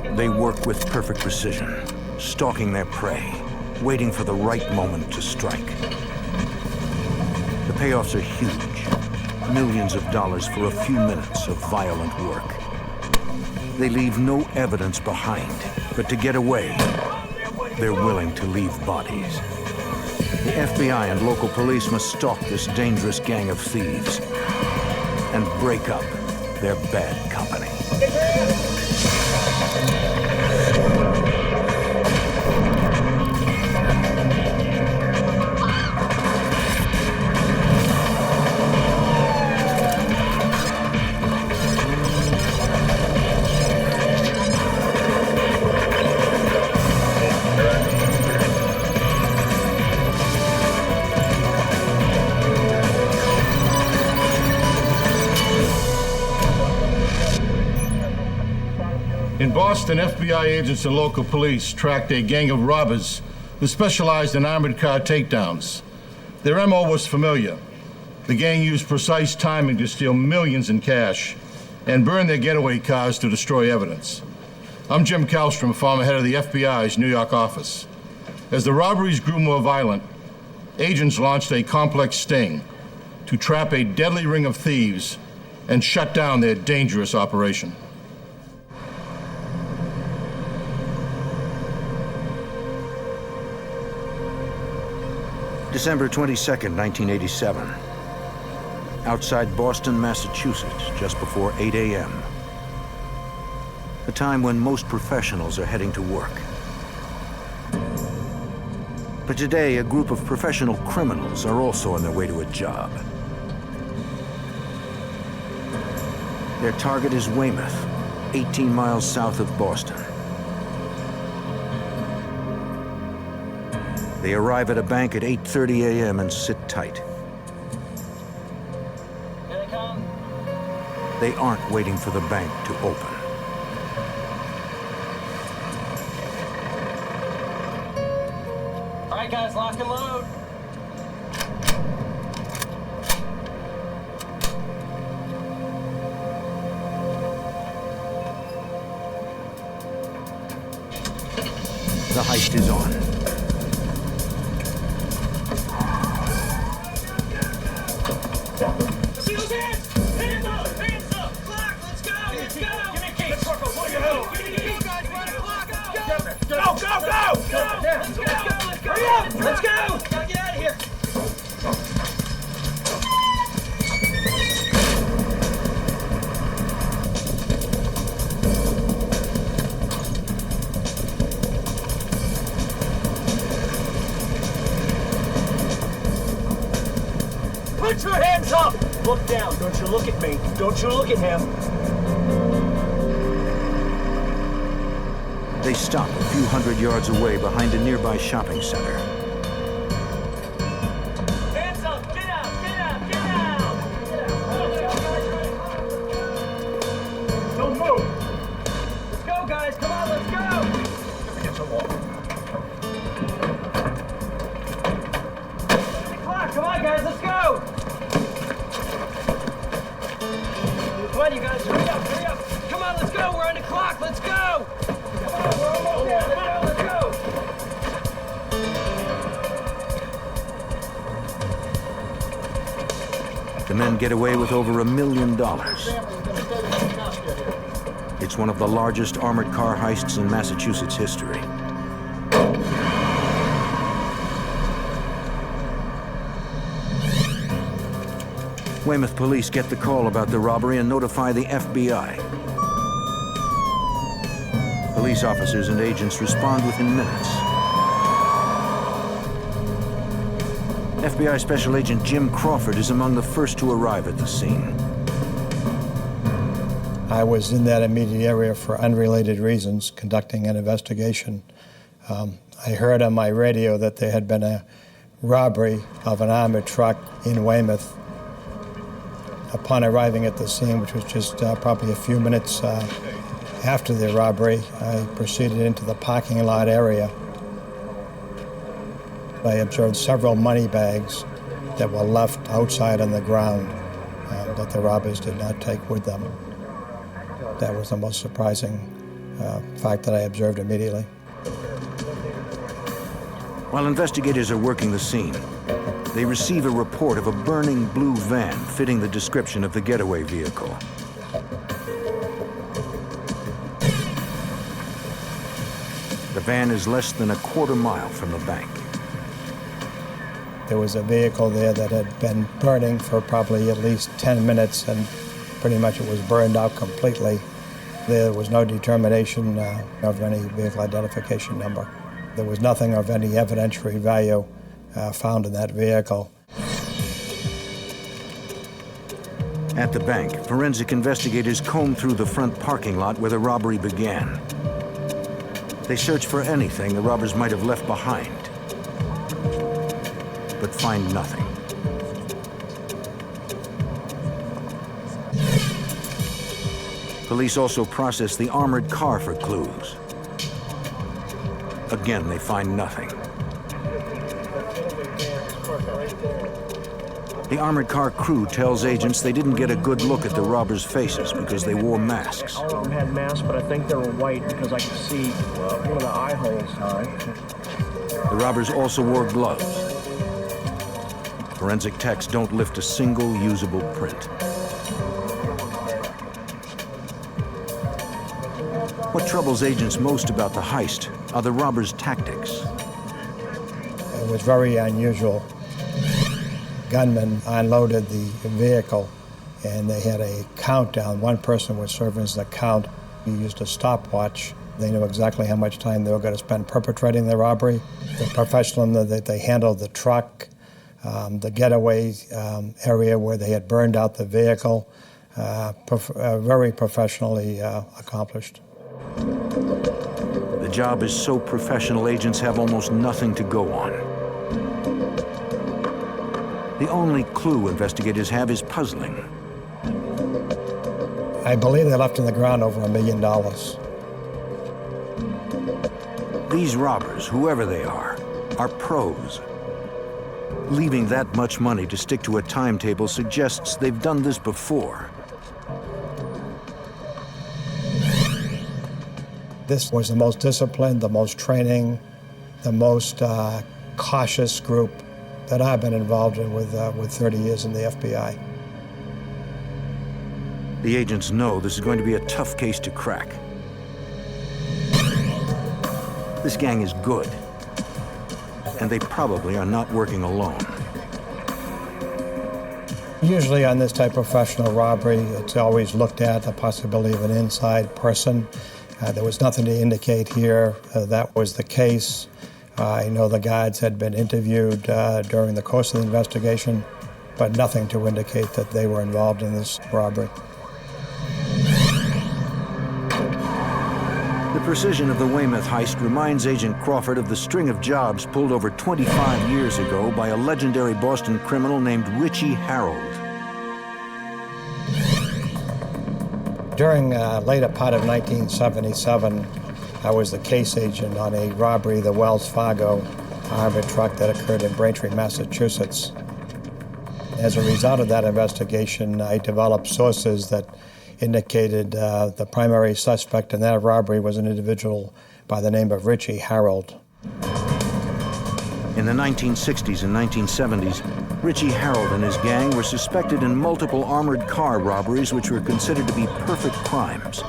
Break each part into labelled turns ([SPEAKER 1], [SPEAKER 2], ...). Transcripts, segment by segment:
[SPEAKER 1] They work with perfect precision, stalking their prey, waiting for the right moment to strike. The payoffs are huge. Millions of dollars for a few minutes of violent work. They leave no evidence behind, but to get away, they're willing to leave bodies. The FBI and local police must stalk this dangerous gang of thieves and break up their bad company.
[SPEAKER 2] In Boston, FBI agents and local police tracked a gang of robbers who specialized in armored car takedowns. Their MO was familiar. The gang used precise timing to steal millions in cash and burn their getaway cars to destroy evidence. I'm Jim Kallstrom, former head of the FBI's New York office. As the robberies grew more violent, agents launched a complex sting to trap a deadly ring of thieves and shut down their dangerous operation.
[SPEAKER 1] December 22nd, 1987. Outside Boston, Massachusetts, just before 8 a.m. A time when most professionals are heading to work. But today, a group of professional criminals are also on their way to a job. Their target is Weymouth, 18 miles south of Boston. They arrive at a bank at 8:30 a.m. and sit tight.
[SPEAKER 3] Here they come.
[SPEAKER 1] They aren't waiting for the bank to open.
[SPEAKER 3] All right, guys, lock and load.
[SPEAKER 1] The heist is on.
[SPEAKER 3] See those hands? Hands up! Hands up! Clock! Let's go! Let's go! Give me a key! Let's work on what you hold! Give me the key! Guys, run the clock! Let's go! Go! Go! Go! Let's go! Let's go! Hurry up! Let's go! Gotta get out of here! Put your hands up! Look down. Don't you look at me. Don't you look at him.
[SPEAKER 1] They stop a few hundred yards away behind a nearby shopping center.
[SPEAKER 3] Hands up! Get out! Get out! Get out! Don't move! Let's go, guys! Come on, let's go! Get some water. Come on, guys, let's go! Come on, you guys, hurry up, hurry up! Come on, let's go, we're on the clock, let's go! Come on, we're almost there, let's go, let's go!
[SPEAKER 1] The men get away with over $1 million. It's one of the largest armored car heists in Massachusetts history. Weymouth police get the call about the robbery and notify the FBI. Police officers and agents respond within minutes. FBI Special Agent Jim Crawford is among the first to arrive at the scene.
[SPEAKER 4] I was in that immediate area for unrelated reasons, conducting an investigation. I heard on my radio that there had been a robbery of an armored truck in Weymouth. Upon arriving at the scene, which was just probably a few minutes after the robbery, I proceeded into the parking lot area. I observed several money bags that were left outside on the ground that the robbers did not take with them. That was the most surprising fact that I observed immediately.
[SPEAKER 1] While investigators are working the scene, they receive a report of a burning blue van fitting the description of the getaway vehicle. The van is less than a quarter-mile from the bank.
[SPEAKER 4] There was a vehicle there that had been burning for probably at least 10 minutes, and pretty much it was burned out completely. There was no determination of any vehicle identification number. There was nothing of any evidentiary value found in that vehicle.
[SPEAKER 1] At the bank, forensic investigators comb through the front parking lot where the robbery began. They search for anything the robbers might have left behind, but find nothing. Police also process the armored car for clues. Again, they find nothing. The armored car crew tells agents they didn't get a good look at the robbers' faces because they wore masks.
[SPEAKER 5] All of them had masks, but I think they were white because I could see one of the eye holes.
[SPEAKER 1] The robbers also wore gloves. Forensic techs don't lift a single usable print. What troubles agents most about the heist are the robbers' tactics.
[SPEAKER 4] It was very unusual. Gunmen unloaded the vehicle, and they had a countdown. One person was serving as the count. He used a stopwatch. They knew exactly how much time they were going to spend perpetrating the robbery. The professionalism that they handled the truck, the getaway area where they had burned out the vehicle, very professionally accomplished.
[SPEAKER 1] The job is so professional, agents have almost nothing to go on. The only clue investigators have is puzzling.
[SPEAKER 4] I believe they left on the ground over $1 million.
[SPEAKER 1] These robbers, whoever they are pros. Leaving that much money to stick to a timetable suggests they've done this before.
[SPEAKER 4] This was the most disciplined, the most training, the most cautious group that I've been involved in with 30 years in the FBI.
[SPEAKER 1] The agents know this is going to be a tough case to crack. This gang is good, and they probably are not working alone.
[SPEAKER 4] Usually on this type of professional robbery, it's always looked at the possibility of an inside person. There was nothing to indicate here that was the case. I know the guards had been interviewed during the course of the investigation, but nothing to indicate that they were involved in this robbery.
[SPEAKER 1] The precision of the Weymouth heist reminds Agent Crawford of the string of jobs pulled over 25 years ago by a legendary Boston criminal named Richie Harold.
[SPEAKER 4] During the later part of 1977, I was the case agent on a robbery of the Wells Fargo armored truck that occurred in Braintree, Massachusetts. As a result of that investigation, I developed sources that indicated the primary suspect in that robbery was an individual by the name of Richie Harold.
[SPEAKER 1] In the 1960s and 1970s, Richie Harold and his gang were suspected in multiple armored car robberies which were considered to be perfect crimes.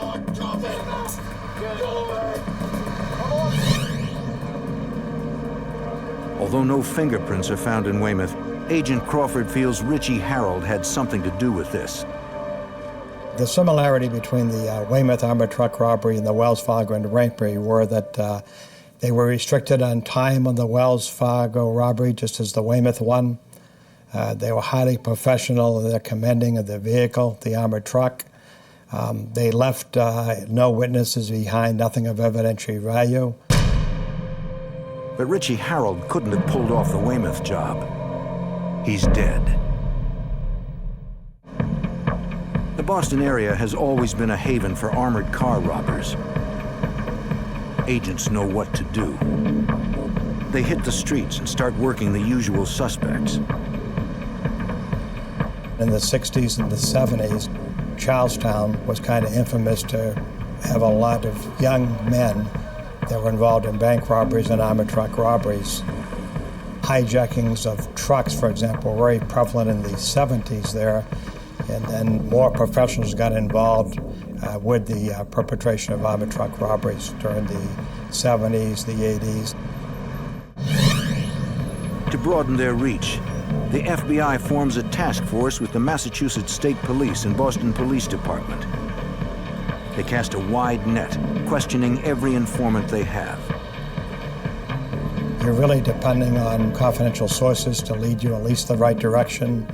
[SPEAKER 1] Although no fingerprints are found in Weymouth, Agent Crawford feels Richie Harold had something to do with this.
[SPEAKER 4] The similarity between the Weymouth armored truck robbery and the Wells Fargo and Braintree were that they were restricted on time on the Wells Fargo robbery, just as the Weymouth one. They were highly professional in their commanding of the vehicle, the armored truck. They left no witnesses behind, nothing of evidentiary value.
[SPEAKER 1] But Richie Harold couldn't have pulled off the Weymouth job. He's dead. The Boston area has always been a haven for armored car robbers. Agents know what to do. They hit the streets and start working the usual suspects.
[SPEAKER 4] In the 60s and the 70s, Charlestown was kind of infamous to have a lot of young men that were involved in bank robberies and armored truck robberies. Hijackings of trucks, for example, were very prevalent in the 70s there, and then more professionals got involved with the perpetration of armored truck robberies during the 70s, the 80s.
[SPEAKER 1] To broaden their reach, the FBI forms a task force with the Massachusetts State Police and Boston Police Department. They cast a wide net, questioning every informant they have.
[SPEAKER 4] You're really depending on confidential sources to lead you at least the right direction,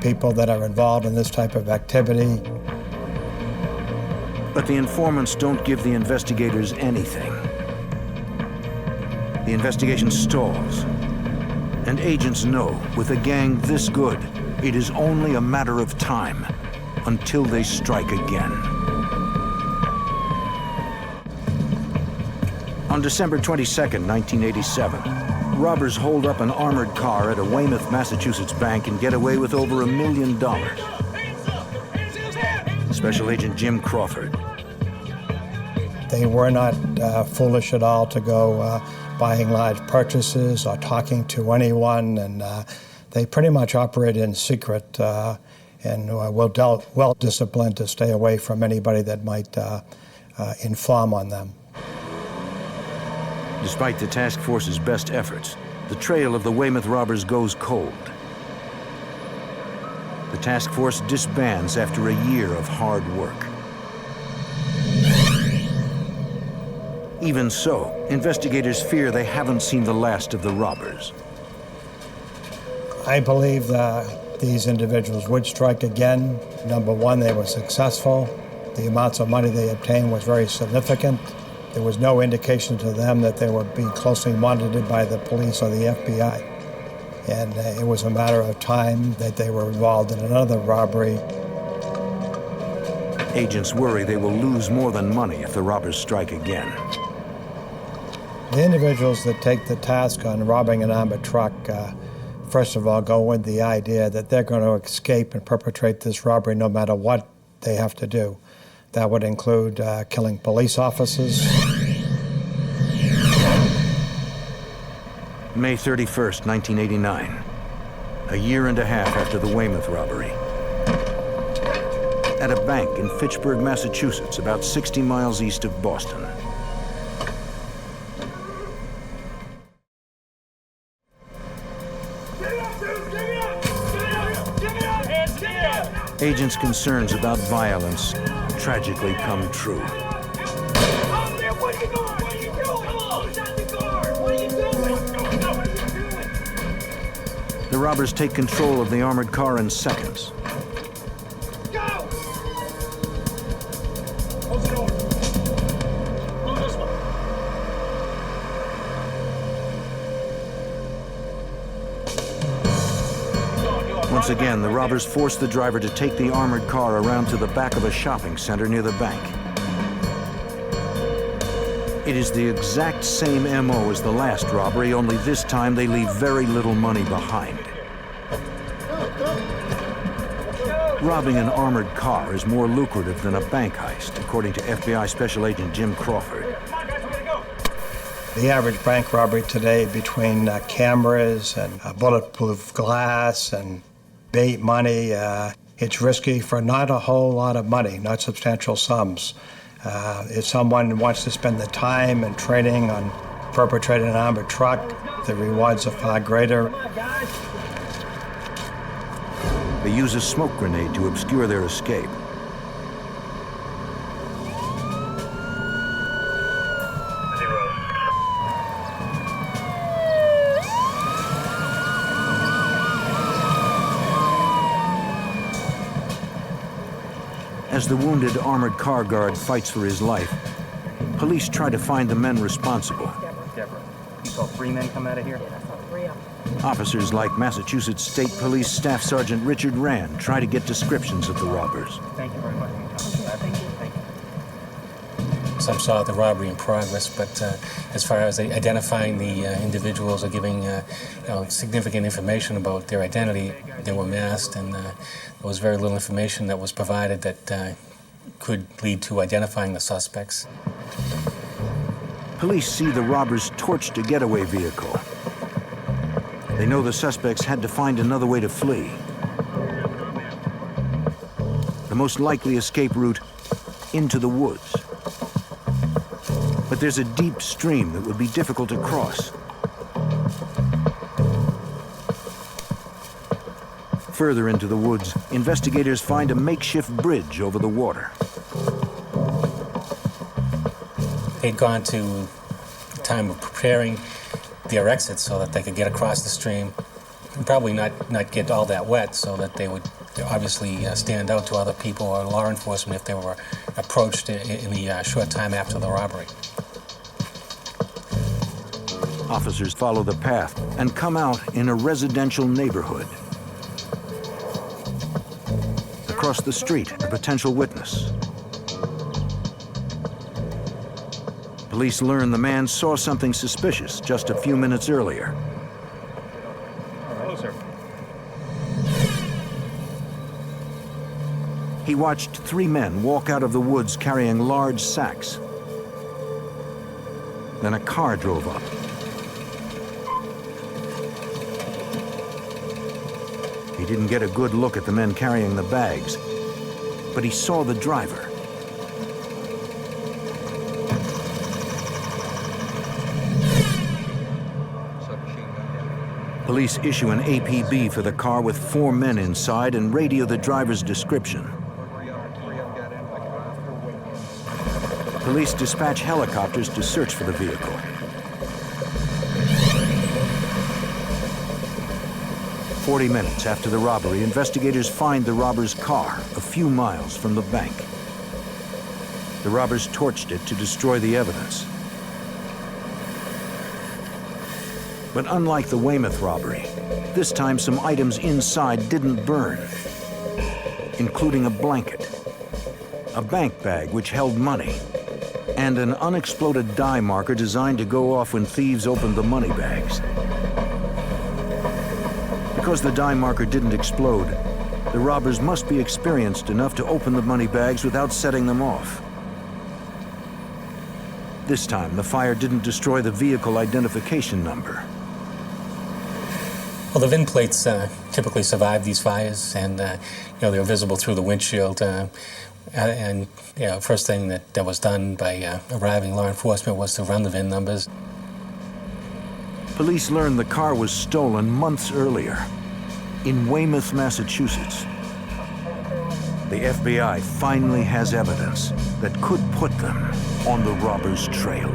[SPEAKER 4] people that are involved in this type of activity.
[SPEAKER 1] But the informants don't give the investigators anything. The investigation stalls. And agents know, with a gang this good, it is only a matter of time until they strike again. On December 22nd, 1987, robbers hold up an armored car at a Weymouth, Massachusetts bank and get away with over $1 million. Special Agent Jim Crawford.
[SPEAKER 4] They were not foolish at all to go buying large purchases or talking to anyone, and they pretty much operated in secret and were well disciplined to stay away from anybody that might inform on them.
[SPEAKER 1] Despite the task force's best efforts, the trail of the Weymouth robbers goes cold. The task force disbands after a year of hard work. Even so, investigators fear they haven't seen the last of the robbers.
[SPEAKER 4] I believe that these individuals would strike again. Number one, they were successful. The amounts of money they obtained was very significant. There was no indication to them that they were being closely monitored by the police or the FBI. And it was a matter of time that they were involved in another robbery.
[SPEAKER 1] Agents worry they will lose more than money if the robbers strike again.
[SPEAKER 4] The individuals that take the task on robbing an armored truck, first of all, go with the idea that they're going to escape and perpetrate this robbery no matter what they have to do. That would include killing police officers.
[SPEAKER 1] May 31st, 1989. A year and a half after the Weymouth robbery. At a bank in Fitchburg, Massachusetts, about 60 miles east of Boston. Agents' concerns about violence tragically come true. The robbers take control of the armored car in seconds. Once again, the robbers force the driver to take the armored car around to the back of a shopping center near the bank. It is the exact same MO as the last robbery, only this time they leave very little money behind. Robbing an armored car is more lucrative than a bank heist, according to FBI Special Agent Jim Crawford.
[SPEAKER 4] The average bank robbery today, between cameras and bulletproof glass and bait money, it's risky for not a whole lot of money, not substantial sums. If someone wants to spend the time and training on perpetrating an armored truck, the rewards are far greater.
[SPEAKER 1] They use a smoke grenade to obscure their escape. As the wounded armored car guard fights for his life, police try to find the men responsible.
[SPEAKER 5] Deborah, you saw 3 men come out of here? Yeah, I saw 3 of them.
[SPEAKER 1] Officers like Massachusetts State Police Staff Sergeant Richard Rand try to get descriptions of the robbers.
[SPEAKER 5] Thank you very much. Thank you.
[SPEAKER 6] Some saw the robbery in progress, but as far as identifying the individuals or giving significant information about their identity, they were masked, and there was very little information that was provided that could lead to identifying the suspects.
[SPEAKER 1] Police see the robbers torch a getaway vehicle. They know the suspects had to find another way to flee. The most likely escape route, into the woods. But there's a deep stream that would be difficult to cross. Further into the woods, investigators find a makeshift bridge over the water.
[SPEAKER 6] They'd gone to the time of preparing their exit so that they could get across the stream and probably not get all that wet, so that they would obviously stand out to other people or law enforcement if they were approached in the short time after the robbery.
[SPEAKER 1] Officers follow the path and come out in a residential neighborhood. Across the street, a potential witness. Police learn the man saw something suspicious just a few minutes earlier.
[SPEAKER 5] Hello, sir.
[SPEAKER 1] He watched 3 men walk out of the woods carrying large sacks. Then a car drove up. He didn't get a good look at the men carrying the bags, but he saw the driver. Police issue an APB for the car with 4 men inside and radio the driver's description. Police dispatch helicopters to search for the vehicle. "40 minutes after the robbery, investigators find the robber's car a few miles from the bank. The robbers torched it to destroy the evidence. But unlike the Weymouth robbery, this time some items inside didn't burn, including a blanket, a bank bag which held money, and an unexploded dye marker designed to go off when thieves opened the money bags. Because the dye marker didn't explode, the robbers must be experienced enough to open the money bags without setting them off. This time, the fire didn't destroy the vehicle identification number.
[SPEAKER 6] Well, the VIN plates typically survive these fires, and they're visible through the windshield. First thing that was done by arriving law enforcement was to run the VIN numbers.
[SPEAKER 1] Police learned the car was stolen months earlier in Weymouth, Massachusetts. The FBI finally has evidence that could put them on the robbers' trail.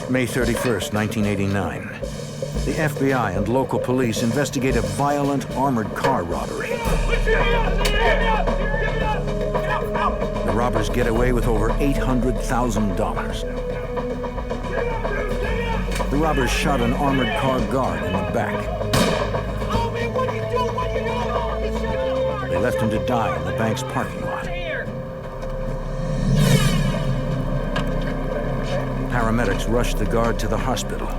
[SPEAKER 1] May 31st, 1989. The FBI and local police investigate a violent armored car robbery. The robbers get away with over $800,000. The robbers shot an armored car guard in the back. They left him to die in the bank's parking lot. Paramedics rushed the guard to the hospital.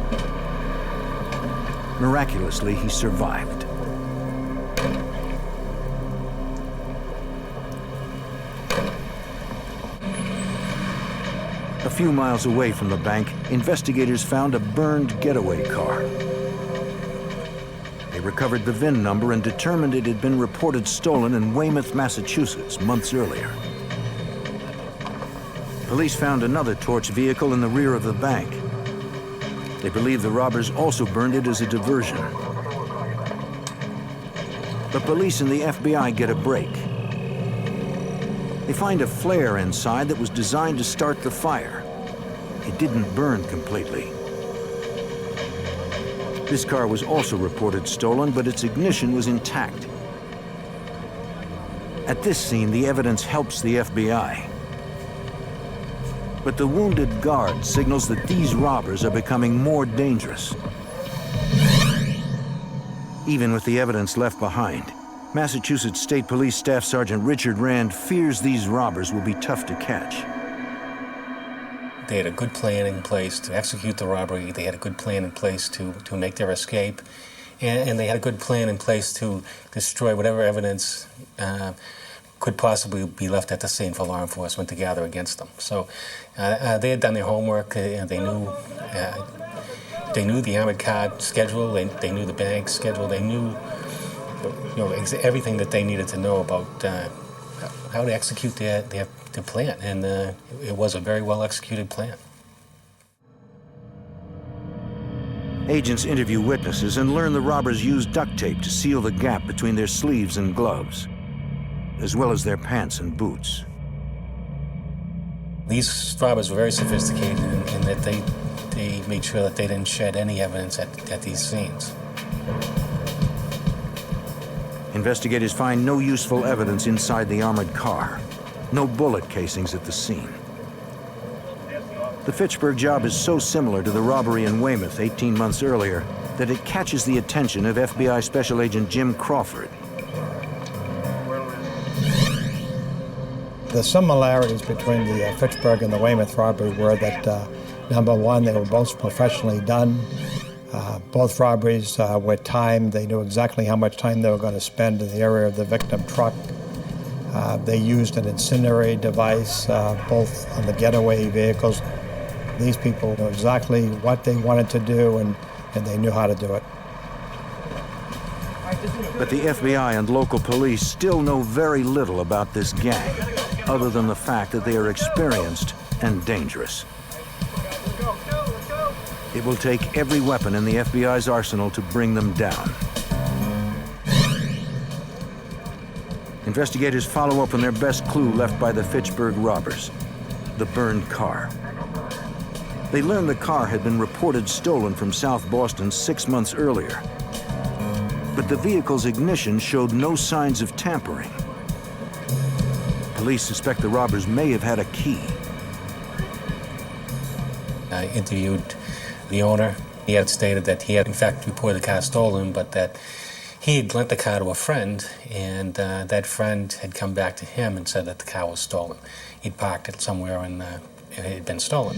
[SPEAKER 1] Miraculously, he survived. A few miles away from the bank, investigators found a burned getaway car. They recovered the VIN number and determined it had been reported stolen in Weymouth, Massachusetts, months earlier. Police found another torch vehicle in the rear of the bank. They believe the robbers also burned it as a diversion. The police and the FBI get a break. They find a flare inside that was designed to start the fire. It didn't burn completely. This car was also reported stolen, but its ignition was intact. At this scene, the evidence helps the FBI. But the wounded guard signals that these robbers are becoming more dangerous. Even with the evidence left behind, Massachusetts State Police Staff Sergeant Richard Rand fears these robbers will be tough to catch.
[SPEAKER 6] They had a good plan in place to execute the robbery. They had a good plan in place to make their escape. and they had a good plan in place to destroy whatever evidence could possibly be left at the scene for law enforcement to gather against them. So they had done their homework. They knew the armored car schedule. They knew the bank schedule. They knew, everything that they needed to know about how to execute their plan, and it was a very well executed plan.
[SPEAKER 1] Agents interview witnesses and learn the robbers used duct tape to seal the gap between their sleeves and gloves, as well as their pants and boots.
[SPEAKER 6] These robbers were very sophisticated in that they made sure that they didn't shed any evidence at these scenes.
[SPEAKER 1] Investigators find no useful evidence inside the armored car, no bullet casings at the scene. The Fitchburg job is so similar to the robbery in Weymouth 18 months earlier that it catches the attention of FBI Special Agent Jim Crawford.
[SPEAKER 4] The similarities between the Fitchburg and the Weymouth robbery were that, number one, they were both professionally done. Both robberies were timed. They knew exactly how much time they were going to spend in the area of the victim truck. They used an incendiary device, both on the getaway vehicles. These people knew exactly what they wanted to do, and they knew how to do it.
[SPEAKER 1] But the FBI and local police still know very little about this gang, other than the fact that they are experienced and dangerous. It will take every weapon in the FBI's arsenal to bring them down. Investigators follow up on their best clue left by the Fitchburg robbers, the burned car. They learned the car had been reported stolen from South Boston 6 months earlier. But the vehicle's ignition showed no signs of tampering. Police suspect the robbers may have had a key.
[SPEAKER 6] I interviewed the owner. He had stated that he had in fact reported the car stolen, but that he had lent the car to a friend, and that friend had come back to him and said that the car was stolen. He'd parked it somewhere and it had been stolen.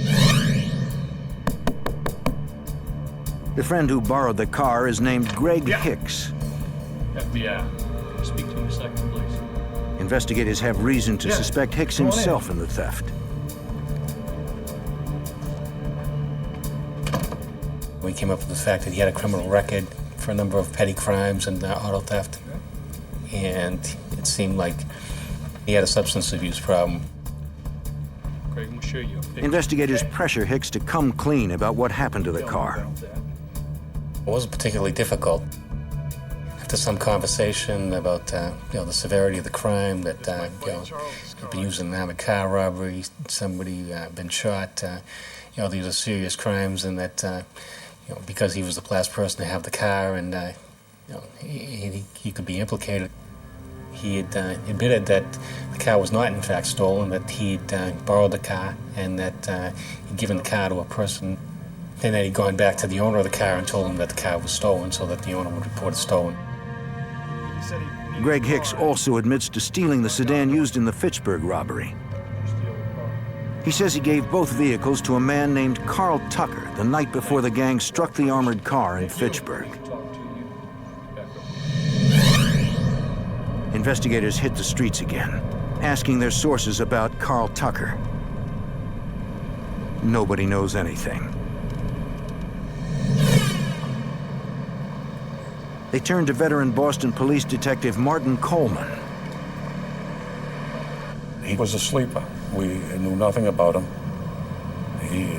[SPEAKER 1] The friend who borrowed the car is named Greg Hicks.
[SPEAKER 7] FBI. Speak to him a second, please.
[SPEAKER 1] Investigators have reason to suspect Hicks himself in the theft.
[SPEAKER 6] We came up with the fact that he had a criminal record for a number of petty crimes and auto theft. And it seemed like he had a substance abuse problem.
[SPEAKER 7] Craig, we'll show you a picture.
[SPEAKER 1] Investigators pressure Hicks to come clean about what happened to the car.
[SPEAKER 6] It wasn't particularly difficult. After some conversation about the severity of the crime, that he'd been using an armored car robbery, somebody been shot, these are serious crimes, and that because he was the last person to have the car, and he could be implicated. He had admitted that the car was not in fact stolen, that he'd borrowed the car, and that he'd given the car to a person, and then he'd gone back to the owner of the car and told him that the car was stolen so that the owner would report it stolen.
[SPEAKER 1] Greg Hicks also admits to stealing the sedan used in the Fitchburg robbery. He says he gave both vehicles to a man named Carl Tucker the night before the gang struck the armored car in Fitchburg. Investigators hit the streets again, asking their sources about Carl Tucker. Nobody knows anything. They turned to veteran Boston police detective Martin Coleman.
[SPEAKER 8] He was a sleeper. We knew nothing about him. He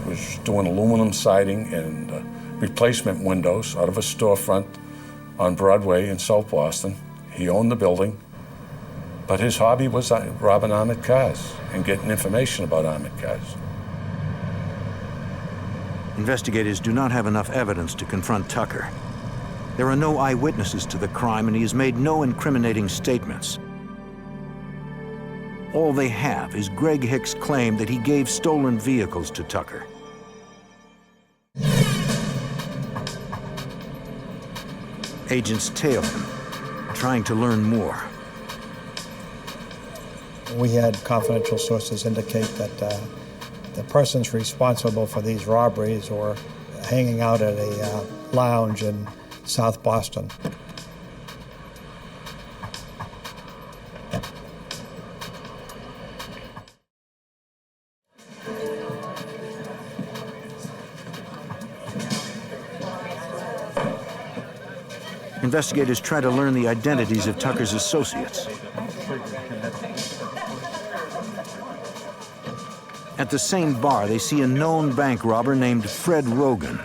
[SPEAKER 8] was doing aluminum siding and replacement windows out of a storefront on Broadway in South Boston. He owned the building, but his hobby was robbing armored cars and getting information about armored cars.
[SPEAKER 1] Investigators do not have enough evidence to confront Tucker. There are no eyewitnesses to the crime, and he has made no incriminating statements. All they have is Greg Hicks' claim that he gave stolen vehicles to Tucker. Agents tail him, trying to learn more.
[SPEAKER 4] We had confidential sources indicate that the persons responsible for these robberies were hanging out at a lounge in South Boston.
[SPEAKER 1] Investigators try to learn the identities of Tucker's associates. At the same bar, they see a known bank robber named Fred Rogan.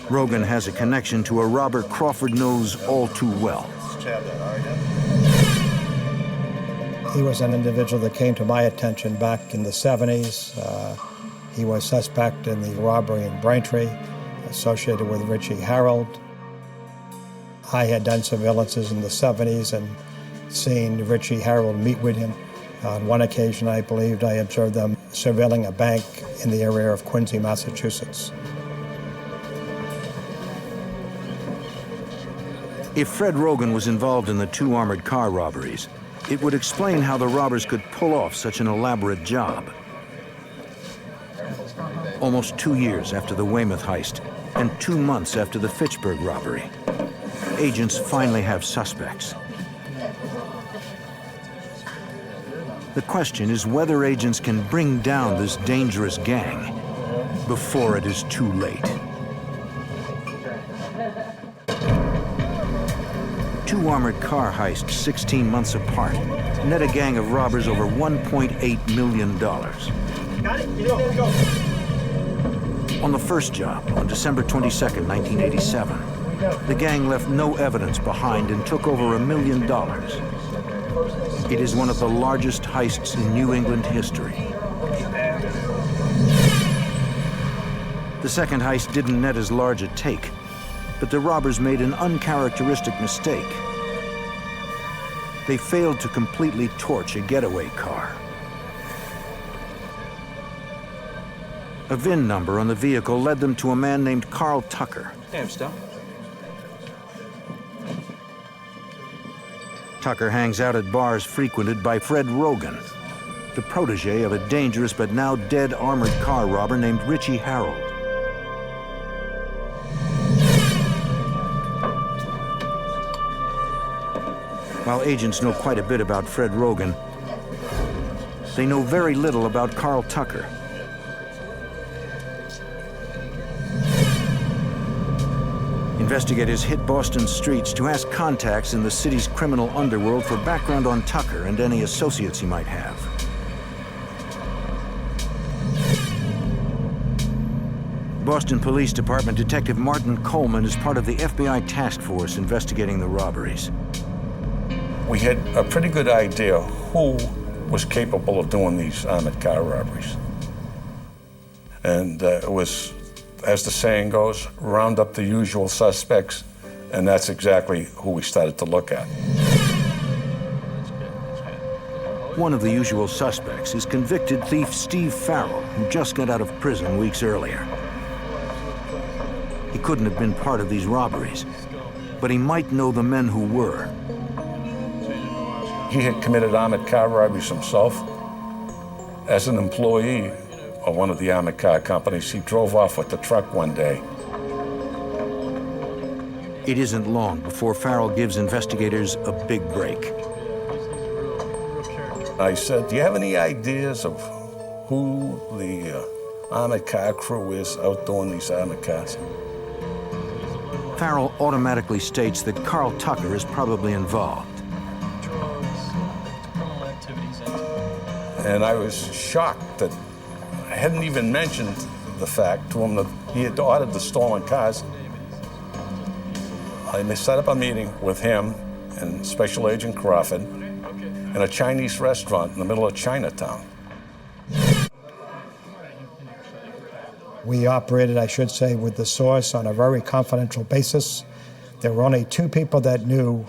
[SPEAKER 1] Rogan has a connection to a robber Crawford knows all too well.
[SPEAKER 4] He was an individual that came to my attention back in the 70s. He was suspect in the robbery in Braintree, associated with Richie Harold. I had done surveillances in the 70s and seen Richie Harold meet with him. On one occasion, I believed I observed them surveilling a bank in the area of Quincy, Massachusetts.
[SPEAKER 1] If Fred Rogan was involved in the 2 armored car robberies, it would explain how the robbers could pull off such an elaborate job. Almost 2 years after the Weymouth heist and 2 months after the Fitchburg robbery, agents finally have suspects. The question is whether agents can bring down this dangerous gang before it is too late. 2 armored car heists 16 months apart net a gang of robbers over $1.8 million.
[SPEAKER 3] Got it? Go.
[SPEAKER 1] On the first job, on December 22nd, 1987, the gang left no evidence behind and took over $1 million. It is one of the largest heists in New England history. The second heist didn't net as large a take, but the robbers made an uncharacteristic mistake. They failed to completely torch a getaway car. A VIN number on the vehicle led them to a man named Carl Tucker. Tucker hangs out at bars frequented by Fred Rogan, the protege of a dangerous but now dead armored car robber named Richie Harold. While agents know quite a bit about Fred Rogan, they know very little about Carl Tucker. Investigators hit Boston streets to ask contacts in the city's criminal underworld for background on Tucker and any associates he might have. Boston Police Department Detective Martin Coleman is part of the FBI task force investigating the robberies.
[SPEAKER 8] We had a pretty good idea who was capable of doing these armored car robberies. And it was, as the saying goes, round up the usual suspects, and that's exactly who we started to look at.
[SPEAKER 1] One of the usual suspects is convicted thief Steve Farrell, who just got out of prison weeks earlier. He couldn't have been part of these robberies, but he might know the men who were.
[SPEAKER 8] He had committed armored car robberies himself. As an employee of one of the armored car companies, he drove off with the truck one day.
[SPEAKER 1] It isn't long before Farrell gives investigators a big break.
[SPEAKER 8] I said, do you have any ideas of who the armored car crew is out doing these armored cars?
[SPEAKER 1] Farrell automatically states that Carl Tucker is probably involved.
[SPEAKER 8] And I was shocked that I hadn't even mentioned the fact to him that he had ordered the stolen cars. I set up a meeting with him and Special Agent Crawford in a Chinese restaurant in the middle of Chinatown.
[SPEAKER 4] We operated, I should say, with the source on a very confidential basis. There were only 2 people that knew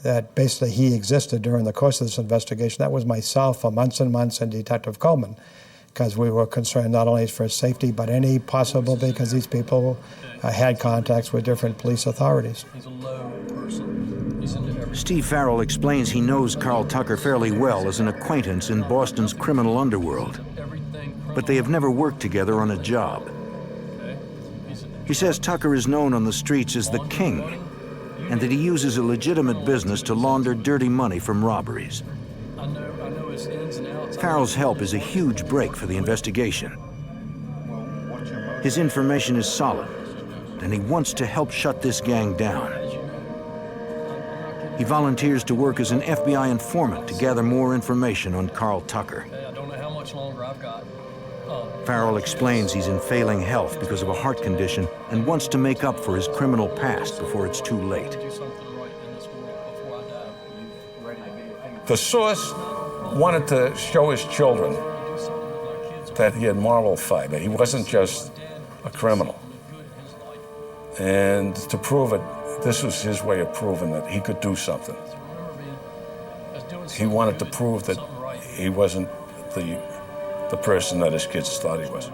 [SPEAKER 4] that basically he existed during the course of this investigation. That was myself for months and months and Detective Coleman, because we were concerned not only for his safety, but any possible, because these people had contacts with different police authorities.
[SPEAKER 7] He's a low person. He's into everything.
[SPEAKER 1] Steve Farrell explains he knows Carl Tucker fairly well as an acquaintance in Boston's criminal underworld, but they have never worked together on a job. He says Tucker is known on the streets as the King, and that he uses a legitimate business to launder dirty money from robberies.
[SPEAKER 7] I know his ins and outs.
[SPEAKER 1] Farrell's help is a huge break for the investigation. His information is solid, and he wants to help shut this gang down. He volunteers to work as an FBI informant to gather more information on Carl Tucker.
[SPEAKER 7] I don't know how much longer I've got.
[SPEAKER 1] Farrell explains he's in failing health because of a heart condition and wants to make up for his criminal past before it's too late.
[SPEAKER 7] Do something right in this world before I die.
[SPEAKER 8] The source wanted to show his children that he had moral fiber. He wasn't just a criminal. And to prove it, this was his way of proving that he could do something. He wanted to prove that he wasn't the person that his kids thought he was.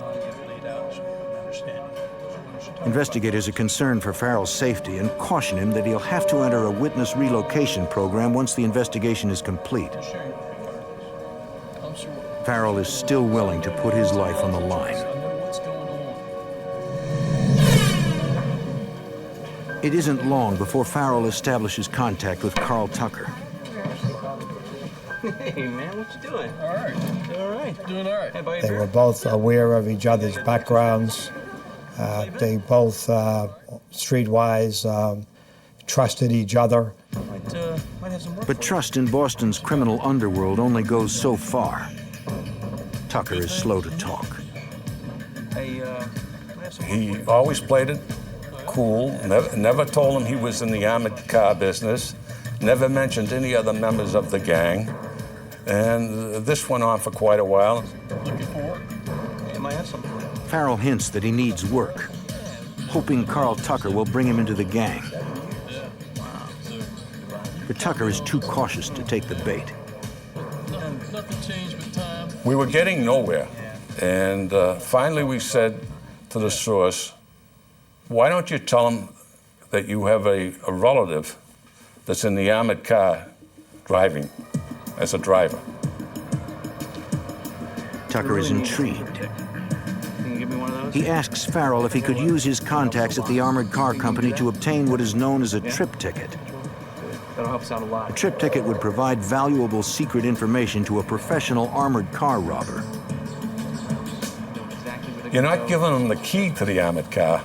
[SPEAKER 1] Investigators are concerned for Farrell's safety and caution him that he'll have to enter a witness relocation program once the investigation is complete. Farrell is still willing to put his life on the line. It isn't long before Farrell establishes contact with Carl Tucker.
[SPEAKER 9] Hey, man, what you doing?
[SPEAKER 7] All right.
[SPEAKER 9] All right.
[SPEAKER 7] Doing all right.
[SPEAKER 9] Hey, buddy.
[SPEAKER 4] They were both aware of each other's backgrounds. They both, streetwise, trusted each other.
[SPEAKER 9] Might have some work
[SPEAKER 1] But
[SPEAKER 9] for
[SPEAKER 1] trust in Boston's criminal underworld only goes so far. Tucker is slow to talk.
[SPEAKER 9] you. Hey, might have some work
[SPEAKER 8] He always played it cool, never told him he was in the armored car business, never mentioned any other members of the gang. And this went on for quite a while.
[SPEAKER 7] Looking for it.
[SPEAKER 9] Hey, might have something for you.
[SPEAKER 1] Farrell hints that he needs work, hoping Carl Tucker will bring him into the gang. But Tucker is too cautious to take the bait.
[SPEAKER 7] Nothing changed with time.
[SPEAKER 8] We were getting nowhere. And finally we said to the source, why don't you tell him that you have a relative that's in the armored car driving as a driver?
[SPEAKER 1] Tucker is intrigued.
[SPEAKER 9] Can you give me one of those?
[SPEAKER 1] He asks Farrell if he could use his contacts at the armored car company to obtain what is known as a trip ticket.
[SPEAKER 9] That'll help us out a
[SPEAKER 1] A
[SPEAKER 9] lot.
[SPEAKER 1] trip ticket would provide valuable secret information to a professional armored car robber.
[SPEAKER 9] Exactly where to
[SPEAKER 8] You're
[SPEAKER 9] go.
[SPEAKER 8] not giving him the key to the armored car,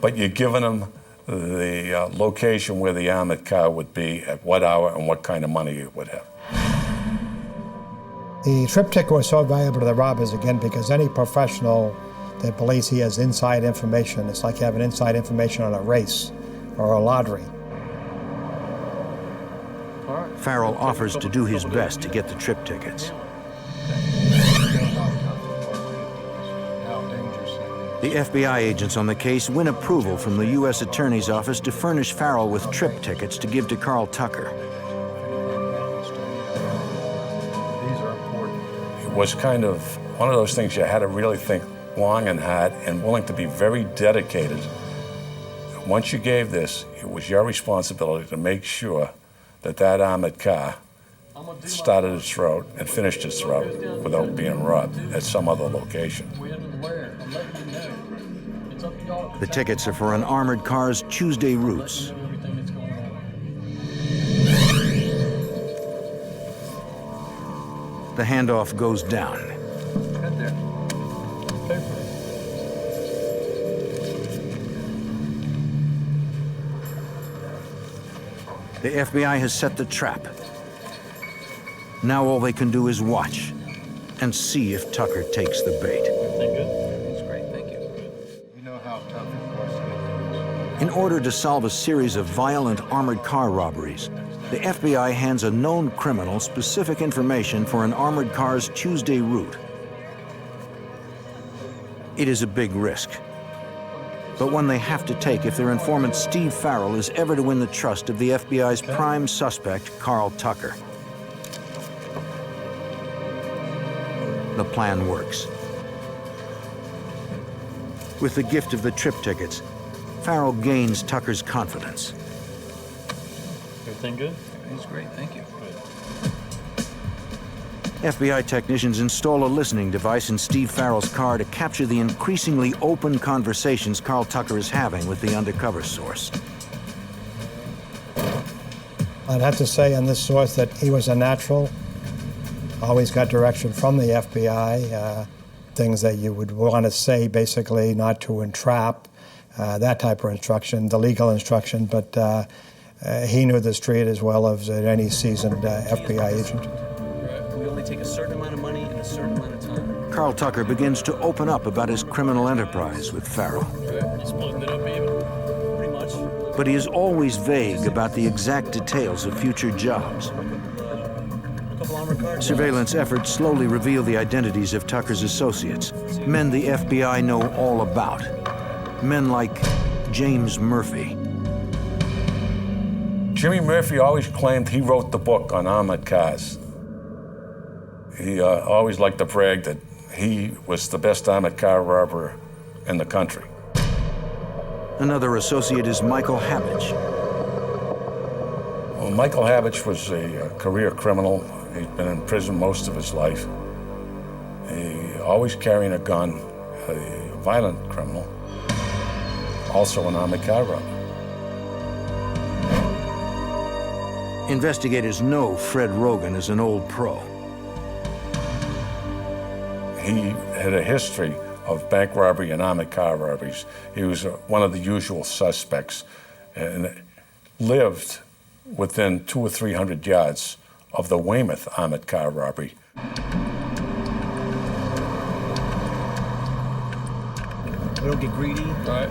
[SPEAKER 8] but you're giving him the location where the armored car would be, at what hour, and what kind of money it would have.
[SPEAKER 4] The trip ticket was so valuable to the robbers, again, because any professional that believes he has inside information, it's like having inside information on a race or a lottery.
[SPEAKER 1] Farrell offers to do his best to get the trip tickets. The FBI agents on the case win approval from the U.S. Attorney's Office to furnish Farrell with trip tickets to give to Carl Tucker.
[SPEAKER 8] It was kind of one of those things you had to really think long and hard and willing to be very dedicated. Once you gave this, it was your responsibility to make sure that that armored car started its route and finished its route without being robbed at some other location.
[SPEAKER 1] The tickets are for an armored car's Tuesday routes. The handoff goes down. The FBI has set the trap. Now all they can do is watch and see if Tucker takes the bait.
[SPEAKER 7] Everything good?
[SPEAKER 9] That's great, thank you.
[SPEAKER 2] You know how tough it was to get
[SPEAKER 1] In order to solve a series of violent armored car robberies, the FBI hands a known criminal specific information for an armored car's Tuesday route. It is a big risk, but one they have to take if their informant Steve Farrell is ever to win the trust of the FBI's prime suspect, Carl Tucker. The plan works. With the gift of the trip tickets, Farrell gains Tucker's confidence.
[SPEAKER 7] Everything good?
[SPEAKER 9] That's great, thank you.
[SPEAKER 1] FBI technicians install a listening device in Steve Farrell's car to capture the increasingly open conversations Carl Tucker is having with the undercover source.
[SPEAKER 4] I'd have to say on this source that he was a natural. Always got direction from the FBI, things that you would want to say, basically not to entrap, that type of instruction, the legal instruction, but he knew the street as well as any seasoned FBI agent.
[SPEAKER 9] We only take a certain amount of money in a certain amount of time.
[SPEAKER 1] Carl Tucker begins to open up about his criminal enterprise with Farrell.
[SPEAKER 7] Splitting it up even.
[SPEAKER 9] Pretty much.
[SPEAKER 1] But he is always vague about the exact details of future jobs. Surveillance efforts slowly reveal the identities of Tucker's associates, men the FBI know all about. Men like James Murphy.
[SPEAKER 8] Jimmy Murphy always claimed he wrote the book on armored cars. He always liked to brag that he was the best armored car robber in the country.
[SPEAKER 1] Another associate is Michael Habich.
[SPEAKER 8] Well, Michael Habich was a career criminal. He's been in prison most of his life. He always carrying a gun, a violent criminal, also an armored car robber.
[SPEAKER 1] Investigators know Fred Rogan is an old pro.
[SPEAKER 8] He had a history of bank robbery and armored car robberies. He was one of the usual suspects and lived within 200 or 300 yards of the Weymouth armored car robbery.
[SPEAKER 9] We don't get greedy.
[SPEAKER 7] Right.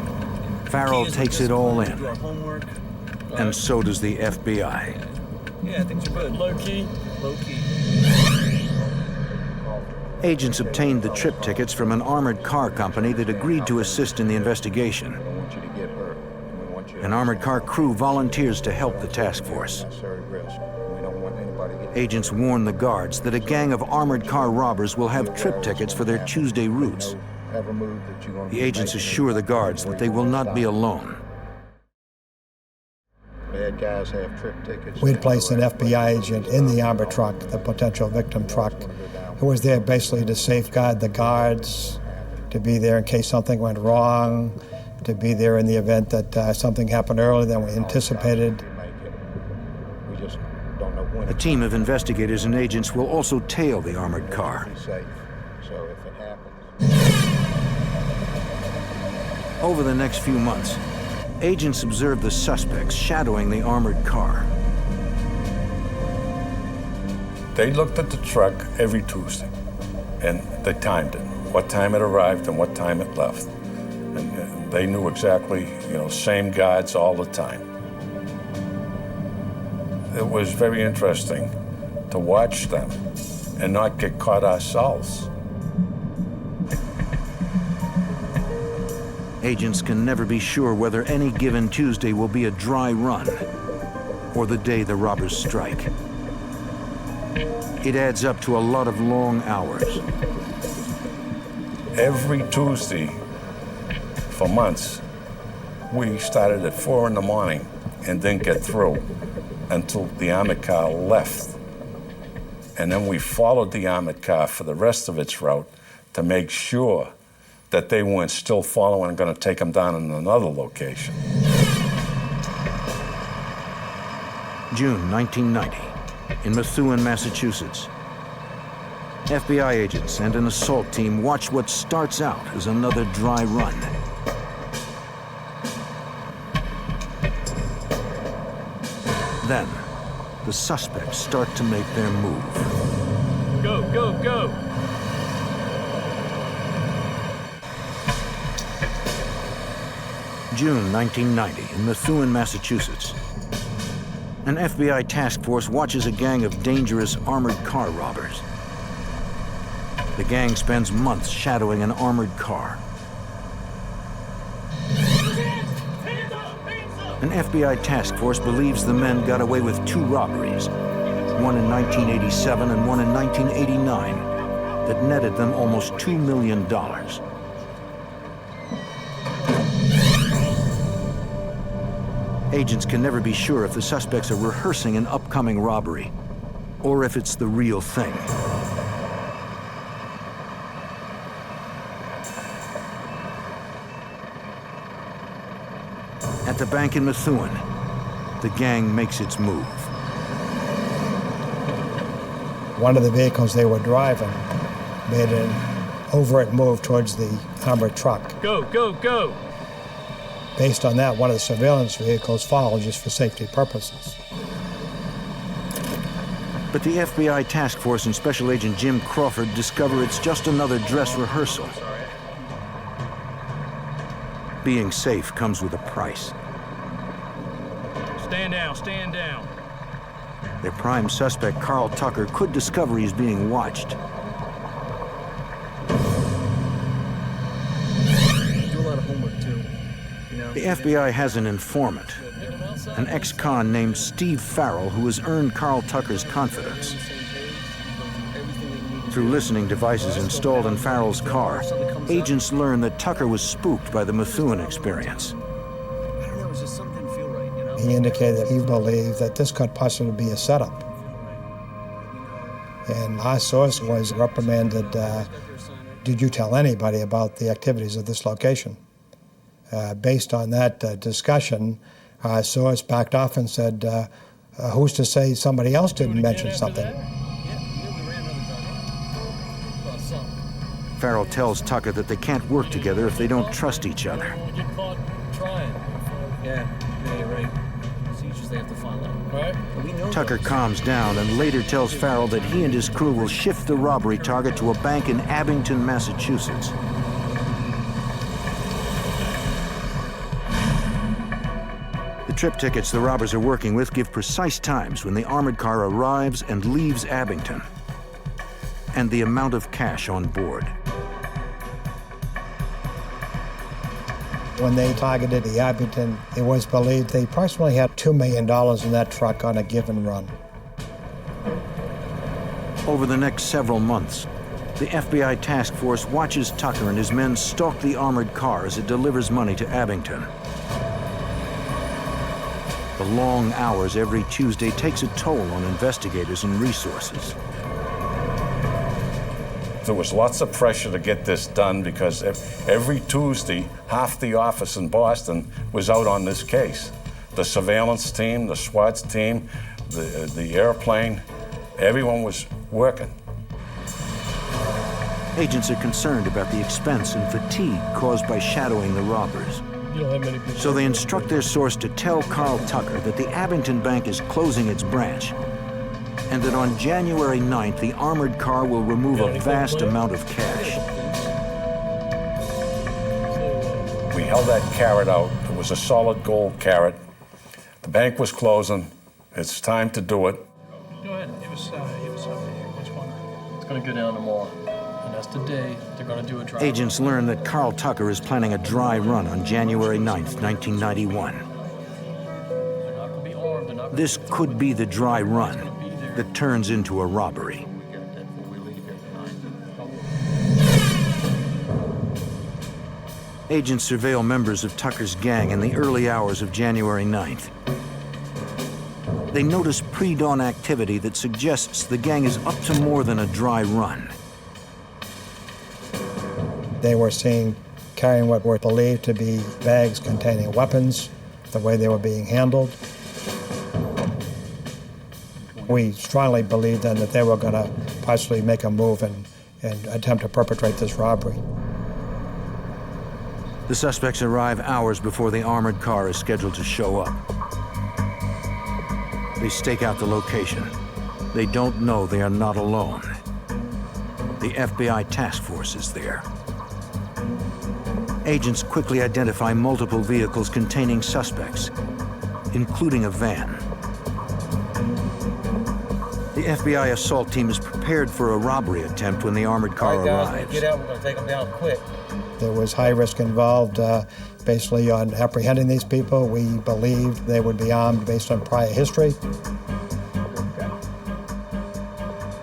[SPEAKER 1] Farrell takes it all in,
[SPEAKER 9] Do our homework.
[SPEAKER 1] and so does the FBI.
[SPEAKER 9] Yeah, things are good.
[SPEAKER 7] Low key.
[SPEAKER 9] Low key.
[SPEAKER 1] Agents obtained the trip tickets from an armored car company that agreed to assist in the investigation. An armored car crew volunteers to help the task force. Agents warn the guards that a gang of armored car robbers will have trip tickets for their Tuesday routes. The agents assure the guards that they will not be alone.
[SPEAKER 10] Bad guys have trip tickets.
[SPEAKER 4] We'd placed an FBI agent in the armored truck, the potential victim truck, who was there basically to safeguard the guards, to be there in case something went wrong, to be there in the event that something happened earlier than we anticipated.
[SPEAKER 1] A team of investigators and agents will also tail the armored car. Over the next few months, agents observe the suspects shadowing the armored car.
[SPEAKER 8] They looked at the truck every Tuesday, and they timed it, what time it arrived and what time it left. And they knew exactly, same guards all the time. It was very interesting to watch them and not get caught ourselves.
[SPEAKER 1] Agents can never be sure whether any given Tuesday will be a dry run or the day the robbers strike. It adds up to a lot of long hours.
[SPEAKER 8] Every Tuesday for months, we started at 4 in the morning and didn't get through until the armored car left. And then we followed the armored car for the rest of its route to make sure that they weren't still following and going to take them down in another location.
[SPEAKER 1] June 1990, in Methuen, Massachusetts. FBI agents and an assault team watch what starts out as another dry run. Then, the suspects start to make their move.
[SPEAKER 7] Go, go, go.
[SPEAKER 1] June 1990, in Methuen, Massachusetts. An FBI task force watches a gang of dangerous armored car robbers. The gang spends months shadowing an armored car. An FBI task force believes the men got away with 2 robberies, one in 1987 and one in 1989, that netted them almost $2 million. Agents can never be sure if the suspects are rehearsing an upcoming robbery or if it's the real thing. At the bank in Methuen, the gang makes its move.
[SPEAKER 4] One of the vehicles they were driving made an overt move towards the armored truck.
[SPEAKER 7] Go, go, go!
[SPEAKER 4] Based on that, one of the surveillance vehicles followed just for safety purposes.
[SPEAKER 1] But the FBI task force and Special Agent Jim Crawford discover it's just another dress rehearsal. Being safe comes with a price.
[SPEAKER 7] Stand down, stand down.
[SPEAKER 1] Their prime suspect, Carl Tucker, could discover he's being watched.
[SPEAKER 9] Do a lot of homework too. You know?
[SPEAKER 1] The FBI has an informant, an ex-con named Steve Farrell, who has earned Carl Tucker's confidence. Through listening devices installed in Farrell's car, agents learn that Tucker was spooked by the Methuen experience.
[SPEAKER 4] He indicated that he believed that this could possibly be a setup. And our source was reprimanded, did you tell anybody about the activities of this location? Based on that discussion, our source backed off and said, who's to say somebody else didn't mention something?
[SPEAKER 1] Farrell tells Tucker that they can't work together if they don't trust each other.
[SPEAKER 7] Get caught trying.
[SPEAKER 9] Yeah, you're right. Procedures they have to follow.
[SPEAKER 7] Right?
[SPEAKER 1] Tucker calms down and later tells Farrell that he and his crew will shift the robbery target to a bank in Abington, Massachusetts. The trip tickets the robbers are working with give precise times when the armored car arrives and leaves Abington, and the amount of cash on board.
[SPEAKER 4] When they targeted the Abington, it was believed they approximately had $2 million in that truck on a given run.
[SPEAKER 1] Over the next several months, the FBI task force watches Tucker and his men stalk the armored car as it delivers money to Abington. The long hours every Tuesday takes a toll on investigators and resources.
[SPEAKER 8] There was lots of pressure to get this done because every Tuesday, half the office in Boston was out on this case. The surveillance team, the SWAT team, the airplane, everyone was working.
[SPEAKER 1] Agents are concerned about the expense and fatigue caused by shadowing the robbers.
[SPEAKER 7] You don't have many people.
[SPEAKER 1] So they instruct their source to tell Carl Tucker that the Abington Bank is closing its branch, and that on January 9th, the armored car will remove a vast amount of cash.
[SPEAKER 8] We held that carrot out. It was a solid gold carrot. The bank was closing. It's time to do it.
[SPEAKER 7] Go ahead. It was which one? It's going to go down tomorrow. And that's the day they're going to do a drive.
[SPEAKER 1] Agents learn that Carl Tucker is planning a dry run on January 9th, 1991.
[SPEAKER 7] They're not going to be armed. They're not
[SPEAKER 1] This could be the dry run that turns into a robbery. Agents surveil members of Tucker's gang in the early hours of January 9th. They notice pre-dawn activity that suggests the gang is up to more than a dry run.
[SPEAKER 4] They were seen carrying what were believed to be bags containing weapons, the way they were being handled. We strongly believed then that they were going to possibly make a move and attempt to perpetrate this robbery.
[SPEAKER 1] The suspects arrive hours before the armored car is scheduled to show up. They stake out the location. They don't know they are not alone. The FBI task force is there. Agents quickly identify multiple vehicles containing suspects, including a van. The FBI assault team is prepared for a robbery attempt when the armored car arrives.
[SPEAKER 9] Get out, we're going to take them down quick.
[SPEAKER 4] There was high risk involved basically on apprehending these people. We believed they would be armed based on prior history.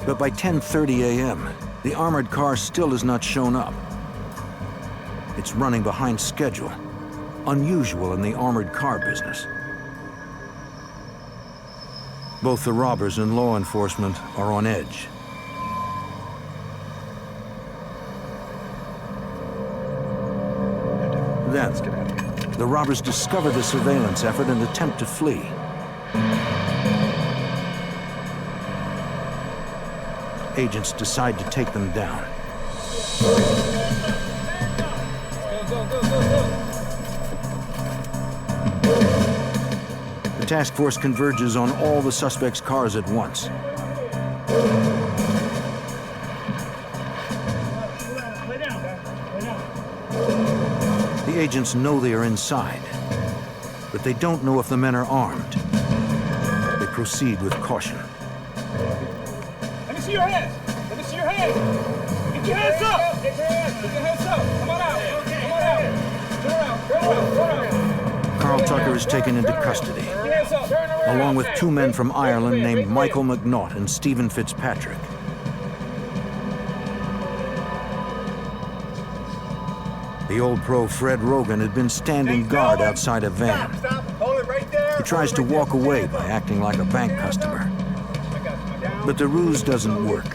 [SPEAKER 1] But by 10:30 a.m., the armored car still has not shown up. It's running behind schedule, unusual in the armored car business. Both the robbers and law enforcement are on edge. Then, The robbers discover the surveillance effort and attempt to flee. Agents decide to take them down. The task force converges on all the suspects' cars at once. The agents know they are inside, but they don't know if the men are armed. They proceed with caution.
[SPEAKER 3] Let me see your hands. Let me see your hands. Get your hands up. Get your hands up. Come on out. Come on out. Turn around. Turn around.
[SPEAKER 1] Carl Tucker is taken into custody, along with two men from Ireland named Michael McNaught and Stephen Fitzpatrick. The old pro Fred Rogan had been standing guard outside a van.
[SPEAKER 3] Hold it right there.
[SPEAKER 1] He tries to walk away by acting like a bank customer. But the ruse doesn't work.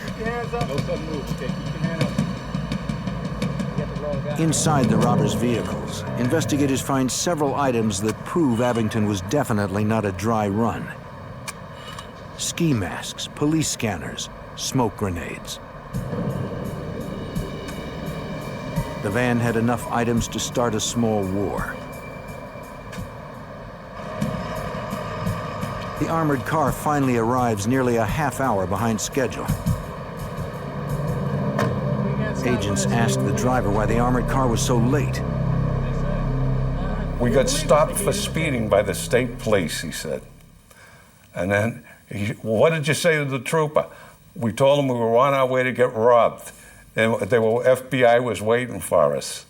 [SPEAKER 1] Inside the robbers' vehicles, investigators find several items that prove Abington was definitely not a dry run. Ski masks, police scanners, smoke grenades. The van had enough items to start a small war. The armored car finally arrives nearly a half hour behind schedule. Agents asked the driver why the armored car was so late.
[SPEAKER 8] We got stopped for speeding by the state police, he said. And then, what did you say to the trooper? We told him we were on our way to get robbed. And FBI was waiting for us.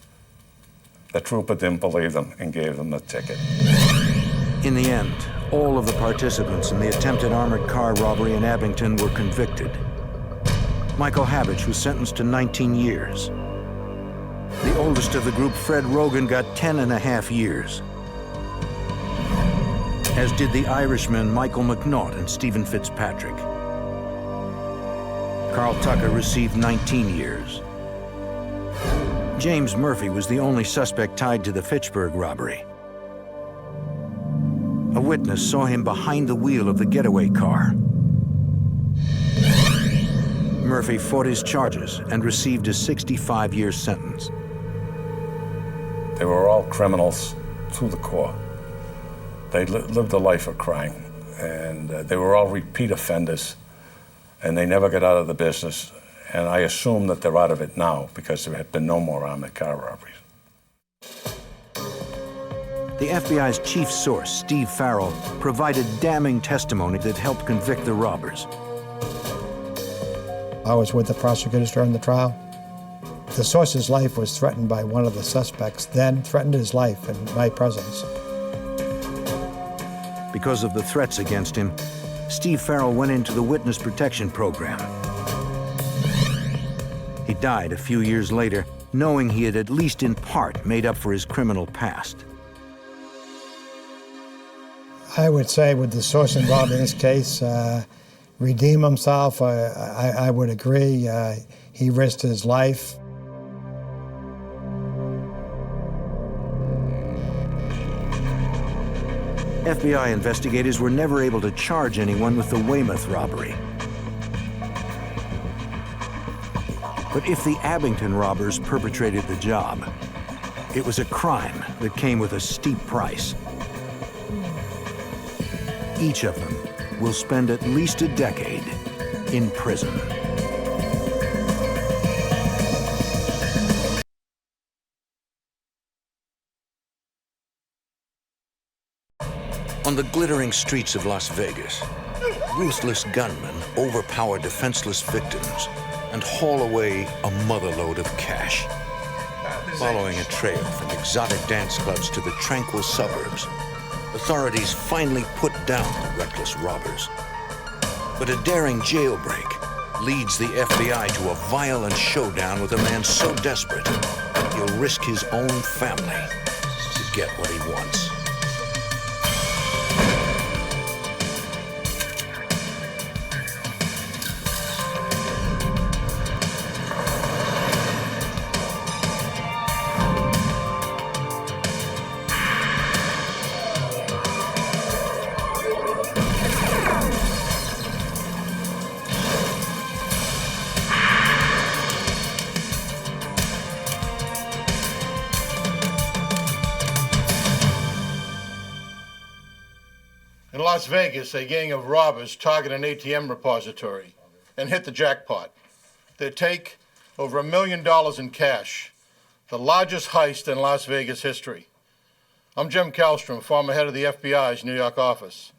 [SPEAKER 8] The trooper didn't believe them and gave them the ticket.
[SPEAKER 1] In the end, all of the participants in the attempted armored car robbery in Abington were convicted. Michael Habich was sentenced to 19 years. The oldest of the group, Fred Rogan, got 10.5 years. As did the Irishmen Michael McNaught and Stephen Fitzpatrick. Carl Tucker received 19 years. James Murphy was the only suspect tied to the Fitchburg robbery. A witness saw him behind the wheel of the getaway car. Murphy fought his charges and received a 65-year sentence.
[SPEAKER 8] They were all criminals to the core. They lived a life of crime, and they were all repeat offenders, and they never got out of the business. And I assume that they're out of it now because there have been no more armored car robberies.
[SPEAKER 1] The FBI's chief source, Steve Farrell, provided damning testimony that helped convict the robbers.
[SPEAKER 4] I was with the prosecutors during the trial. The source's life was threatened by one of the suspects, then threatened his life in my presence.
[SPEAKER 1] Because of the threats against him, Steve Farrell went into the witness protection program. He died a few years later, knowing he had at least in part made up for his criminal past.
[SPEAKER 4] I would say with the source involved in this case, redeem himself, I would agree. He risked his life.
[SPEAKER 1] FBI investigators were never able to charge anyone with the Weymouth robbery. But if the Abington robbers perpetrated the job, it was a crime that came with a steep price. Each of them will spend at least a decade in prison. On the glittering streets of Las Vegas, ruthless gunmen overpower defenseless victims and haul away a motherlode of cash. Following a trail from exotic dance clubs to the tranquil suburbs, authorities finally put down the reckless robbers. But a daring jailbreak leads the FBI to a violent showdown with a man so desperate, he'll risk his own family to get what he wants.
[SPEAKER 2] Las Vegas, a gang of robbers target an ATM repository and hit the jackpot. They take over $1 million in cash, the largest heist in Las Vegas history. I'm Jim Kallstrom, former head of the FBI's New York office.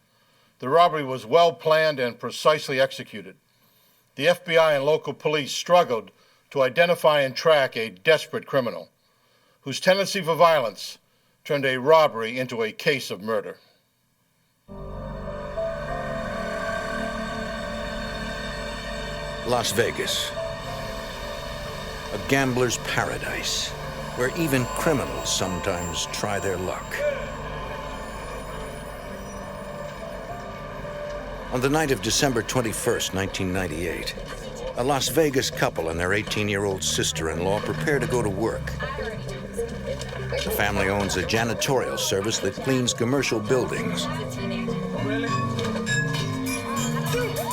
[SPEAKER 2] The robbery was well planned and precisely executed. The FBI and local police struggled to identify and track a desperate criminal whose tendency for violence turned a robbery into a case of murder.
[SPEAKER 1] Las Vegas, a gambler's paradise, where even criminals sometimes try their luck. On the night of December 21st, 1998, a Las Vegas couple and their 18-year-old sister-in-law prepare to go to work. The family owns a janitorial service that cleans commercial buildings.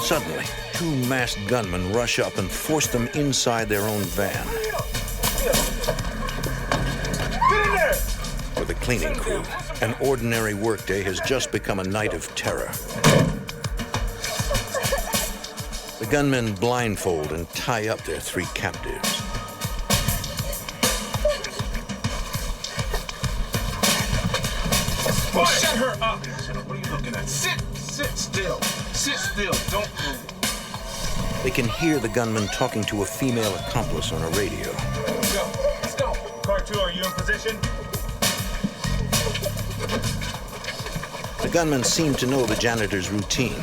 [SPEAKER 1] Suddenly, two masked gunmen rush up and force them inside their own van. For the cleaning crew, an ordinary workday has just become a night of terror. The gunmen blindfold and tie up their three captives.
[SPEAKER 3] Well, shut her up! What are you looking at? Sit still. Sit still. Don't move.
[SPEAKER 1] They can hear the gunman talking to a female accomplice on a radio.
[SPEAKER 3] Let's go. Car 2, are you in position?
[SPEAKER 1] The gunmen seem to know the janitor's routine.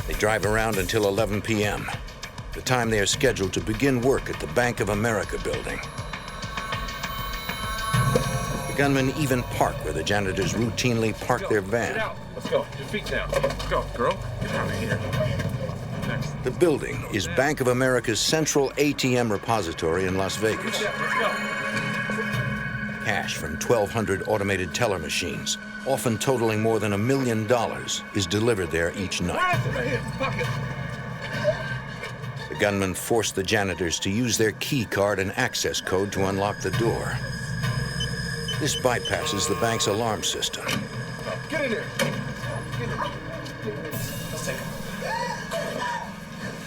[SPEAKER 1] They drive around until 11 p.m., the time they are scheduled to begin work at the Bank of America building. The gunmen even park where the janitors routinely park their van.
[SPEAKER 3] Get out. Let's go. Your feet down. Let's go, girl. Get out of here. Next.
[SPEAKER 1] The building is Bank of America's central ATM repository in Las Vegas.
[SPEAKER 3] Let's go.
[SPEAKER 1] Cash from 1,200 automated teller machines, often totaling more than $1 million, is delivered there each night.
[SPEAKER 3] Right here. Pocket.
[SPEAKER 1] The gunmen force the janitors to use their key card and access code to unlock the door. This bypasses the bank's alarm system.
[SPEAKER 3] Get in there. Get in there. Let's take it.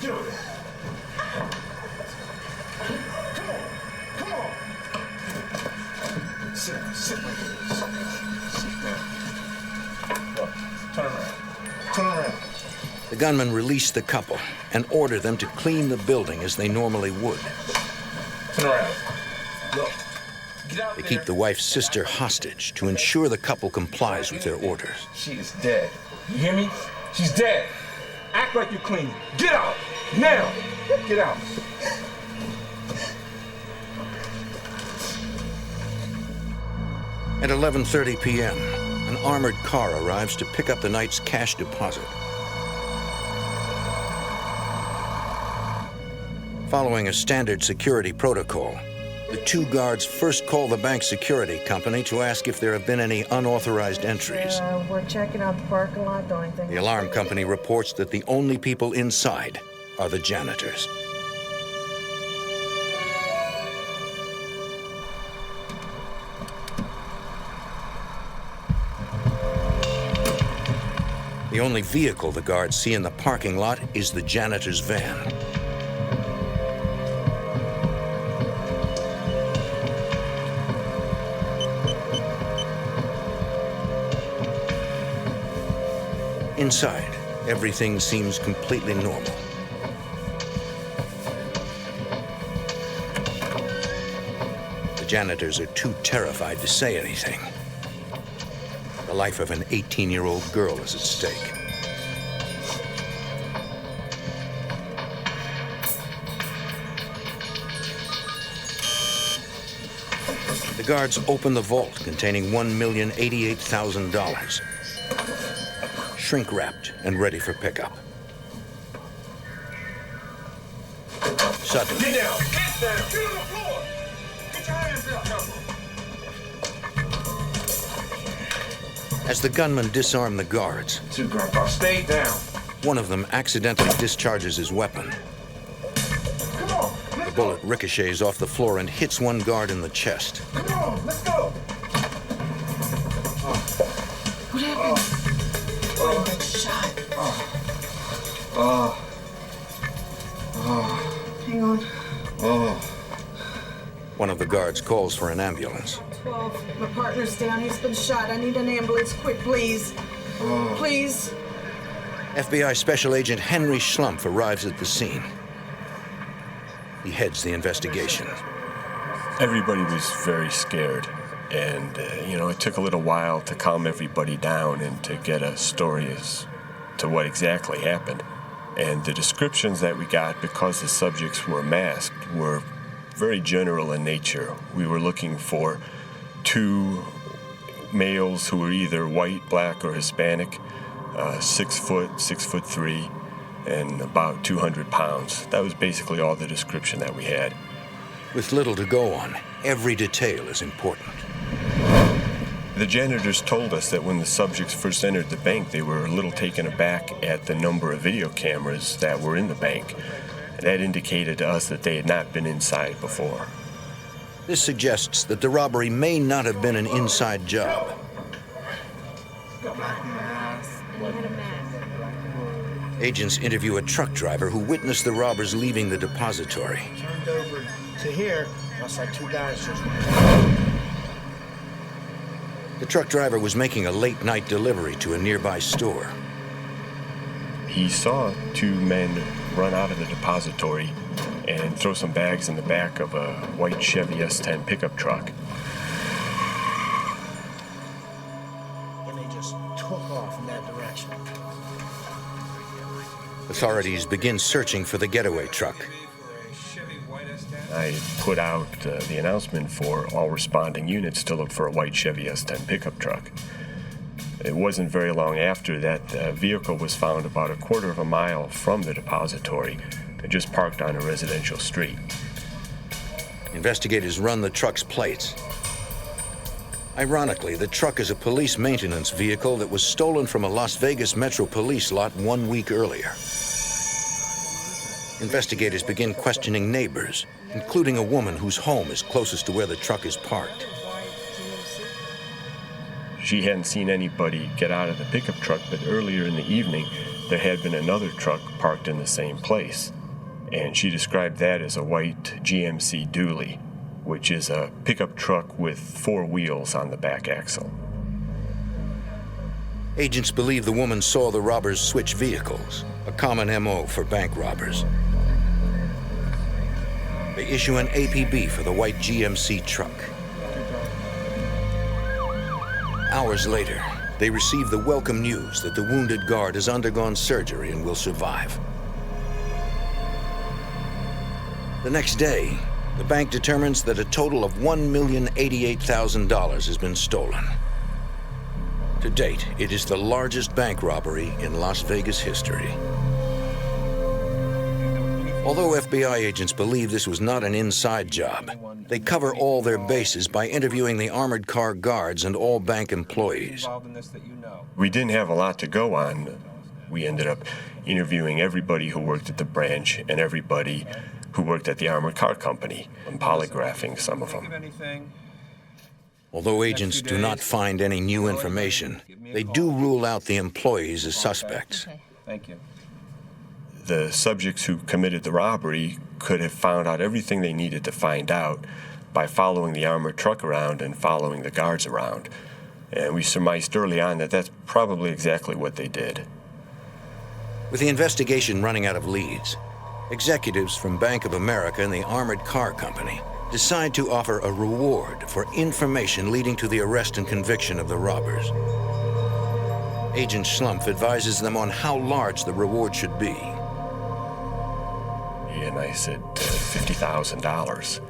[SPEAKER 3] Get over there. Come on. Sit right here. Sit down. Look, turn around. Turn around.
[SPEAKER 1] The gunmen release the couple and order them to clean the building as they normally would.
[SPEAKER 3] Turn around. Look. Get out
[SPEAKER 1] They
[SPEAKER 3] there.
[SPEAKER 1] keep the wife's sister hostage to ensure the couple complies with their orders.
[SPEAKER 3] She is dead. You hear me? She's dead. Act like you're clean. Get out! Now! Get out.
[SPEAKER 1] At 11:30 p.m., an armored car arrives to pick up the night's cash deposit. Following a standard security protocol, the two guards first call the bank security company to ask if there have been any unauthorized entries.
[SPEAKER 11] We're checking out the parking lot, the only thing.
[SPEAKER 1] The alarm company reports that the only people inside are the janitors. The only vehicle the guards see in the parking lot is the janitor's van. Inside, everything seems completely normal. The janitors are too terrified to say anything. The life of an 18-year-old girl is at stake. The guards open the vault containing $1,088,000. Shrink-wrapped and ready for pickup. Suddenly,
[SPEAKER 3] Get down! Get down! Get on the floor! Get your hands up!
[SPEAKER 1] as the gunmen disarm the guards,
[SPEAKER 3] Two grandpa, stay down.
[SPEAKER 1] one of them accidentally discharges his weapon.
[SPEAKER 3] Come on,
[SPEAKER 1] The bullet ricochets off the floor and hits one guard in the chest.
[SPEAKER 3] come on, let's go.
[SPEAKER 11] What happened? Oh, been shot. Hang on.
[SPEAKER 1] One of the guards calls for an ambulance.
[SPEAKER 11] 12. My partner's down. He's been shot. I need an ambulance quick, please. Please.
[SPEAKER 1] FBI Special Agent Henry Schlumpf arrives at the scene. He heads the investigation.
[SPEAKER 12] Everybody was very scared, and it took a little while to calm everybody down and to get a story as to what exactly happened. And the descriptions that we got, because the subjects were masked, were very general in nature. We were looking for 2 males who were either white, black, or Hispanic, 6 foot, 6'3", and about 200 pounds. That was basically all the description that we had.
[SPEAKER 1] With little to go on, every detail is important.
[SPEAKER 12] The janitors told us that when the subjects first entered the bank, they were a little taken aback at the number of video cameras that were in the bank. That indicated to us that they had not been inside before.
[SPEAKER 1] This suggests that the robbery may not have been an inside job. Agents interview a truck driver who witnessed the robbers leaving the depository.
[SPEAKER 10] Turned over to here, I saw 2 guys just
[SPEAKER 1] The truck driver was making a late-night delivery to a nearby store.
[SPEAKER 12] He saw 2 men run out of the depository and throw some bags in the back of a white Chevy S10 pickup truck.
[SPEAKER 10] and they just took off in that direction.
[SPEAKER 1] Authorities begin searching for the getaway truck.
[SPEAKER 12] I put out the announcement for all responding units to look for a white Chevy S10 pickup truck. It wasn't very long after that the vehicle was found about a quarter of a mile from the depository, just parked on a residential street.
[SPEAKER 1] Investigators run the truck's plates. Ironically, the truck is a police maintenance vehicle that was stolen from a Las Vegas Metro Police lot 1 week earlier. Investigators begin questioning neighbors, including a woman whose home is closest to where the truck is parked.
[SPEAKER 12] She hadn't seen anybody get out of the pickup truck, but earlier in the evening, there had been another truck parked in the same place. And she described that as a white GMC dually, which is a pickup truck with 4 wheels on the back axle.
[SPEAKER 1] Agents believe the woman saw the robbers switch vehicles, a common MO for bank robbers. They issue an APB for the white GMC truck. Hours later, they receive the welcome news that the wounded guard has undergone surgery and will survive. The next day, the bank determines that a total of $1,088,000 has been stolen. To date, it is the largest bank robbery in Las Vegas history. Although FBI agents believe this was not an inside job, they cover all their bases by interviewing the armored car guards and all bank employees.
[SPEAKER 12] We didn't have a lot to go on. We ended up interviewing everybody who worked at the branch and everybody who worked at the armored car company and polygraphing some of them.
[SPEAKER 1] Although agents do not find any new information, they do rule out the employees as suspects.
[SPEAKER 7] Thank you.
[SPEAKER 12] The subjects who committed the robbery could have found out everything they needed to find out by following the armored truck around and following the guards around. And we surmised early on that that's probably exactly what they did.
[SPEAKER 1] With the investigation running out of leads, executives from Bank of America and the Armored Car Company decide to offer a reward for information leading to the arrest and conviction of the robbers. Agent Schlumpf advises them on how large the reward should be.
[SPEAKER 12] And I said $50,000,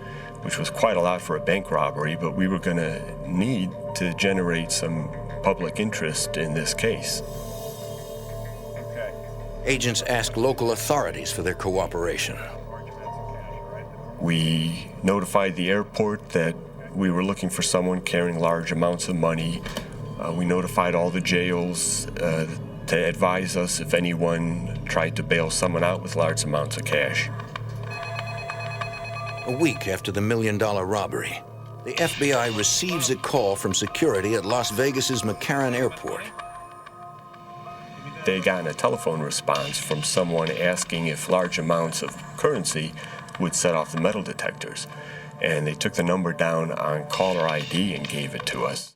[SPEAKER 12] which was quite a lot for a bank robbery, but we were going to need to generate some public interest in this case.
[SPEAKER 1] Agents ask local authorities for their cooperation.
[SPEAKER 12] We notified the airport that we were looking for someone carrying large amounts of money. We notified all the jails to advise us if anyone tried to bail someone out with large amounts of cash.
[SPEAKER 1] A week after the $1 million robbery, the FBI receives a call from security at Las Vegas's McCarran Airport.
[SPEAKER 12] they had gotten a telephone response from someone asking if large amounts of currency would set off the metal detectors. And they took the number down on caller ID and gave it to us.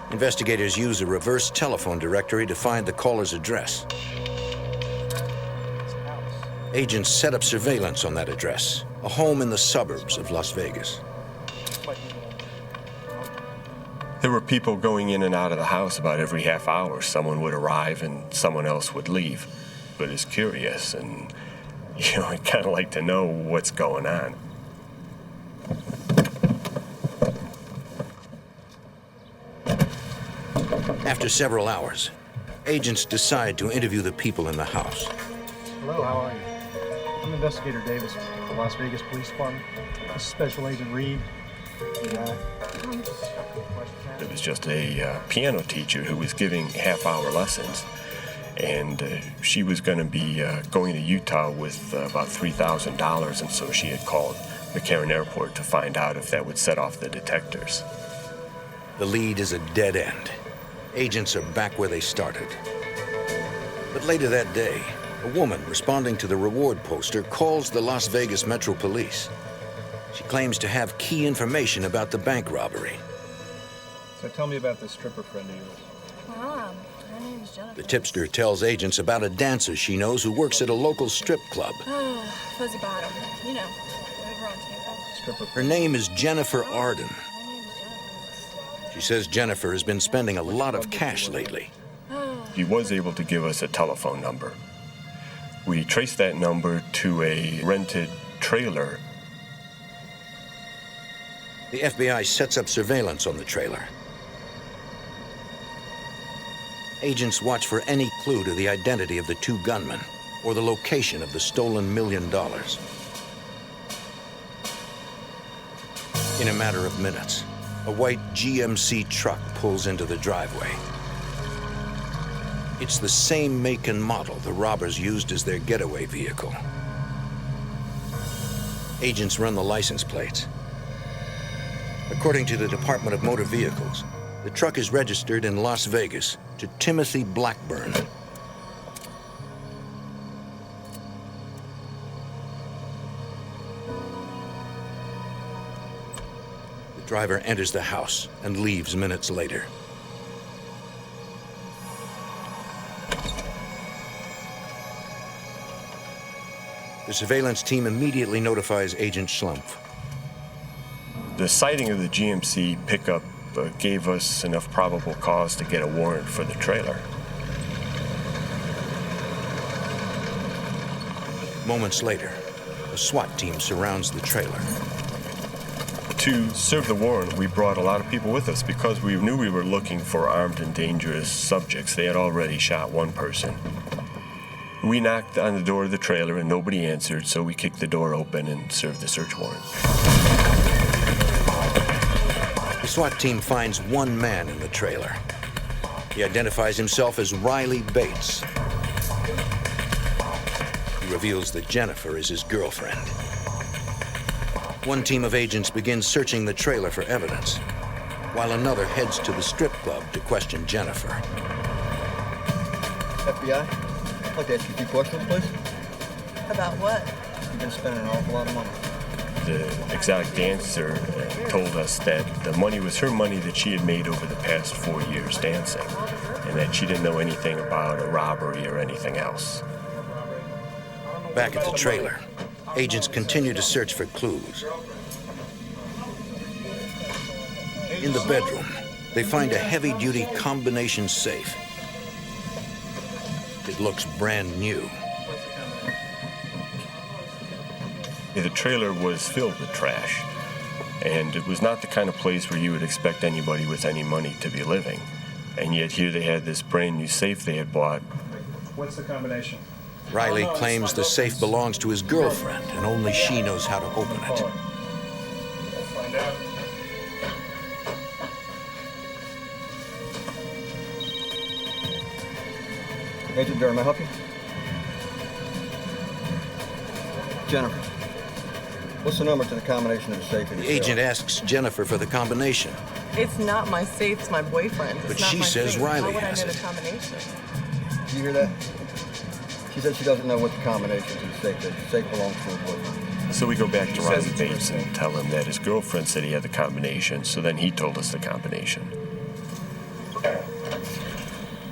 [SPEAKER 1] Investigators use a reverse telephone directory to find the caller's address. Agents set up surveillance on that address, a home in the suburbs of Las Vegas.
[SPEAKER 12] There were people going in and out of the house about every half hour. Someone would arrive and someone else would leave. But it's curious, and I'd kind of like to know what's going on.
[SPEAKER 1] After several hours, agents decide to interview the people in the house.
[SPEAKER 13] Hello, how are you? I'm Investigator Davis from the Las Vegas Police Department. This is Special Agent Reed.
[SPEAKER 12] It was just a piano teacher who was giving half-hour lessons. And she was going to be going to Utah with about $3,000, and so she had called McCarran Airport to find out if that would set off the detectors.
[SPEAKER 1] The lead is a dead end. Agents are back where they started. But later that day, a woman responding to the reward poster calls the Las Vegas Metro Police. She claims to have key information about the bank robbery.
[SPEAKER 13] So tell me about this stripper friend of yours.
[SPEAKER 14] Her name's Jennifer.
[SPEAKER 1] The tipster tells agents about a dancer she knows who works at a local strip club.
[SPEAKER 14] Fuzzy Bottom. Over on Tampa.
[SPEAKER 1] Her name is Jennifer Arden. She says Jennifer has been spending a lot of cash lately.
[SPEAKER 12] He was able to give us a telephone number. We traced that number to a rented trailer.
[SPEAKER 1] The FBI sets up surveillance on the trailer. Agents watch for any clue to the identity of the two gunmen or the location of the stolen $1 million. In a matter of minutes, a white GMC truck pulls into the driveway. It's the same make and model the robbers used as their getaway vehicle. Agents run the license plates. According to the Department of Motor Vehicles, the truck is registered in Las Vegas to Timothy Blackburn. The driver enters the house and leaves minutes later. The surveillance team immediately notifies Agent Schlumpf.
[SPEAKER 12] The sighting of the GMC pickup gave us enough probable cause to get a warrant for the trailer.
[SPEAKER 1] Moments later, a SWAT team surrounds the trailer.
[SPEAKER 12] To serve the warrant, we brought a lot of people with us because we knew we were looking for armed and dangerous subjects. They had already shot one person. We knocked on the door of the trailer and nobody answered, so we kicked the door open and served the search warrant.
[SPEAKER 1] The SWAT team finds one man in the trailer. He identifies himself as Riley Bates. He reveals that Jennifer is his girlfriend. One team of agents begins searching the trailer for evidence, while another heads to the strip club to question Jennifer.
[SPEAKER 15] FBI, I'd like to ask you a few questions, please.
[SPEAKER 14] About what?
[SPEAKER 15] You've been spending an awful lot of money.
[SPEAKER 12] The exotic dancer told us that the money was her money that she had made over the past 4 years dancing, and that she didn't know anything about a robbery or anything else.
[SPEAKER 1] Back at the trailer, agents continue to search for clues. In the bedroom, they find a heavy-duty combination safe. It looks brand new.
[SPEAKER 12] The trailer was filled with trash, and it was not the kind of place where you would expect anybody with any money to be living. And yet here they had this brand new safe they had bought.
[SPEAKER 13] What's the combination?
[SPEAKER 1] Riley claims the safe belongs to his girlfriend, and only she knows how to open it.
[SPEAKER 13] We'll find out.
[SPEAKER 15] Agent Durham, may I help you? Jennifer, what's the number to the combination of the safe in
[SPEAKER 1] The
[SPEAKER 15] your cell?
[SPEAKER 1] agent asks Jennifer for the combination.
[SPEAKER 16] It's not my safe, it's my boyfriend's.
[SPEAKER 1] But
[SPEAKER 16] It's not
[SPEAKER 1] she
[SPEAKER 16] my
[SPEAKER 1] says
[SPEAKER 16] safe.
[SPEAKER 1] Riley
[SPEAKER 16] How would I
[SPEAKER 1] has
[SPEAKER 16] know
[SPEAKER 1] it.
[SPEAKER 16] the combination?
[SPEAKER 15] Did you hear that? She said she doesn't know what the combination to the safe is. The safe belongs to her boyfriend.
[SPEAKER 12] So we go back to Riley Bates and tell him that his girlfriend said he had the combination, so then he told us the combination.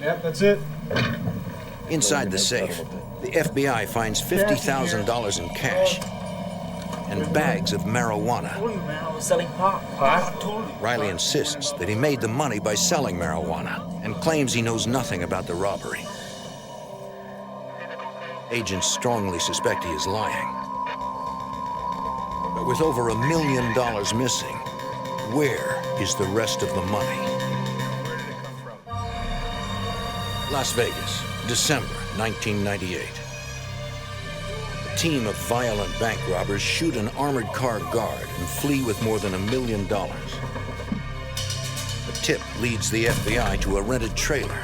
[SPEAKER 13] Yep, that's it.
[SPEAKER 1] Inside the safe, the FBI finds $50,000 in cash and bags of marijuana.
[SPEAKER 10] I told you, man, I was selling pot. I told you.
[SPEAKER 1] Riley insists that he made the money by selling marijuana and claims he knows nothing about the robbery. Agents strongly suspect he is lying. But with over $1 million missing, where is the rest of the money? Las Vegas, December 1998. A team of violent bank robbers shoot an armored car guard and flee with more than $1 million. A tip leads the FBI to a rented trailer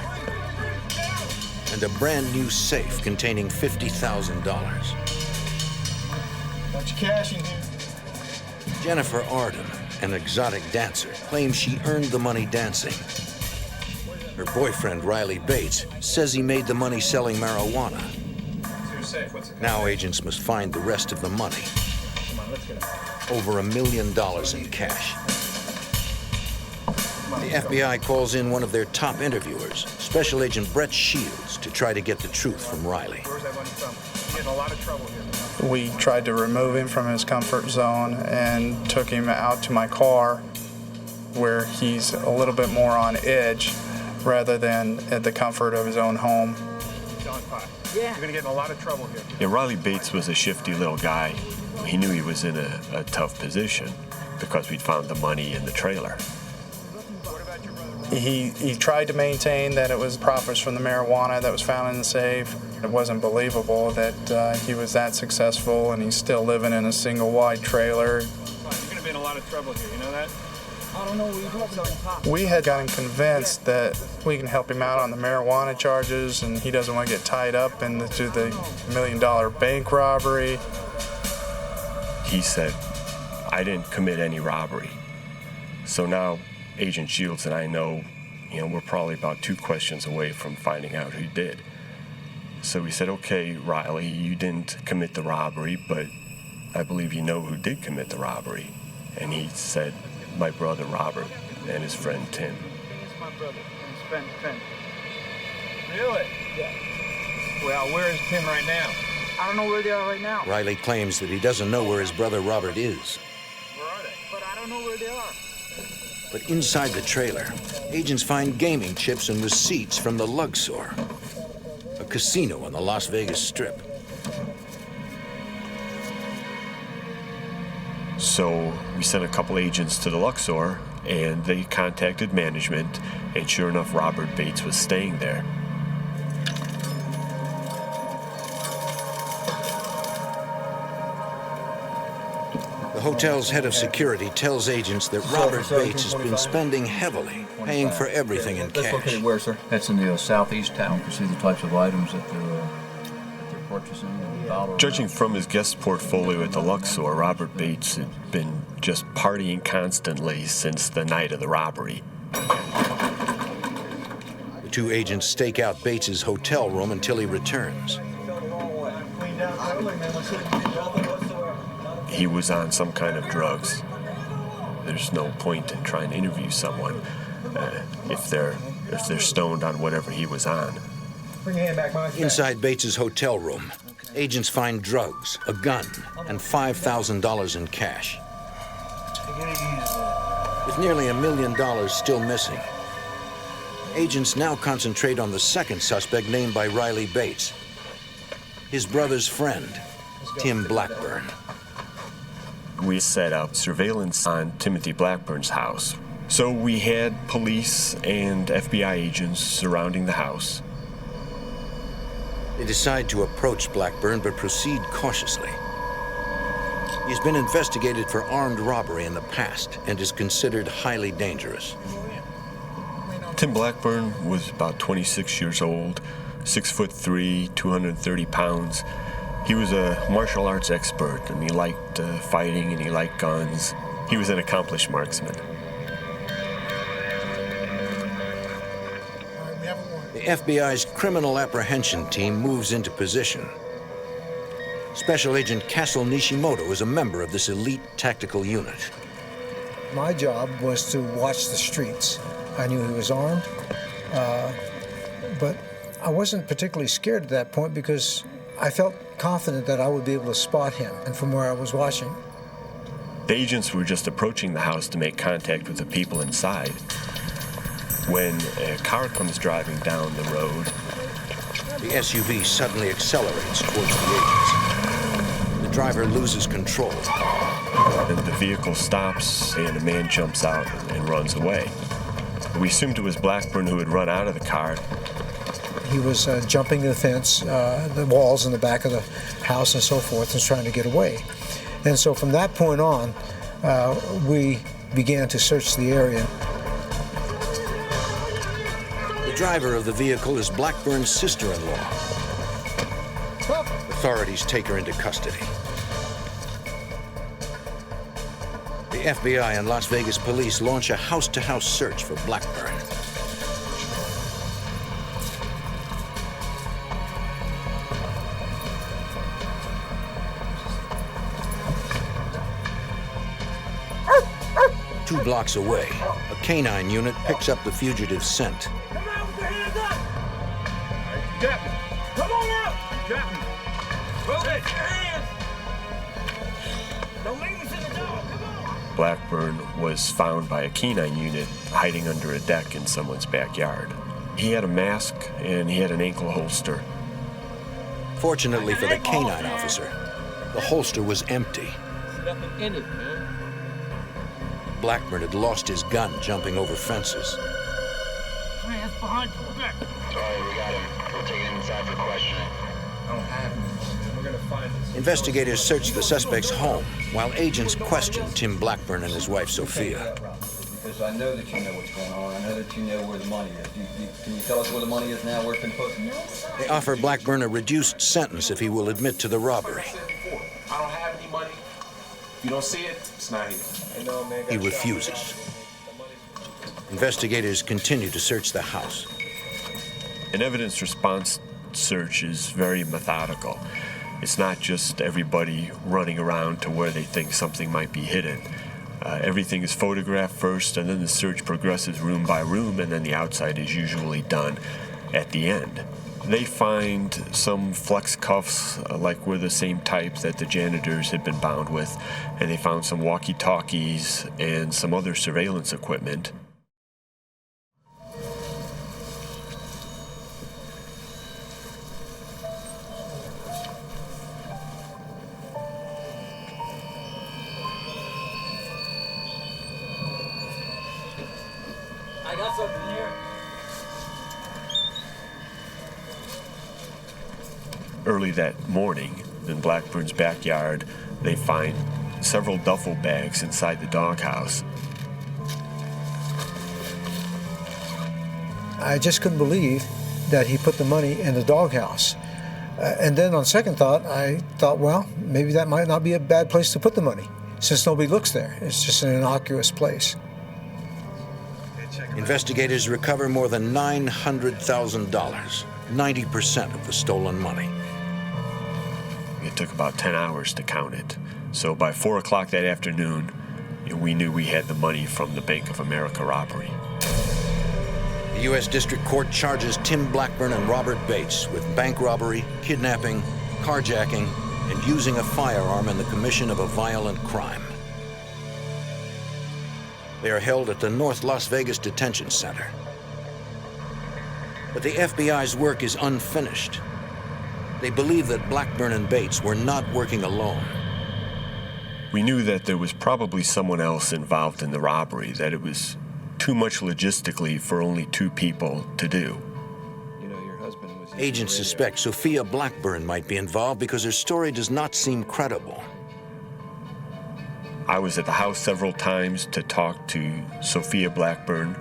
[SPEAKER 1] and a brand new safe containing $50,000.
[SPEAKER 13] Bunch of cash in here.
[SPEAKER 1] Jennifer Arden, an exotic dancer, claims she earned the money dancing. Her boyfriend, Riley Bates, says he made the money selling marijuana. Now agents must find the rest of the money.
[SPEAKER 13] Come on, let's get it.
[SPEAKER 1] Over $1 million in cash. The FBI calls in one of their top interviewers, Special Agent Brett Shields, to try to get the truth from Riley.
[SPEAKER 13] Where's that money from? You're getting a lot of trouble here.
[SPEAKER 17] We tried to remove him from his comfort zone and took him out to my car where he's a little bit more on edge rather than at the comfort of his own home.
[SPEAKER 13] Yeah. You're gonna get in a lot of trouble here.
[SPEAKER 12] Yeah, Riley Bates was a shifty little guy. He knew he was in a tough position because we'd found the money in the trailer.
[SPEAKER 17] He tried to maintain that it was profits from the marijuana that was found in the safe. It wasn't believable that he was that successful and he's still living in a single wide trailer.
[SPEAKER 13] You're gonna be in a lot of trouble here, you know that? I don't know what you're talking about.
[SPEAKER 17] We had gotten convinced that we can help him out on the marijuana charges and he doesn't want to get tied up into the $1 million bank robbery.
[SPEAKER 12] He said, I didn't commit any robbery. So now Agent Shields and I know, we're probably about 2 questions away from finding out who did. So we said, okay, Riley, you didn't commit the robbery, but I believe you know who did commit the robbery. And he said, my brother Robert and his friend Tim.
[SPEAKER 13] It's my brother and his friend Tim. Really? Yeah. Well, where is Tim right now? I don't know where they are right now.
[SPEAKER 1] Riley claims that he doesn't know where his brother Robert is.
[SPEAKER 13] Where are they? But I don't know where they are.
[SPEAKER 1] But inside the trailer, agents find gaming chips and receipts from the Luxor, a casino on the Las Vegas Strip.
[SPEAKER 12] So we sent a couple agents to the Luxor, and they contacted management, and sure enough, Robert Bates was staying there.
[SPEAKER 1] The hotel's head of security tells agents that Robert Bates has been spending heavily, paying for everything in
[SPEAKER 15] That's
[SPEAKER 1] cash.
[SPEAKER 15] located where, sir?
[SPEAKER 18] That's in the southeast town. You see the types of items that they're purchasing. And
[SPEAKER 12] Judging from his guest portfolio at the Luxor, Robert Bates had been just partying constantly since the night of the robbery.
[SPEAKER 1] The 2 agents stake out Bates's hotel room until he returns.
[SPEAKER 12] He was on some kind of drugs. There's no point in trying to interview someone if they're stoned on whatever he was on.
[SPEAKER 13] Bring your hand back, Mike.
[SPEAKER 1] Inside Bates's hotel room, agents find drugs, a gun, and $5,000 in cash. With nearly $1 million still missing, agents now concentrate on the second suspect named by Riley Bates, his brother's friend, Tim Blackburn.
[SPEAKER 12] We set up surveillance on Timothy Blackburn's house. So we had police and FBI agents surrounding the house.
[SPEAKER 1] They decide to approach Blackburn, but proceed cautiously. He's been investigated for armed robbery in the past and is considered highly dangerous.
[SPEAKER 12] Tim Blackburn was about 26 years old, 6'3", 230 pounds. He was a martial arts expert, and he liked fighting, and he liked guns. He was an accomplished marksman.
[SPEAKER 1] FBI's criminal apprehension team moves into position. Special Agent Castle Nishimoto is a member of this elite tactical unit.
[SPEAKER 19] My job was to watch the streets. I knew he was armed, but I wasn't particularly scared at that point because I felt confident that I would be able to spot him, and from where I was watching.
[SPEAKER 12] The agents were just approaching the house to make contact with the people inside when a car comes driving down the road.
[SPEAKER 1] The SUV suddenly accelerates towards the agents. The driver loses control.
[SPEAKER 12] And the vehicle stops, and a man jumps out and runs away. We assumed it was Blackburn who had run out of the car.
[SPEAKER 19] He was jumping the fence, the walls in the back of the house and so forth, and trying to get away. And so from that point on, we began to search the area.
[SPEAKER 1] The driver of the vehicle is Blackburn's sister-in-law. Authorities take her into custody. The FBI and Las Vegas police launch a house-to-house search for Blackburn. Two blocks away, a canine unit picks up the fugitive's scent.
[SPEAKER 3] Captain, come on out! Captain, move it! Don't leave us in the dog, come on!
[SPEAKER 12] Blackburn was found by a canine unit hiding under a deck in someone's backyard. He had a mask and he had an ankle holster.
[SPEAKER 1] Fortunately for the canine officer, the holster was empty.
[SPEAKER 3] There's nothing in it, man.
[SPEAKER 1] Blackburn had lost his gun jumping over fences.
[SPEAKER 3] Hands behind your back.
[SPEAKER 20] Sorry, we got him. We'll take him inside for questioning.
[SPEAKER 3] I don't have him. We're gonna find this.
[SPEAKER 1] Investigators search the suspect's home while agents question Tim Blackburn and his wife Sophia.
[SPEAKER 15] Because I know that you know what's going on. I know that you know where the money is. Can you tell us where the money is now, where it's been put?
[SPEAKER 1] They offer Blackburn a reduced sentence if he will admit to the robbery.
[SPEAKER 3] I don't have any money. If you don't see it, it's not here. I know, man.
[SPEAKER 1] He refuses. Investigators continue to search the house.
[SPEAKER 12] An evidence response search is very methodical. It's not just everybody running around to where they think something might be hidden. Everything is photographed first, and then the search progresses room by room, and then the outside is usually done at the end. They find some flex cuffs, like were the same type that the janitors had been bound with, and they found some walkie-talkies and some other surveillance equipment.
[SPEAKER 3] I got something here.
[SPEAKER 12] Early that morning, in Blackburn's backyard, they find several duffel bags inside the doghouse.
[SPEAKER 19] I just couldn't believe that he put the money in the doghouse. And then on second thought, I thought, well, maybe that might not be a bad place to put the money, since nobody looks there. It's just an innocuous place.
[SPEAKER 1] Investigators recover more than $900,000, 90% of the stolen money.
[SPEAKER 12] It took about 10 hours to count it. So by 4 o'clock that afternoon, we knew we had the money from the Bank of America robbery.
[SPEAKER 1] The U.S. District Court charges Tim Blackburn and Robert Bates with bank robbery, kidnapping, carjacking, and using a firearm in the commission of a violent crime. They are held at the North Las Vegas Detention Center. But the FBI's work is unfinished. They believe that Blackburn and Bates were not working alone.
[SPEAKER 12] We knew that there was probably someone else involved in the robbery, that it was too much logistically for only two people to do.
[SPEAKER 20] You know, your husband was...
[SPEAKER 1] Agents suspect Sophia Blackburn might be involved because her story does not seem credible.
[SPEAKER 12] I was at the house several times to talk to Sophia Blackburn.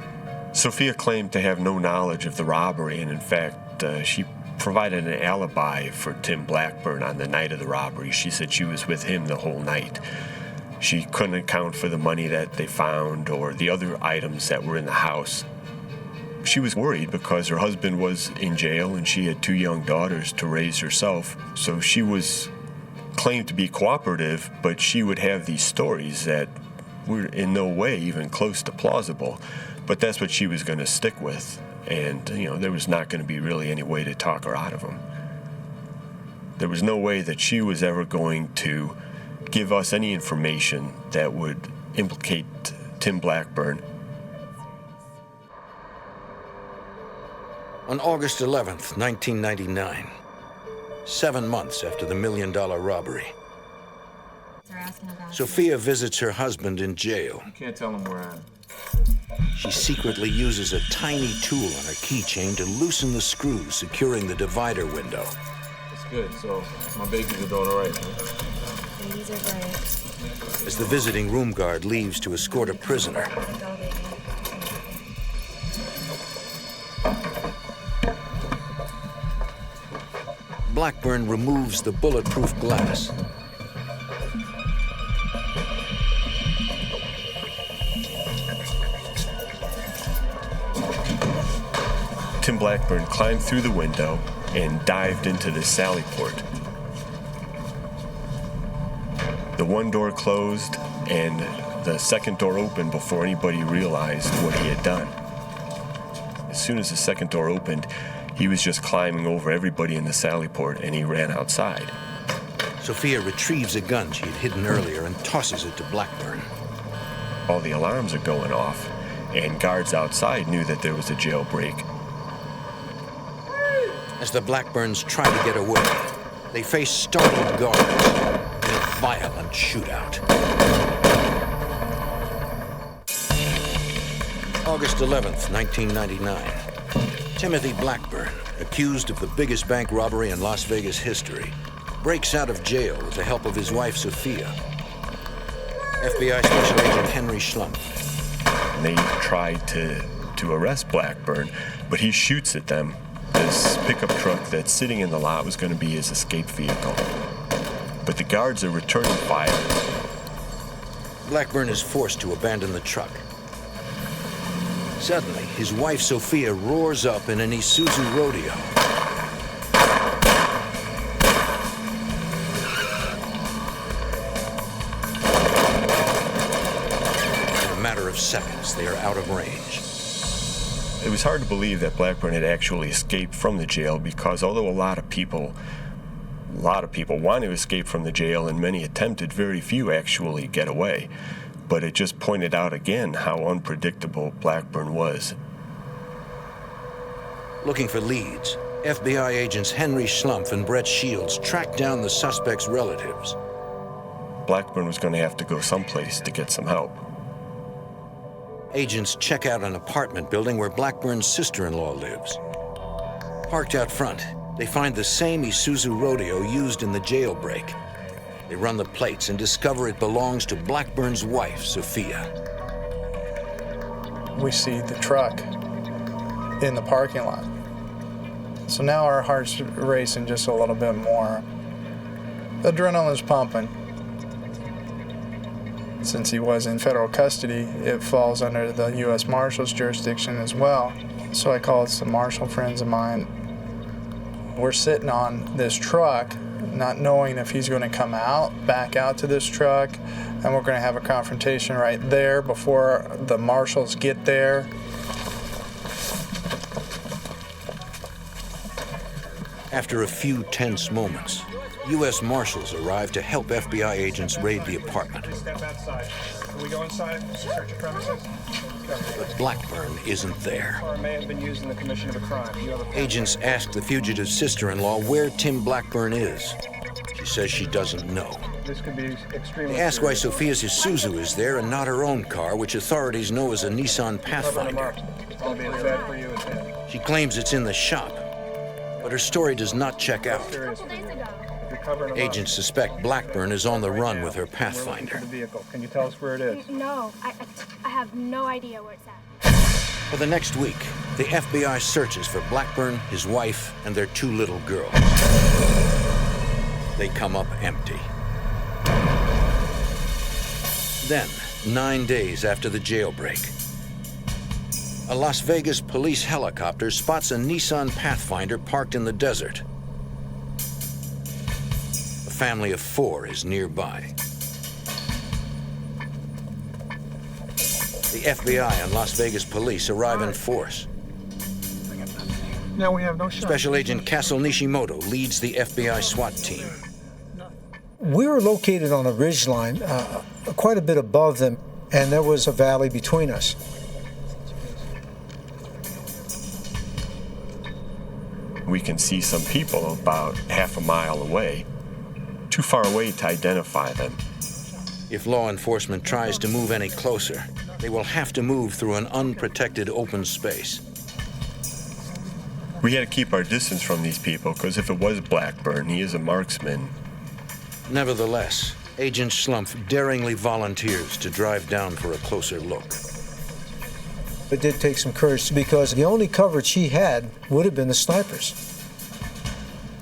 [SPEAKER 12] Sophia claimed to have no knowledge of the robbery, and in fact, she provided an alibi for Tim Blackburn on the night of the robbery. She said she was with him the whole night. She couldn't account for the money that they found or the other items that were in the house. She was worried because her husband was in jail and she had 2 young daughters to raise herself. So she was claimed to be cooperative, but she would have these stories that were in no way even close to plausible. But that's what she was going to stick with. And, there was not going to be really any way to talk her out of them. There was no way that she was ever going to give us any information that would implicate Tim Blackburn.
[SPEAKER 1] On August 11th, 1999, 7 months after the $1 million robbery, Sophia visits her husband in jail.
[SPEAKER 20] You can't tell them where I am.
[SPEAKER 1] She secretly uses a tiny tool on her keychain to loosen the screws securing the divider window.
[SPEAKER 20] That's good. So my babies are doing all right, huh?
[SPEAKER 14] Babies are bright.
[SPEAKER 1] As the visiting room guard leaves to escort a prisoner, Blackburn removes the bulletproof glass.
[SPEAKER 12] Tim Blackburn climbed through the window and dived into the sally port. The one door closed and the second door opened before anybody realized what he had done. As soon as the second door opened, he was just climbing over everybody in the sally port and he ran outside.
[SPEAKER 1] Sophia retrieves a gun she had hidden earlier and tosses it to Blackburn.
[SPEAKER 12] All the alarms are going off, and guards outside knew that there was a jailbreak.
[SPEAKER 1] As the Blackburns try to get away, they face startled guards in a violent shootout. August 11th, 1999. Timothy Blackburn, accused of the biggest bank robbery in Las Vegas history, breaks out of jail with the help of his wife, Sophia. FBI Special Agent Henry Schlumpf.
[SPEAKER 12] They tried to arrest Blackburn, but he shoots at them. This pickup truck that's sitting in the lot was going to be his escape vehicle. But the guards are returning fire.
[SPEAKER 1] Blackburn is forced to abandon the truck. Suddenly, his wife Sophia roars up in an Isuzu Rodeo. In a matter of seconds, they are out of range.
[SPEAKER 12] It was hard to believe that Blackburn had actually escaped from the jail because although a lot of people want to escape from the jail and many attempted, very few actually get away. But it just pointed out again how unpredictable Blackburn was.
[SPEAKER 1] Looking for leads, FBI agents Henry Schlumpf and Brett Shields tracked down the suspect's relatives.
[SPEAKER 12] Blackburn was going to have to go someplace to get some help.
[SPEAKER 1] Agents check out an apartment building where Blackburn's sister-in-law lives. Parked out front, they find the same Isuzu Rodeo used in the jailbreak. They run the plates and discover it belongs to Blackburn's wife, Sophia.
[SPEAKER 17] We see the truck in the parking lot. So now our heart's racing just a little bit more. Adrenaline's pumping. Since he was in federal custody, it falls under the U.S. Marshal's jurisdiction as well. So I called some Marshal friends of mine. We're sitting on this truck, not knowing if he's going to come back out to this truck, and we're going to have a confrontation right there before the Marshals get there.
[SPEAKER 1] After a few tense moments, U.S. Marshals arrive to help FBI agents raid the apartment.
[SPEAKER 13] Step outside. Can we go inside and search your premises?
[SPEAKER 1] But Blackburn isn't there.
[SPEAKER 13] Or may have been used in the commission of a crime.
[SPEAKER 1] Agents ask the fugitive's sister-in-law where Tim Blackburn is. She says she doesn't know.
[SPEAKER 13] This could be extremely.
[SPEAKER 1] They ask why Sophia's Isuzu is there and not her own car, which authorities know as a Nissan Pathfinder.
[SPEAKER 13] I'll be a bed for you.
[SPEAKER 1] She claims it's in the shop, but her story does not check out. Agents suspect Blackburn is on the run with her Pathfinder.
[SPEAKER 13] Can you tell us where it is?
[SPEAKER 14] No, I have no idea where it's at.
[SPEAKER 1] For the next week, the FBI searches for Blackburn, his wife, and their 2 little girls. They come up empty. Then, 9 days after the jailbreak, A Las Vegas police helicopter spots a Nissan Pathfinder parked in the desert. A family of 4 is nearby. The FBI and Las Vegas police arrive in force.
[SPEAKER 19] Now we have no shot.
[SPEAKER 1] Special Agent Castle Nishimoto leads the FBI SWAT team.
[SPEAKER 19] We were located on a ridgeline, quite a bit above them, and there was a valley between us.
[SPEAKER 12] We can see some people about half a mile away, too far away to identify them.
[SPEAKER 1] If law enforcement tries to move any closer, they will have to move through an unprotected open space.
[SPEAKER 12] We had to keep our distance from these people, because if it was Blackburn, he is a marksman.
[SPEAKER 1] Nevertheless, Agent Schlumpf daringly volunteers to drive down for a closer look.
[SPEAKER 19] It did take some courage, because the only coverage he had would have been the snipers.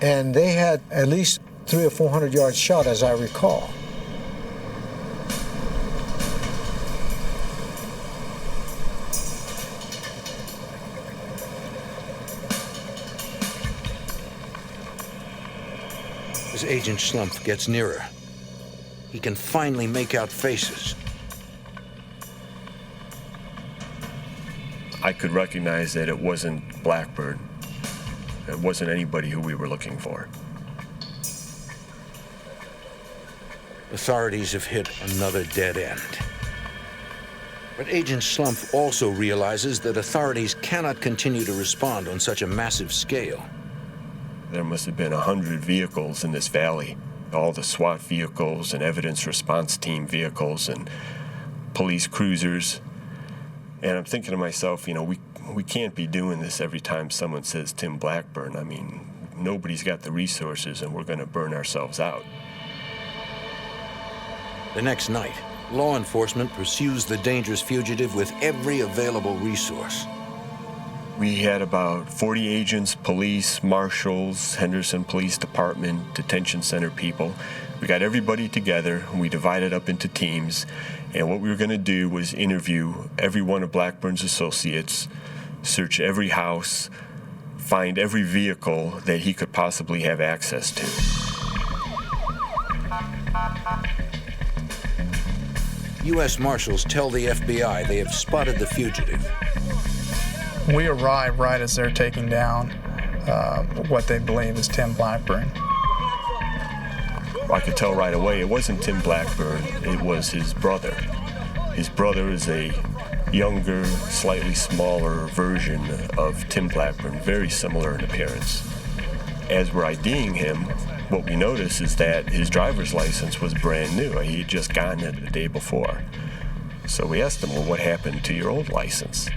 [SPEAKER 19] And they had at least 300 or 400 yards shot, as I recall.
[SPEAKER 1] As Agent Schlumpf gets nearer, he can finally make out faces.
[SPEAKER 12] I could recognize that it wasn't Blackburn. It wasn't anybody who we were looking for.
[SPEAKER 1] Authorities have hit another dead end. But Agent Schlumpf also realizes that authorities cannot continue to respond on such a massive scale.
[SPEAKER 12] There must have been 100 vehicles in this valley. All the SWAT vehicles and evidence response team vehicles and police cruisers. And I'm thinking to myself, you know, we can't be doing this every time someone says Tim Blackburn. I mean, nobody's got the resources and we're going to burn ourselves out.
[SPEAKER 1] The next night, law enforcement pursues the dangerous fugitive with every available resource.
[SPEAKER 12] We had about 40 agents, police, marshals, Henderson Police Department, detention center people. We got everybody together, and we divided up into teams, and what we were going to do was interview every one of Blackburn's associates, search every house, find every vehicle that he could possibly have access to.
[SPEAKER 1] U.S. Marshals tell the FBI they have spotted the fugitive.
[SPEAKER 17] We arrive right as they're taking down what they believe is Tim Blackburn.
[SPEAKER 12] I could tell right away it wasn't Tim Blackburn, it was his brother. His brother is a younger, slightly smaller version of Tim Blackburn, very similar in appearance. As we're IDing him, what we notice is that his driver's license was brand new. He had just gotten it the day before. So we asked him, well, what happened to your old license?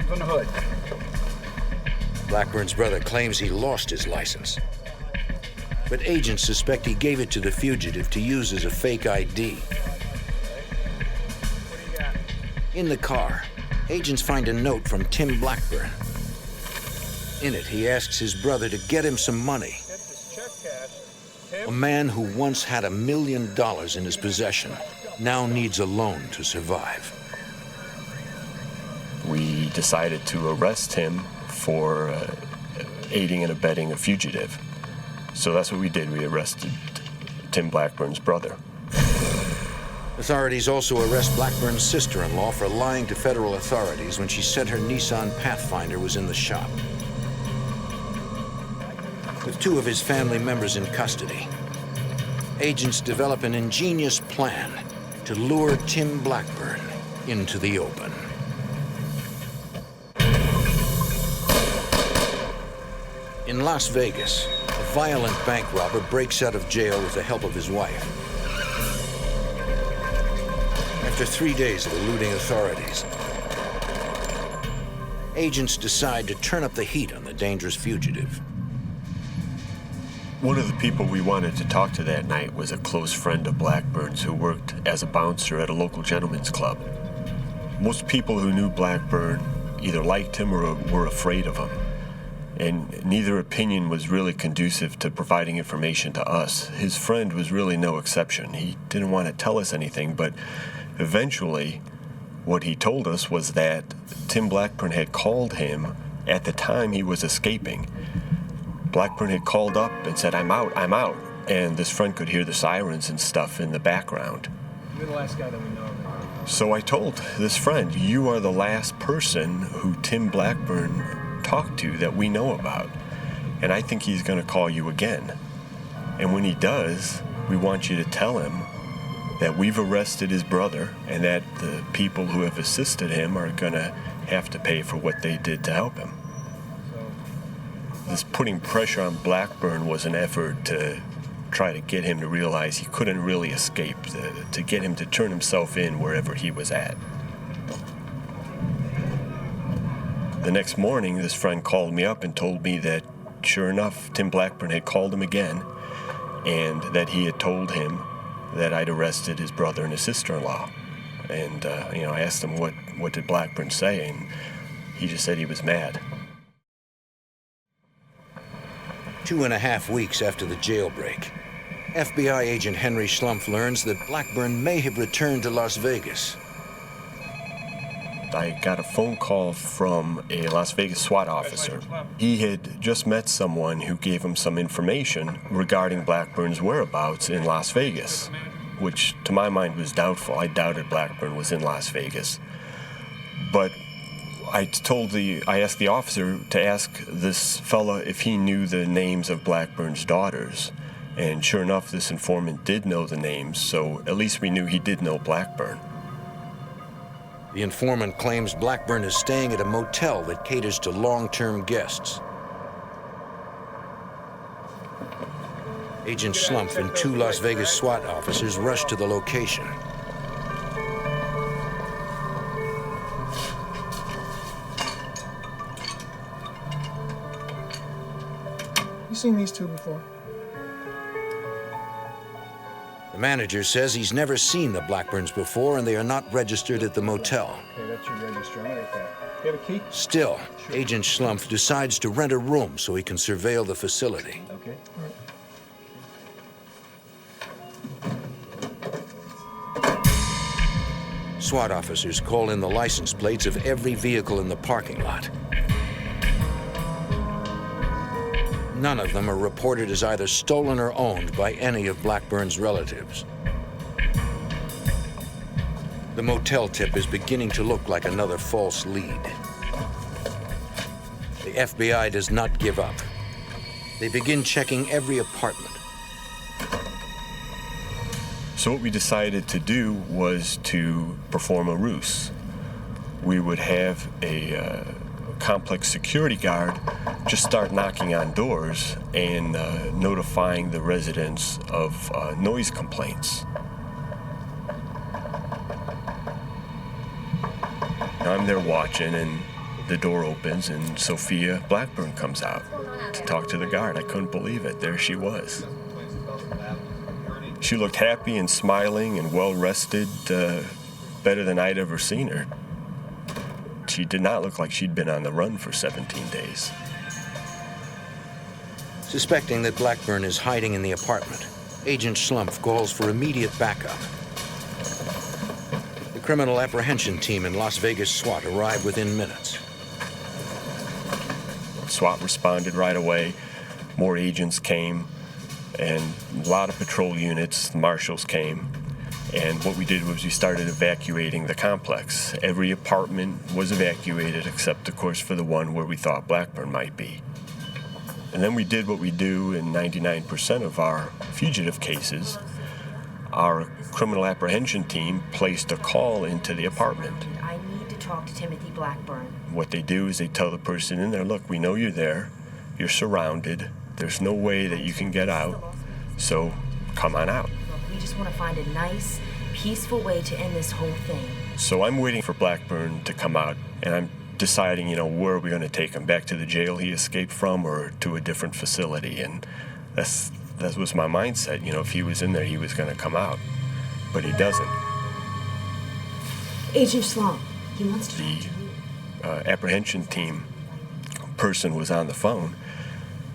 [SPEAKER 15] On the hood.
[SPEAKER 1] Blackburn's brother claims he lost his license. But agents suspect he gave it to the fugitive to use as a fake ID. In the car, agents find a note from Tim Blackburn. In it, he asks his brother to get him some money. A man who once had $1 million in his possession now needs a loan to survive.
[SPEAKER 12] We decided to arrest him for aiding and abetting a fugitive. So that's what we did. We arrested Tim Blackburn's brother.
[SPEAKER 1] Authorities also arrest Blackburn's sister-in-law for lying to federal authorities when she said her Nissan Pathfinder was in the shop. With 2 of his family members in custody, agents develop an ingenious plan to lure Tim Blackburn into the open. In Las Vegas, a violent bank robber breaks out of jail with the help of his wife. After 3 days of eluding authorities, agents decide to turn up the heat on the dangerous fugitive.
[SPEAKER 12] One of the people we wanted to talk to that night was a close friend of Blackburn's who worked as a bouncer at a local gentleman's club. Most people who knew Blackburn either liked him or were afraid of him. And neither opinion was really conducive to providing information to us. His friend was really no exception. He didn't want to tell us anything, but eventually what he told us was that Tim Blackburn had called him at the time he was escaping. Blackburn had called up and said, I'm out, and this friend could hear the sirens and stuff in the background.
[SPEAKER 13] You're the last guy that we know.
[SPEAKER 12] So I told this friend, you are the last person who Tim Blackburn talked to that we know about, and I think he's going to call you again. And when he does, we want you to tell him that we've arrested his brother and that the people who have assisted him are going to have to pay for what they did to help him. This putting pressure on Blackburn was an effort to try to get him to realize he couldn't really escape, to get him to turn himself in wherever he was at. The next morning, this friend called me up and told me that, sure enough, Tim Blackburn had called him again and that he had told him that I'd arrested his brother and his sister-in-law. And, I asked him what did Blackburn say, and he just said he was mad.
[SPEAKER 1] 2.5 weeks after the jailbreak, FBI agent Henry Schlumpf learns that Blackburn may have returned to Las Vegas.
[SPEAKER 12] I got a phone call from a Las Vegas SWAT officer. He had just met someone who gave him some information regarding Blackburn's whereabouts in Las Vegas, which to my mind was doubtful. I doubted Blackburn was in Las Vegas. But I asked the officer to ask this fella if he knew the names of Blackburn's daughters. And sure enough, this informant did know the names, so at least we knew he did know Blackburn.
[SPEAKER 1] The informant claims Blackburn is staying at a motel that caters to long-term guests. Agent Schlumpf and 2 Las Vegas SWAT officers rush to the location.
[SPEAKER 19] You seen these two before?
[SPEAKER 1] The manager says he's never seen the Blackburns before and they are not registered at the motel.
[SPEAKER 13] Okay, that's your register. I'm right there. You have a key?
[SPEAKER 1] Still, Agent Schlumpf decides to rent a room so he can surveil the facility.
[SPEAKER 13] Okay. All right.
[SPEAKER 1] SWAT officers call in the license plates of every vehicle in the parking lot. None of them are reported as either stolen or owned by any of Blackburn's relatives. The motel tip is beginning to look like another false lead. The FBI does not give up. They begin checking every apartment.
[SPEAKER 12] So what we decided to do was to perform a ruse. We would have a complex security guard just start knocking on doors and notifying the residents of noise complaints. I'm there watching, and the door opens, and Sophia Blackburn comes out to talk to the guard. I couldn't believe it. There she was. She looked happy and smiling and well-rested, better than I'd ever seen her. She did not look like she'd been on the run for 17 days.
[SPEAKER 1] Suspecting that Blackburn is hiding in the apartment, Agent Schlumpf calls for immediate backup. The criminal apprehension team in Las Vegas SWAT arrive within minutes.
[SPEAKER 12] SWAT responded right away. More agents came, and a lot of patrol units, marshals came. And what we did was we started evacuating the complex. Every apartment was evacuated except, of course, for the one where we thought Blackburn might be. And then we did what we do in 99% of our fugitive cases. Our criminal apprehension team placed a call into the apartment.
[SPEAKER 21] I need to talk to Timothy Blackburn.
[SPEAKER 12] What they do is they tell the person in there, look, we know you're there, you're surrounded, there's no way that you can get out, so come on out.
[SPEAKER 21] Look, we just want to find a nice, peaceful way to end this whole thing.
[SPEAKER 12] So I'm waiting for Blackburn to come out, and I'm deciding, where are we going to take him? Back to the jail he escaped from or to a different facility? And that was my mindset. If he was in there, he was going to come out. But he doesn't.
[SPEAKER 21] Agent Slump, he wants to talk to you.
[SPEAKER 12] The apprehension team person was on the phone,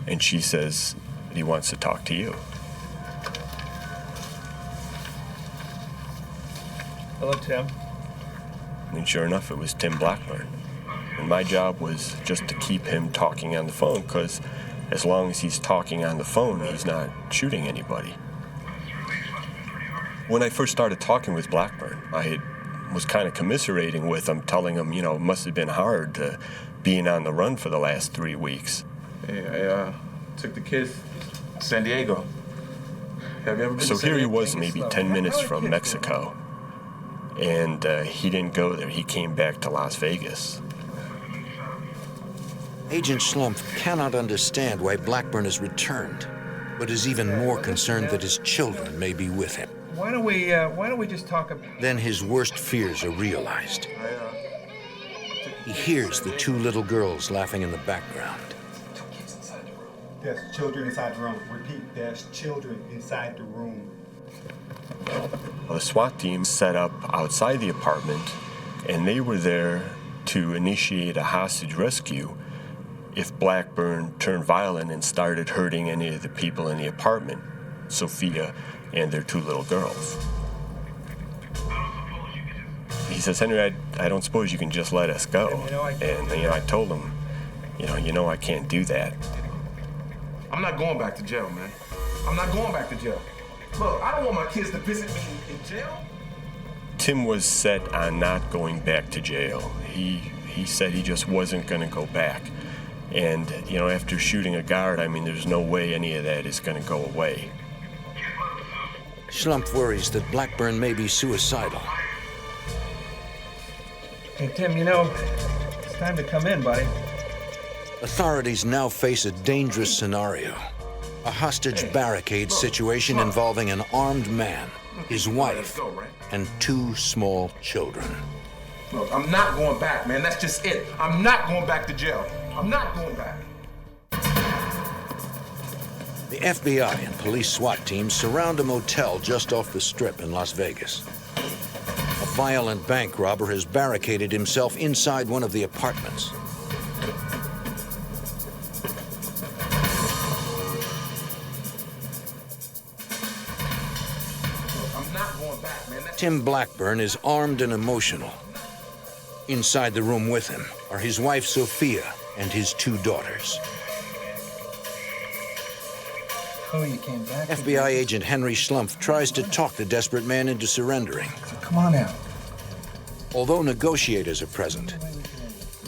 [SPEAKER 12] and she says he wants to talk to you.
[SPEAKER 13] Hello, Tim.
[SPEAKER 12] And sure enough, it was Tim Blackburn. And my job was just to keep him talking on the phone, because as long as he's talking on the phone, he's not shooting anybody. When I first started talking with Blackburn, was kind of commiserating with him, telling him, it must have been hard being on the run for the last 3 weeks.
[SPEAKER 20] Hey, I took the kids to San Diego. Have you ever been
[SPEAKER 12] So
[SPEAKER 20] to San
[SPEAKER 12] here he
[SPEAKER 20] Diego?
[SPEAKER 12] was, maybe 10 minutes from Mexico, and he didn't go there. He came back to Las Vegas.
[SPEAKER 1] Agent Schlumpf cannot understand why Blackburn has returned, but is even more concerned that his children may be with him.
[SPEAKER 13] Why don't we just talk about...
[SPEAKER 1] Then his worst fears are realized. He hears the 2 little girls laughing in the background.
[SPEAKER 5] There's children inside the room. Repeat, there's children inside the room.
[SPEAKER 12] The SWAT team set up outside the apartment, and they were there to initiate a hostage rescue if Blackburn turned violent and started hurting any of the people in the apartment, Sophia and their 2 little girls. He says, Henry, I don't suppose you can just let us go. And I told him, I can't do that.
[SPEAKER 20] I'm not going back to jail, man. I'm not going back to jail. Look, I don't want my kids to visit me in jail.
[SPEAKER 12] Tim was set on not going back to jail. He said he just wasn't going to go back. And, after shooting a guard, there's no way any of that is going to go away.
[SPEAKER 1] Schlumpf worries that Blackburn may be suicidal.
[SPEAKER 13] Hey, Tim, it's time to come in, buddy.
[SPEAKER 1] Authorities now face a dangerous scenario. A hostage barricade situation involving an armed man, his wife, and 2 small children.
[SPEAKER 20] Look, I'm not going back, man. That's just it. I'm not going back to jail. I'm not going back.
[SPEAKER 1] The FBI and police SWAT teams surround a motel just off the Strip in Las Vegas. A violent bank robber has barricaded himself inside one of the apartments.
[SPEAKER 20] I'm not going back, man.
[SPEAKER 1] Tim Blackburn is armed and emotional. Inside the room with him are his wife Sophia and his 2 daughters.
[SPEAKER 19] Oh, you came back?
[SPEAKER 1] FBI agent Henry Schlumpf tries to talk the desperate man into surrendering.
[SPEAKER 19] Come on out.
[SPEAKER 1] Although negotiators are present,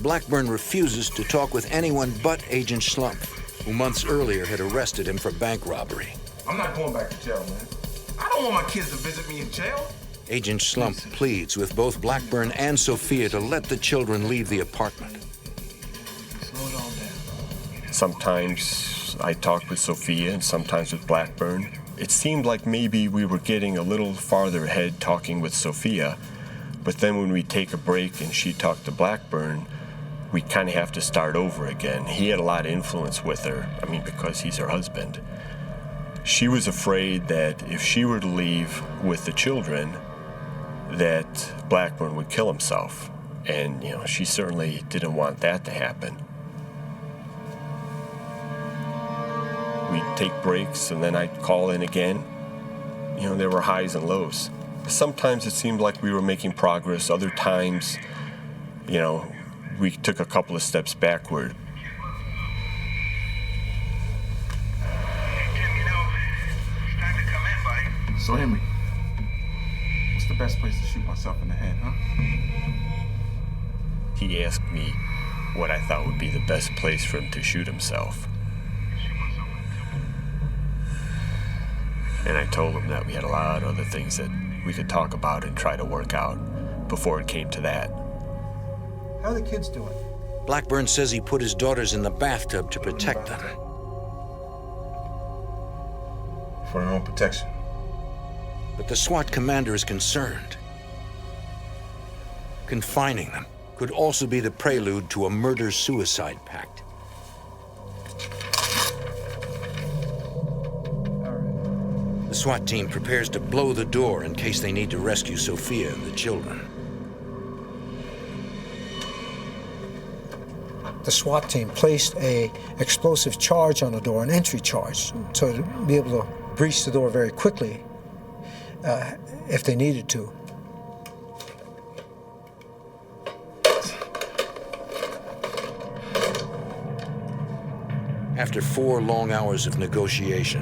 [SPEAKER 1] Blackburn refuses to talk with anyone but Agent Schlumpf, who months earlier had arrested him for bank robbery.
[SPEAKER 20] I'm not going back to jail, man. I don't want my kids to visit me in jail.
[SPEAKER 1] Agent Schlumpf pleads with both Blackburn and Sophia to let the children leave the apartment.
[SPEAKER 19] Slow it all down.
[SPEAKER 12] Sometimes I talked with Sophia and sometimes with Blackburn. It seemed like maybe we were getting a little farther ahead talking with Sophia, but then when we take a break and she talked to Blackburn, we kind of have to start over again. He had a lot of influence with her, because he's her husband. She was afraid that if she were to leave with the children, that Blackburn would kill himself. And, she certainly didn't want that to happen. We'd take breaks and then I'd call in again. There were highs and lows. Sometimes it seemed like we were making progress. Other times, we took a couple of steps backward.
[SPEAKER 20] So, Henry, what's the best place to shoot myself in the head, huh?
[SPEAKER 12] He asked me what I thought would be the best place for him to shoot himself. And I told him that we had a lot of other things that we could talk about and try to work out before it came to that.
[SPEAKER 19] How are the kids doing?
[SPEAKER 1] Blackburn says he put his daughters in the bathtub to protect them.
[SPEAKER 20] For their own protection.
[SPEAKER 1] But the SWAT commander is concerned. Confining them could also be the prelude to a murder-suicide pact. The SWAT team prepares to blow the door in case they need to rescue Sophia and the children.
[SPEAKER 19] The SWAT team placed an explosive charge on the door, an entry charge, so to be able to breach the door very quickly if they needed to.
[SPEAKER 1] After 4 long hours of negotiation,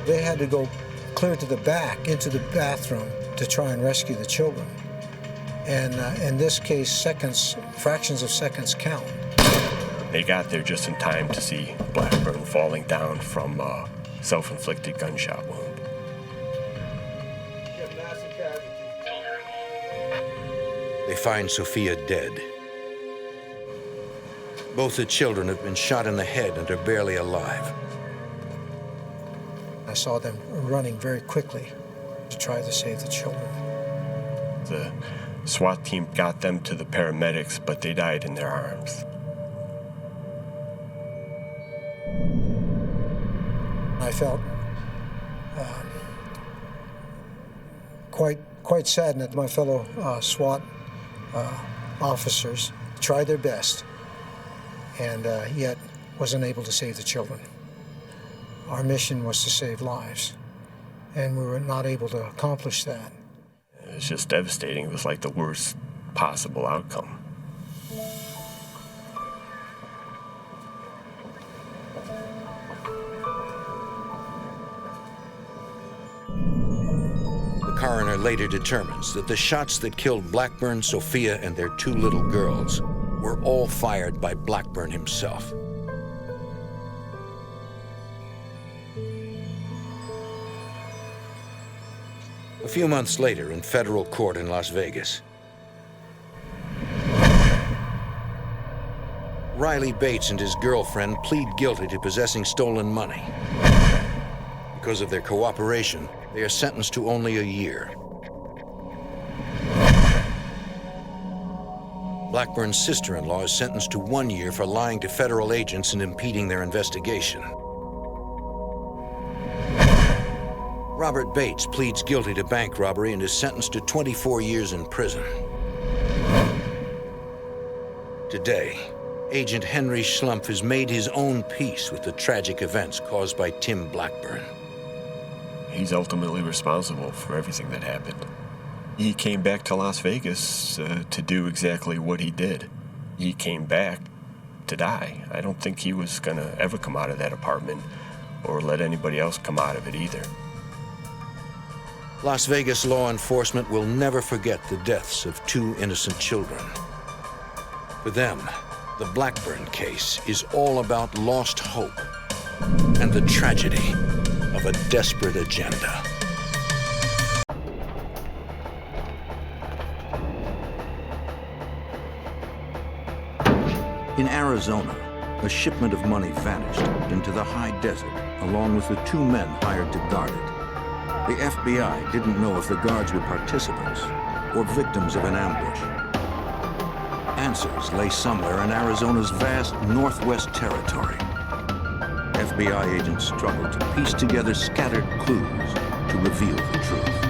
[SPEAKER 19] they had to go clear to the back into the bathroom to try and rescue the children. And in this case, seconds, fractions of seconds count.
[SPEAKER 12] They got there just in time to see Blackburn falling down from a self-inflicted gunshot wound.
[SPEAKER 1] they find Sophia dead. Both the children have been shot in the head and are barely alive.
[SPEAKER 19] I saw them running very quickly to try to save the children.
[SPEAKER 12] The SWAT team got them to the paramedics, but they died in their arms.
[SPEAKER 19] I felt quite saddened that my fellow SWAT officers tried their best and yet was unable to save the children. Our mission was to save lives, and we were not able to accomplish that.
[SPEAKER 12] It was just devastating. It was like the worst possible outcome.
[SPEAKER 1] The coroner later determines that the shots that killed Blackburn, Sophia, and their two little girls were all fired by Blackburn himself. A few months later, in federal court in Las Vegas, Riley Bates and his girlfriend plead guilty to possessing stolen money. Because of their cooperation, they are sentenced to only a year. Blackburn's sister-in-law is sentenced to 1 year for lying to federal agents and impeding their investigation. Robert Bates pleads guilty to bank robbery and is sentenced to 24 years in prison. Today, Agent Henry Schlumpf has made his own peace with the tragic events caused by Tim Blackburn.
[SPEAKER 12] He's ultimately responsible for everything that happened. He came back to Las Vegas to do exactly what he did. He came back to die. I don't think he was gonna ever come out of that apartment or let anybody else come out of it either.
[SPEAKER 1] Las Vegas law enforcement will never forget the deaths of two innocent children. For them, the Blackburn case is all about lost hope and the tragedy of a desperate agenda. In Arizona, a shipment of money vanished into the high desert along with the two men hired to guard it. The FBI didn't know if the guards were participants or victims of an ambush. Answers lay somewhere in Arizona's vast northwest territory. FBI agents struggled to piece together scattered clues to reveal the truth.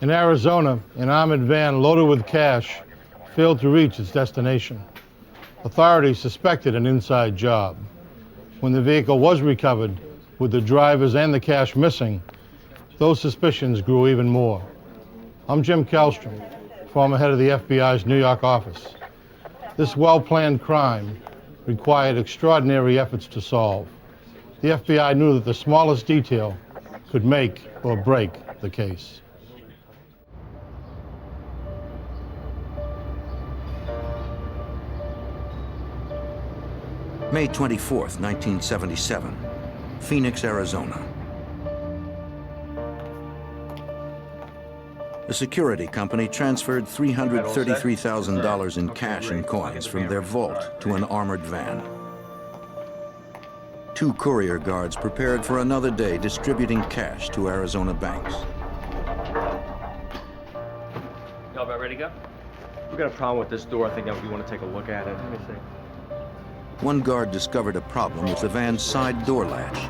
[SPEAKER 2] In Arizona, an armored van loaded with cash failed to reach its destination. Authorities suspected an inside job. When the vehicle was recovered, with the drivers and the cash missing, those suspicions grew even more. I'm Jim Kellstrom, former head of the FBI's New York office. This well-planned crime required extraordinary efforts to solve. The FBI knew that the smallest detail could make or break the case.
[SPEAKER 1] May 24th, 1977, Phoenix, Arizona. A security company transferred $333,000 in cash and coins from their vault to an armored van. Two Courier guards prepared for another day distributing cash to Arizona banks.
[SPEAKER 6] Y'all about ready to go?
[SPEAKER 22] We got a problem with this door. I think we want to take a look at it. Let me see.
[SPEAKER 1] One guard discovered a problem with the van's side door latch.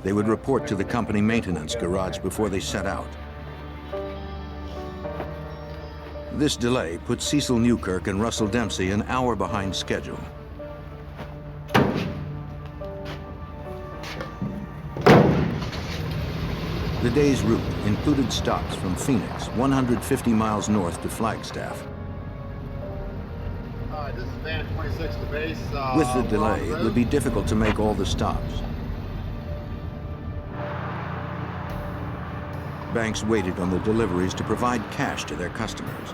[SPEAKER 1] They would report to the company maintenance garage before they set out. This delay put Cecil Newkirk and Russell Dempsey an hour behind schedule. The day's route included stops from Phoenix, 150 miles north to Flagstaff.
[SPEAKER 23] This is van 26 to base.
[SPEAKER 1] With the delay, it would be difficult to make all the stops. Banks waited on the deliveries to provide cash to their customers.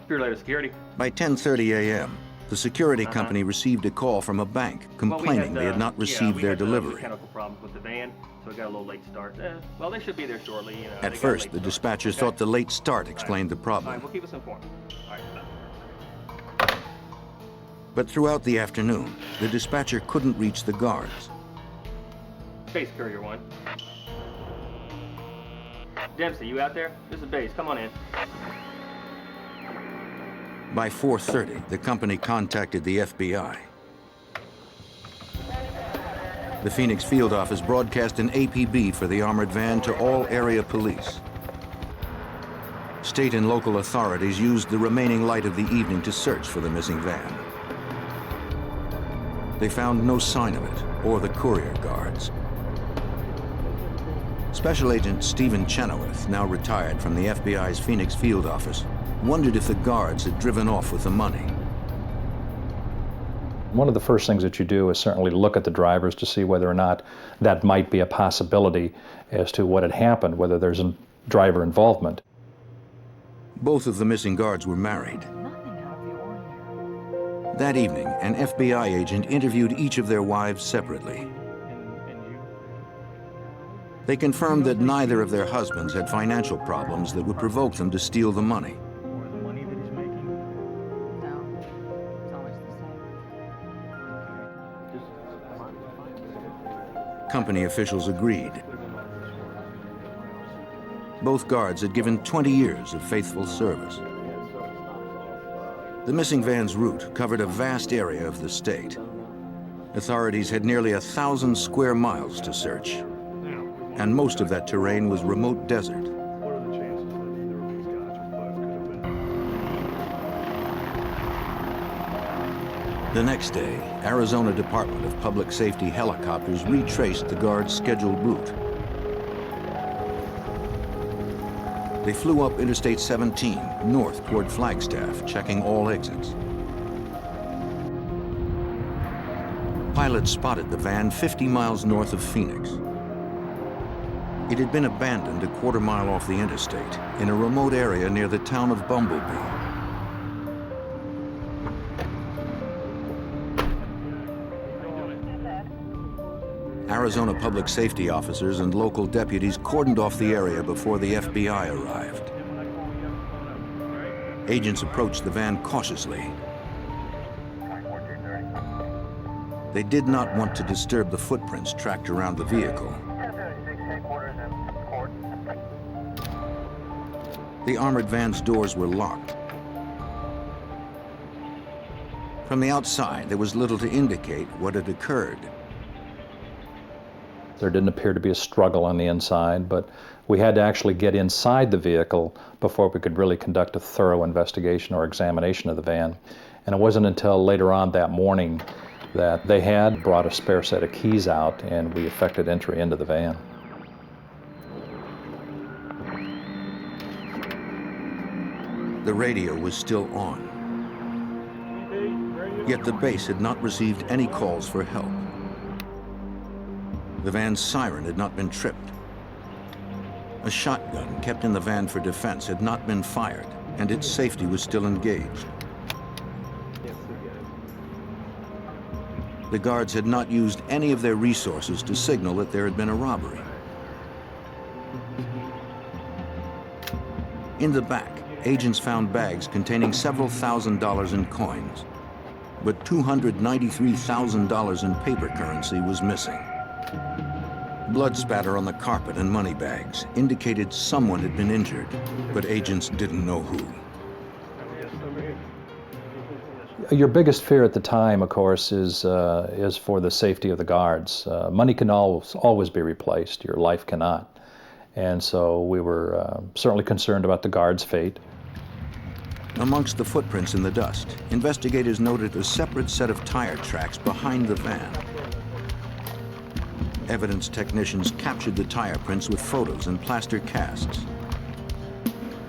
[SPEAKER 22] Superior security.
[SPEAKER 1] By 10:30 a.m., the security company received a call from a bank complaining they had not received their delivery.
[SPEAKER 22] Mechanical problems with the van, so we got a little late start. Well, they should be there shortly. You know,
[SPEAKER 1] At first, the dispatcher thought the late start explained the
[SPEAKER 22] All
[SPEAKER 1] problem.
[SPEAKER 22] right, we'll keep us informed. All right, stop.
[SPEAKER 1] But throughout the afternoon, the dispatcher couldn't reach the guards.
[SPEAKER 22] Base Courier 1. Dempsey, you out there? This is Base. Come on in.
[SPEAKER 1] By 4:30, the company contacted the FBI. The Phoenix field office broadcast an APB for the armored van to all area police. State and local authorities used the remaining light of the evening to search for the missing van. They found no sign of it or the Courier guards. Special Agent Stephen Chenoweth, now retired from the FBI's Phoenix field office, wondered if the guards had driven off with the money.
[SPEAKER 24] One of the first things that you do is certainly look at the drivers to see whether or not that might be a possibility as to what had happened, whether there's a driver involvement.
[SPEAKER 1] Both of the missing guards were married. That evening, an FBI agent interviewed each of their wives separately. They confirmed that neither of their husbands had financial problems that would provoke them to steal the money. Company officials agreed. Both guards had given 20 years of faithful service. The missing van's route covered a vast area of the state. Authorities had nearly 1,000 square miles to search, and most of that terrain was remote desert. The next day, Arizona Department of Public Safety helicopters retraced the guards' scheduled route. They flew up Interstate 17, north toward Flagstaff, checking all exits. Pilots spotted the van 50 miles north of Phoenix. It had been abandoned a quarter-mile off the interstate, in a remote area near the town of Bumblebee. Arizona public safety officers and local deputies cordoned off the area before the FBI arrived. Agents approached the van cautiously. They did not want to disturb the footprints tracked around the vehicle. The armored van's doors were locked. From the outside, there was little to indicate what had occurred.
[SPEAKER 24] There didn't appear to be a struggle on the inside, but we had to actually get inside the vehicle before we could really conduct a thorough investigation or examination of the van. And it wasn't until later on that morning that they had brought a spare set of keys out and we effected entry into the van.
[SPEAKER 1] The radio was still on. Yet the base had not received any calls for help. The van's siren had not been tripped. A shotgun kept in the van for defense had not been fired, and its safety was still engaged. The guards had not used any of their resources to signal that there had been a robbery. In the back, agents found bags containing several $1,000s in coins. but $293,000 in paper currency was missing. Blood spatter on the carpet and money bags indicated someone had been injured, but agents didn't know who.
[SPEAKER 24] Your biggest fear at the time, of course, is for the safety of the guards. Money can always be replaced. Your life cannot. And so we were certainly concerned about the guards' fate.
[SPEAKER 1] Amongst the footprints in the dust, investigators noted a separate set of tire tracks behind the van. Evidence technicians captured the tire prints with photos and plaster casts.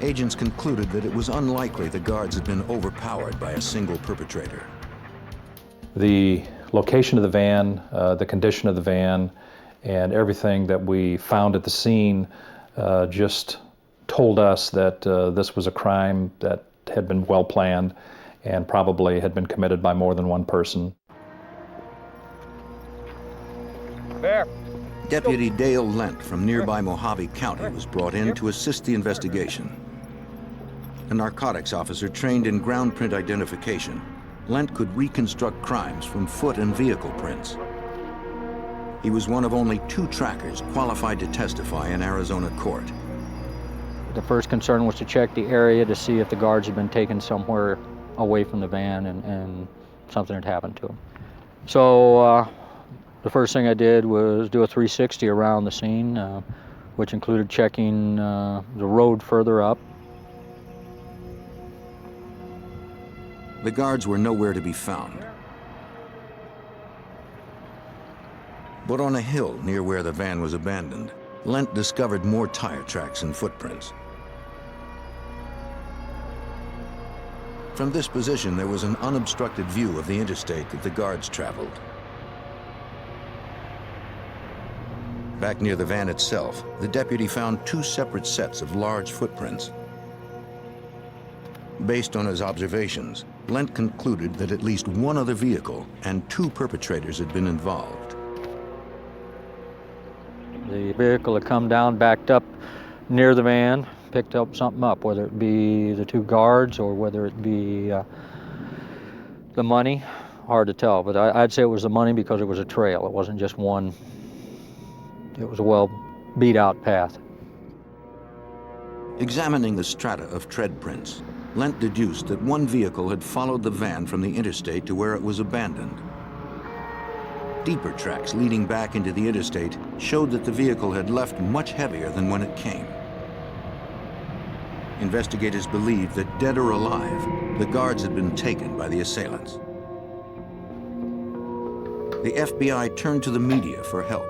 [SPEAKER 1] Agents concluded that it was unlikely the guards had been overpowered by a single perpetrator.
[SPEAKER 24] The location of the van, the condition of the van, and everything that we found at the scene just told us that this was a crime that had been well planned and probably had been committed by more than one person.
[SPEAKER 13] Bear.
[SPEAKER 1] Deputy Dale Lent from nearby Mojave County was brought in to assist the investigation. A narcotics officer trained in ground print identification, Lent could reconstruct crimes from foot and vehicle prints. He was one of only 2 trackers qualified to testify in Arizona court.
[SPEAKER 4] The first concern was to check the area to see if the guards had been taken somewhere away from the van and something had happened to them. So the first thing I did was do a 360 around the scene, which included checking the road further up.
[SPEAKER 1] The guards were nowhere to be found. But on a hill near where the van was abandoned, Lent discovered more tire tracks and footprints. From this position, there was an unobstructed view of the interstate that the guards traveled. Back near the van itself, the deputy found 2 separate sets of large footprints. Based on his observations, Lent concluded that at least one other vehicle and 2 perpetrators had been involved.
[SPEAKER 4] The vehicle had come down, backed up near the van, picked up something up, whether it be the 2 guards or whether it be the money. Hard to tell, but I'd say it was the money because it was a trail. It wasn't just one. It was a well beat out path.
[SPEAKER 1] Examining the strata of tread prints, Lent deduced that one vehicle had followed the van from the interstate to where it was abandoned. Deeper tracks leading back into the interstate showed that the vehicle had left much heavier than when it came. Investigators believed that, dead or alive, the guards had been taken by the assailants. The FBI turned to the media for help.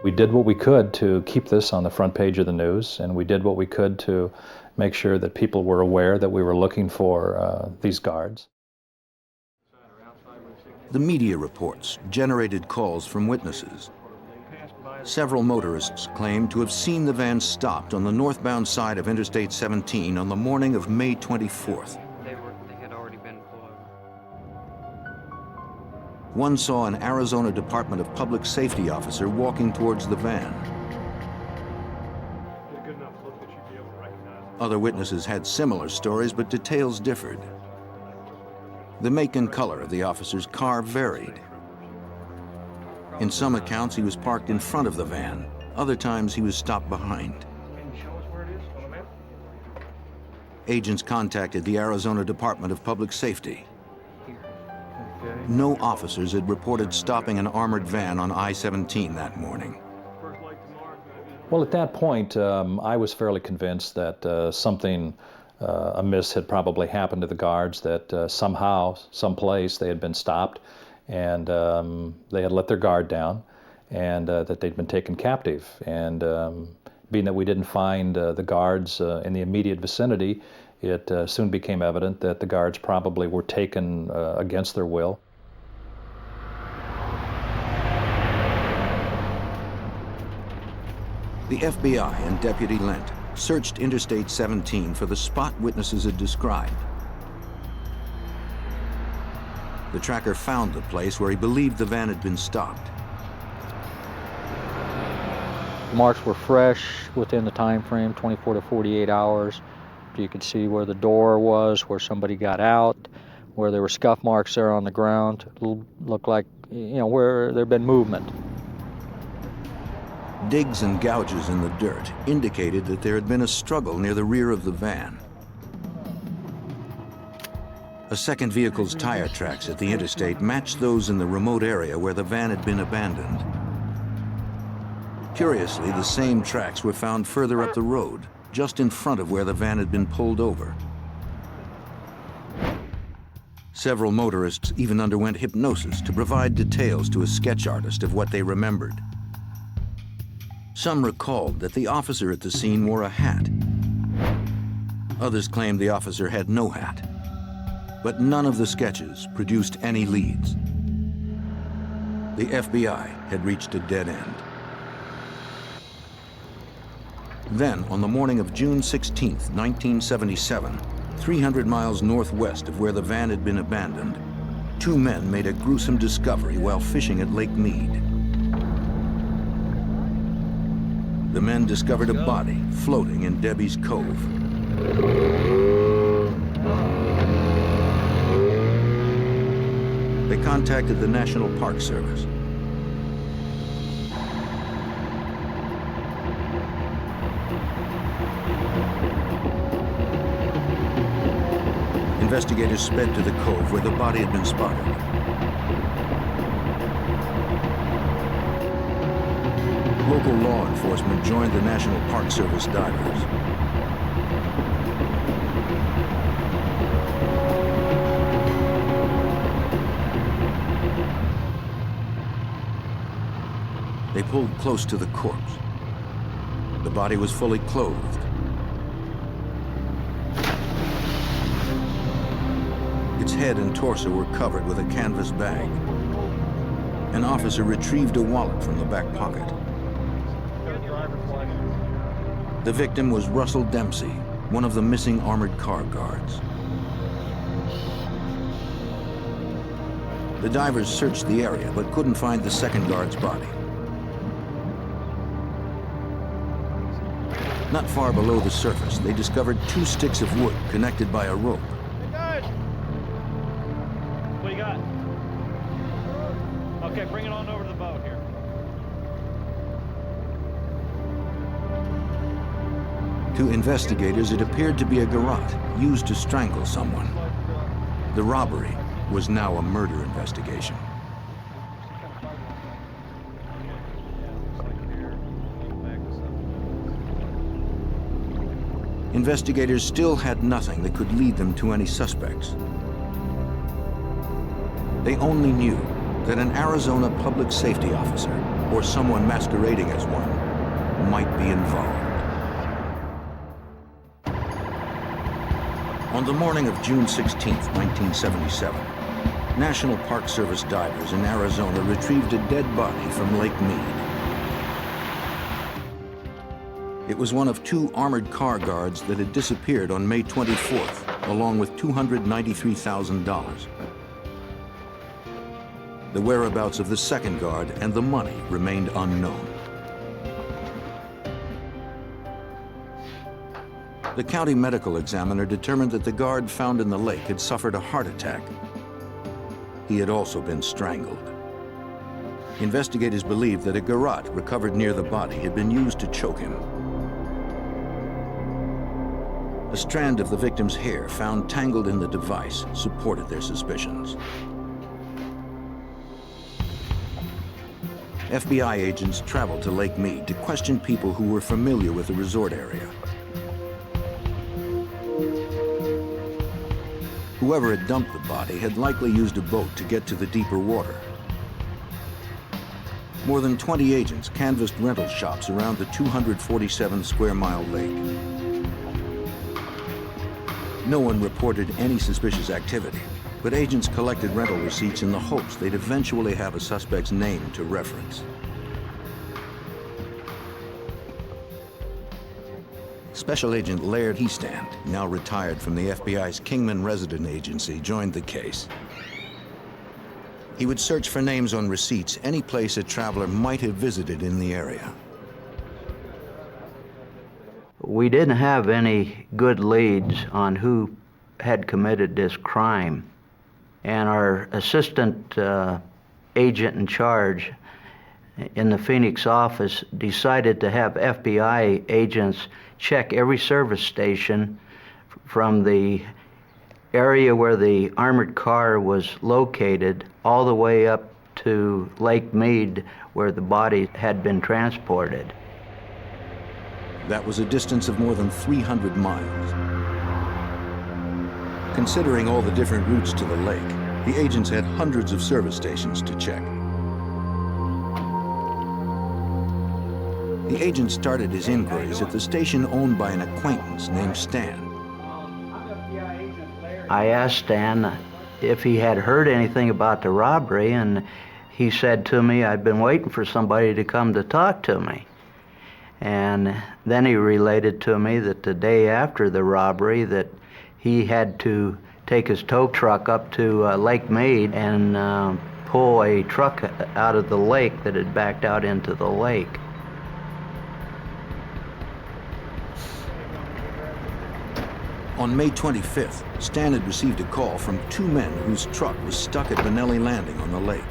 [SPEAKER 24] We did what we could to keep this on the front page of the news, and we did what we could to make sure that people were aware that we were looking for these guards.
[SPEAKER 1] The media reports generated calls from witnesses. Several motorists claimed to have seen the van stopped on the northbound side of Interstate 17 on the morning of May 24th.
[SPEAKER 6] They had already been pulled over.
[SPEAKER 1] One saw an Arizona Department of Public Safety officer walking towards the van. Other witnesses had similar stories, but details differed. The make and color of the officer's car varied. In some accounts, he was parked in front of the van. Other times, he was stopped behind. Agents contacted the Arizona Department of Public Safety. No officers had reported stopping an armored van on I-17 that morning.
[SPEAKER 24] Well, at that point, I was fairly convinced that something amiss had probably happened to the guards, that somehow, someplace, they had been stopped and they had let their guard down, and that they'd been taken captive. And being that we didn't find the guards in the immediate vicinity, it soon became evident that the guards probably were taken against their will.
[SPEAKER 1] The FBI and Deputy Lent searched Interstate 17 for the spot witnesses had described. The tracker found the place where he believed the van had been stopped.
[SPEAKER 4] The marks were fresh within the time frame, 24 to 48 hours. You could see where the door was, where somebody got out, where there were scuff marks there on the ground. Looked like, where there'd been movement.
[SPEAKER 1] Digs and gouges in the dirt indicated that there had been a struggle near the rear of the van. A second vehicle's tire tracks at the interstate matched those in the remote area where the van had been abandoned. Curiously, the same tracks were found further up the road, just in front of where the van had been pulled over. Several motorists even underwent hypnosis to provide details to a sketch artist of what they remembered. Some recalled that the officer at the scene wore a hat. Others claimed the officer had no hat. But none of the sketches produced any leads. The FBI had reached a dead end. Then, on the morning of June 16, 1977, 300 miles northwest of where the van had been abandoned, two men made a gruesome discovery while fishing at Lake Mead. The men discovered a body floating in Debbie's Cove. They contacted the National Park Service. Investigators sped to the cove where the body had been spotted. Local law enforcement joined the National Park Service divers. They pulled close to the corpse. The body was fully clothed. Its head and torso were covered with a canvas bag. An officer retrieved a wallet from the back pocket. The victim was Russell Dempsey, one of the missing armored car guards. The divers searched the area but couldn't find the second guard's body. Not far below the surface, they discovered two sticks of wood connected by a rope.
[SPEAKER 22] What do you got? Okay, bring it on over to the boat here.
[SPEAKER 1] To investigators, it appeared to be a garrote used to strangle someone. The robbery was now a murder investigation. Investigators still had nothing that could lead them to any suspects. They only knew that an Arizona public safety officer, or someone masquerading as one, might be involved. On the morning of June 16, 1977, National Park Service divers in Arizona retrieved a dead body from Lake Mead. It was one of two armored car guards that had disappeared on May 24th, along with $293,000. The whereabouts of the second guard and the money remained unknown. The county medical examiner determined that the guard found in the lake had suffered a heart attack. He had also been strangled. Investigators believed that a garrote recovered near the body had been used to choke him. A strand of the victim's hair found tangled in the device supported their suspicions. FBI agents traveled to Lake Mead to question people who were familiar with the resort area. Whoever had dumped the body had likely used a boat to get to the deeper water. More than 20 agents canvassed rental shops around the 247-square-mile lake. No one reported any suspicious activity, but agents collected rental receipts in the hopes they'd eventually have a suspect's name to reference. Special Agent Laird Heastand, now retired from the FBI's Kingman Resident Agency, joined the case. He would search for names on receipts any place a traveler might have visited in the area.
[SPEAKER 7] We didn't have any good leads on who had committed this crime And our assistant agent in charge in the Phoenix office decided to have FBI agents check every service station from the area where the armored car was located all the way up to Lake Mead, where the body had been transported.
[SPEAKER 1] That was a distance of more than 300 miles. Considering all the different routes to the lake, the agents had hundreds of service stations to check. The agent started his inquiries at the station owned by an acquaintance named Stan.
[SPEAKER 7] I asked Stan if he had heard anything about the robbery, and he said to me, "I've been waiting for somebody to come to talk to me." And then he related to me that the day after the robbery that he had to take his tow truck up to Lake Mead and pull a truck out of the lake that had backed out into the lake.
[SPEAKER 1] On May 25th, Stan had received a call from two men whose truck was stuck at Benelli Landing on the lake.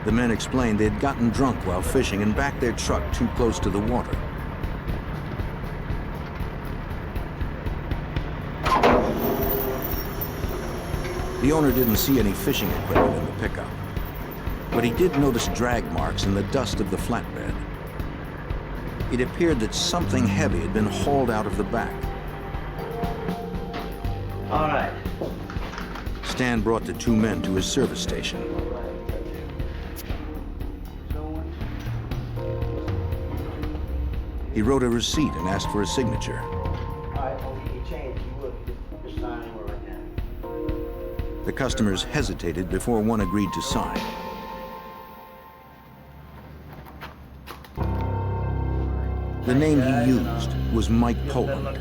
[SPEAKER 1] The men explained they had gotten drunk while fishing and backed their truck too close to the water. The owner didn't see any fishing equipment in the pickup, but he did notice drag marks in the dust of the flatbed. It appeared that something heavy had been hauled out of the back.
[SPEAKER 7] All right.
[SPEAKER 1] Stan brought the two men to his service station. He wrote a receipt and asked for a signature. The customers hesitated before one agreed to sign. The name he used was Mike Poland.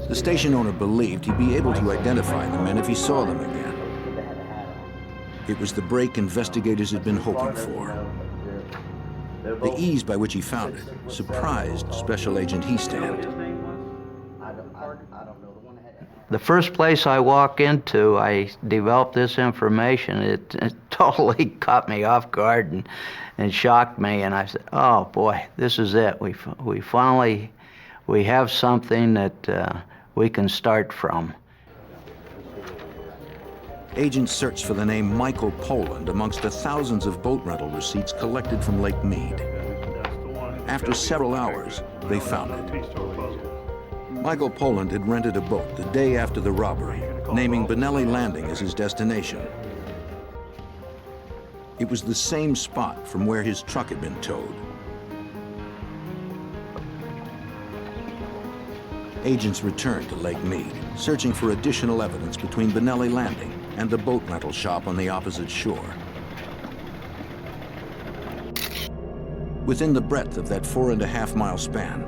[SPEAKER 1] The station owner believed he'd be able to identify the men if he saw them again. It was the break investigators had been hoping for. The ease by which he found it surprised Special Agent Heistand.
[SPEAKER 7] The first place I walk into, I developed this information. It totally caught me off guard and shocked me. And I said, "Oh boy, this is it. We finally have something that we can start from."
[SPEAKER 1] Agents searched for the name Michael Poland amongst the thousands of boat rental receipts collected from Lake Mead. After several hours, they found it. Michael Poland had rented a boat the day after the robbery, naming Benelli Landing as his destination. It was the same spot from where his truck had been towed. Agents returned to Lake Mead, searching for additional evidence between Benelli Landing and the boat rental shop on the opposite shore. Within the breadth of that 4.5-mile span,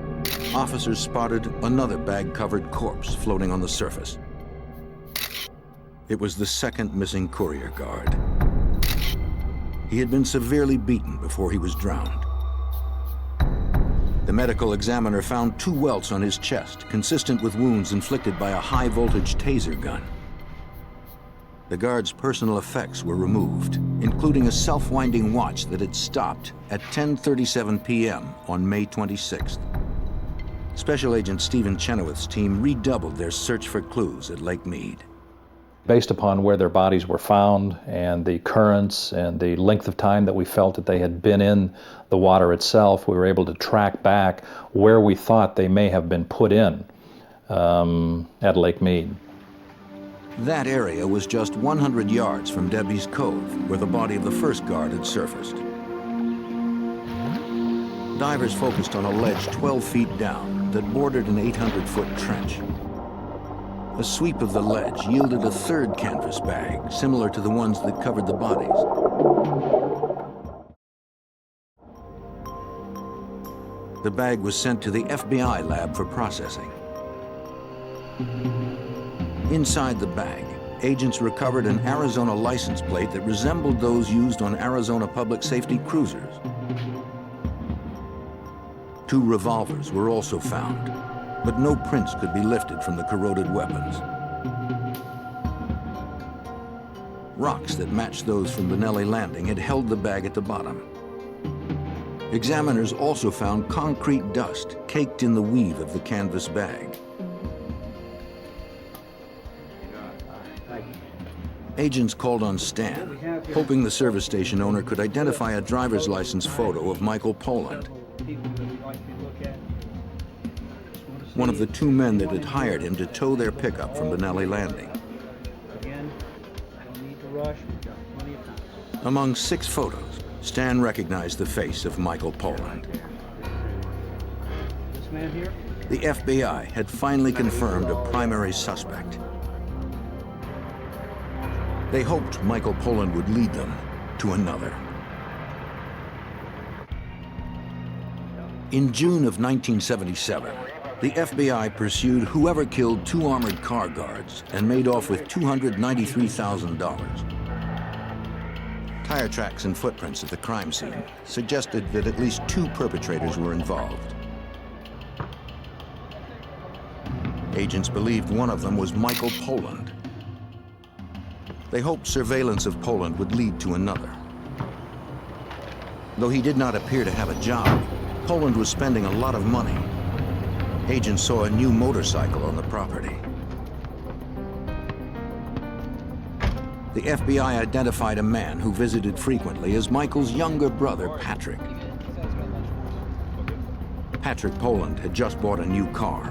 [SPEAKER 1] officers spotted another bag-covered corpse floating on the surface. It was the second missing Courier guard. He had been severely beaten before he was drowned. The medical examiner found 2 welts on his chest, consistent with wounds inflicted by a high-voltage taser gun. The guard's personal effects were removed, including a self-winding watch that had stopped at 10:37 p.m. on May 26th. Special Agent Stephen Chenoweth's team redoubled their search for clues at Lake Mead.
[SPEAKER 24] Based upon where their bodies were found and the currents and the length of time that we felt that they had been in the water itself, we were able to track back where we thought they may have been put in at Lake Mead.
[SPEAKER 1] That area was just 100 yards from Debbie's Cove, where the body of the first guard had surfaced. Divers focused on a ledge 12 feet down that bordered an 800-foot trench. A sweep of the ledge yielded a third canvas bag, similar to the ones that covered the bodies. The bag was sent to the FBI lab for processing. Inside the bag, agents recovered an Arizona license plate that resembled those used on Arizona public safety cruisers. 2 revolvers were also found, but no prints could be lifted from the corroded weapons. Rocks that matched those from Benelli Landing had held the bag at the bottom. Examiners also found concrete dust caked in the weave of the canvas bag. Agents called on Stan, hoping the service station owner could identify a driver's license photo of Michael Poland, one of the two men that had hired him to tow their pickup from Benelli Landing. Among 6 photos, Stan recognized the face of Michael Poland.
[SPEAKER 3] This man here?
[SPEAKER 1] The FBI had finally confirmed a primary suspect. They hoped Michael Poland would lead them to another. In June of 1977, the FBI pursued whoever killed 2 armored car guards and made off with $293,000. Tire tracks and footprints at the crime scene suggested that at least 2 perpetrators were involved. Agents believed one of them was Michael Poland. They hoped surveillance of Poland would lead to another. Though he did not appear to have a job, Poland was spending a lot of money. Agents saw a new motorcycle on the property. The FBI identified a man who visited frequently as Michael's younger brother, Patrick. Patrick Poland had just bought a new car.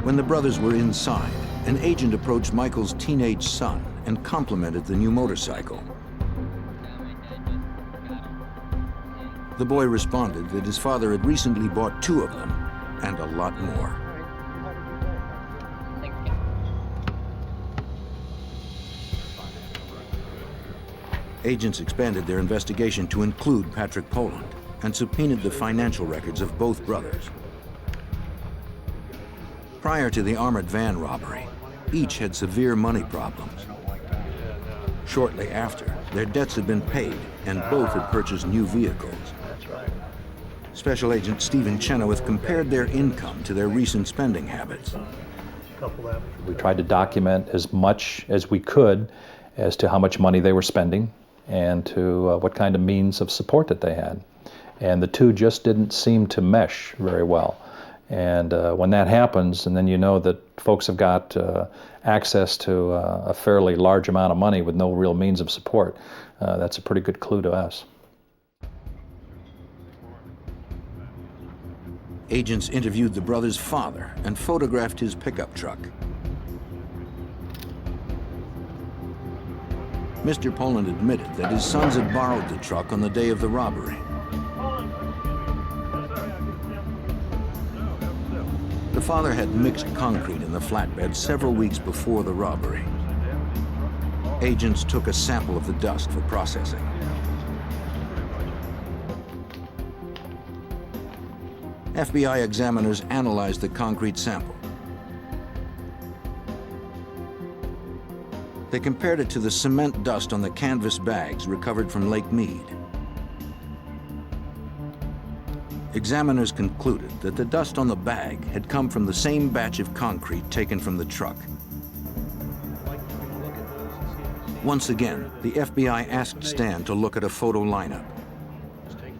[SPEAKER 1] When the brothers were inside, an agent approached Michael's teenage son and complimented the new motorcycle. The boy responded that his father had recently bought 2 of them, and a lot more. Agents expanded their investigation to include Patrick Poland and subpoenaed the financial records of both brothers. Prior to the armored van robbery, each had severe money problems. Shortly after, their debts had been paid, and both had purchased new vehicles. Special Agent Stephen Chenoweth compared their income to their recent spending habits.
[SPEAKER 24] We tried to document as much as we could as to how much money they were spending and to what kind of means of support that they had. And the two just didn't seem to mesh very well. And when that happens, and then you know that folks have got access to a fairly large amount of money with no real means of support, that's a pretty good clue to us.
[SPEAKER 1] Agents interviewed the brother's father and photographed his pickup truck. Mr. Poland admitted that his sons had borrowed the truck on the day of the robbery. The father had mixed concrete in the flatbed several weeks before the robbery. Agents took a sample of the dust for processing. FBI examiners analyzed the concrete sample. They compared it to the cement dust on the canvas bags recovered from Lake Mead. Examiners concluded that the dust on the bag had come from the same batch of concrete taken from the truck. Once again, the FBI asked Stan to look at a photo lineup.